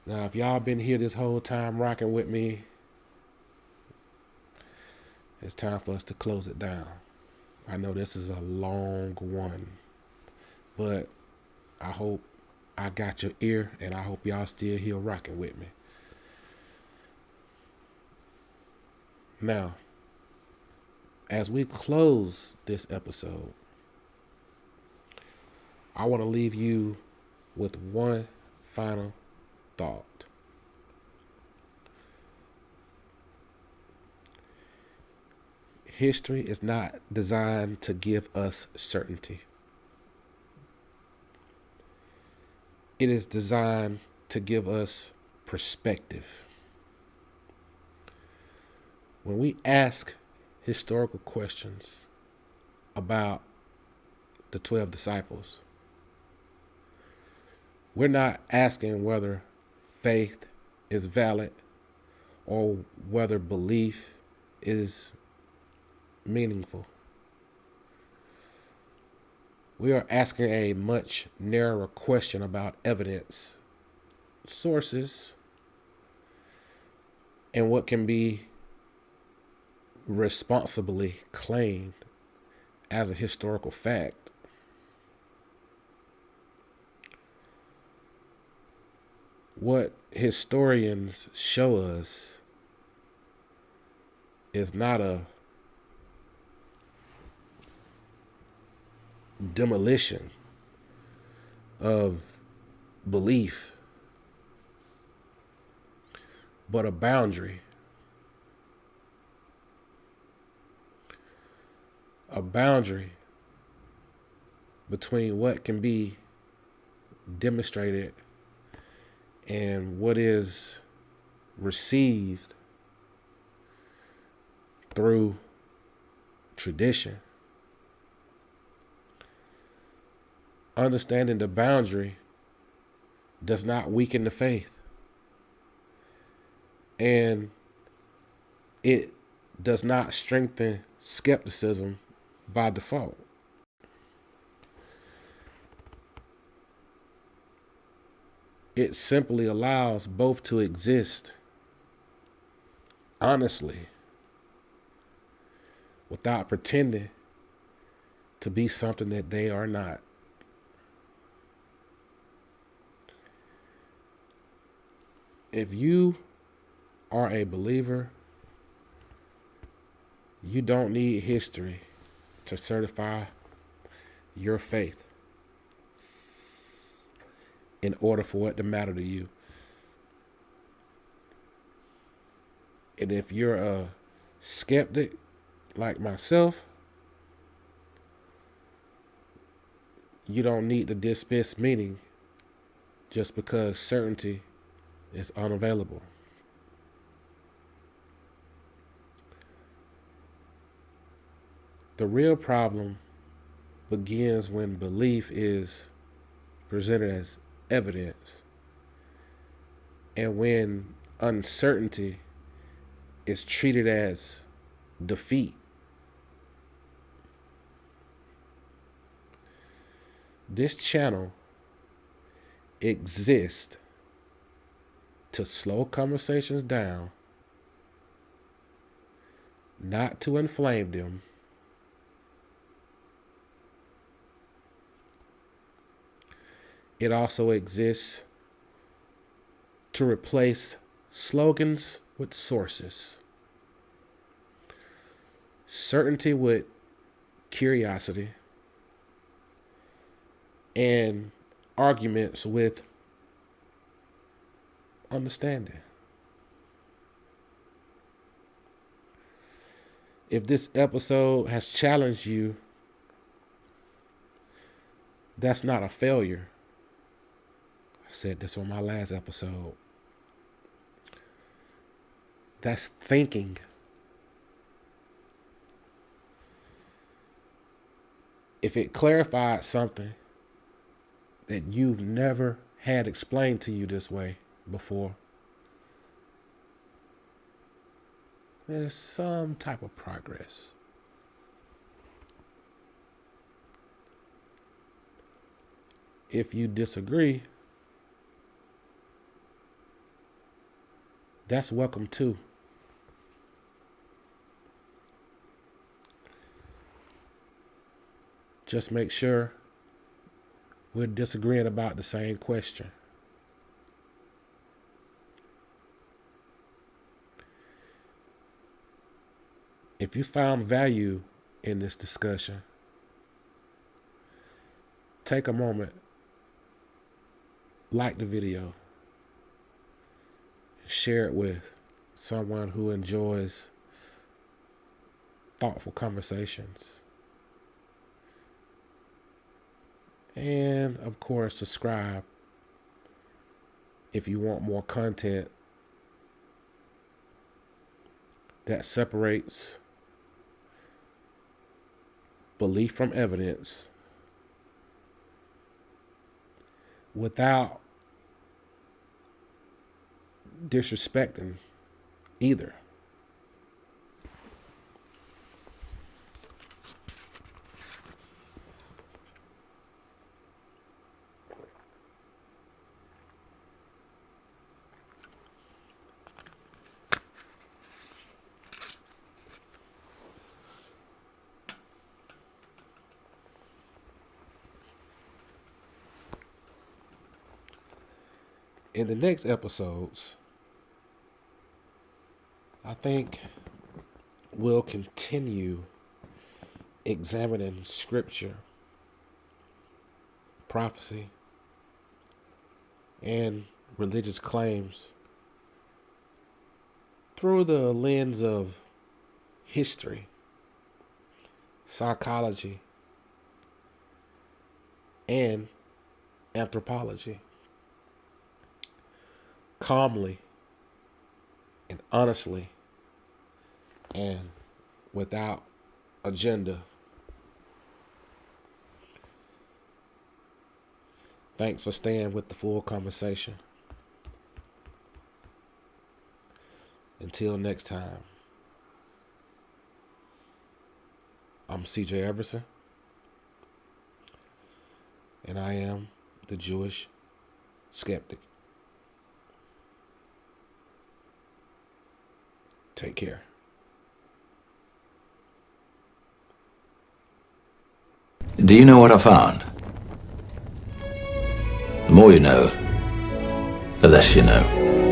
Now, if y'all been here this whole time rocking with me, it's time for us to close it down. I know this is a long one, but I hope I got your ear, and I hope y'all still here rocking with me. Now, as we close this episode, I want to leave you with one final thought. History is not designed to give us certainty. It is designed to give us perspective. When we ask historical questions about the 12 disciples, we're not asking whether faith is valid or whether belief is meaningful. We are asking a much narrower question about evidence, sources, and what can be responsibly claimed as a historical fact. What historians show us is not a demolition of belief, but a boundary. A boundary between what can be demonstrated and what is received through tradition. Understanding the boundary does not weaken the faith, and it does not strengthen skepticism by default. It simply allows both to exist honestly without pretending to be something that they are not. If you are a believer, you don't need history to certify your faith in order for it to matter to you. And if you're a skeptic like myself, you don't need to dismiss meaning just because certainty is unavailable. The real problem begins when belief is presented as evidence and when uncertainty is treated as defeat. This channel exists to slow conversations down, not to inflame them. It also exists to replace slogans with sources, certainty with curiosity, and arguments with understanding. If this episode has challenged you, that's not a failure. I said this on my last episode. That's thinking. If it clarified something that you've never had explained to you this way before, there's some type of progress. If you disagree, that's welcome too. Just make sure we're disagreeing about the same question. If you found value in this discussion, take a moment, like the video, share it with someone who enjoys thoughtful conversations. And of course, subscribe if you want more content that separates belief from evidence without disrespecting either. in the next episodes, I think we'll continue examining scripture, prophecy, and religious claims through the lens of history, psychology, and anthropology. Calmly and honestly and without agenda. Thanks for staying with the full conversation. Until next time, I'm CJ Everson, and I am the Jewish Skeptic. Take care. Do you know what I found? The more you know, the less you know.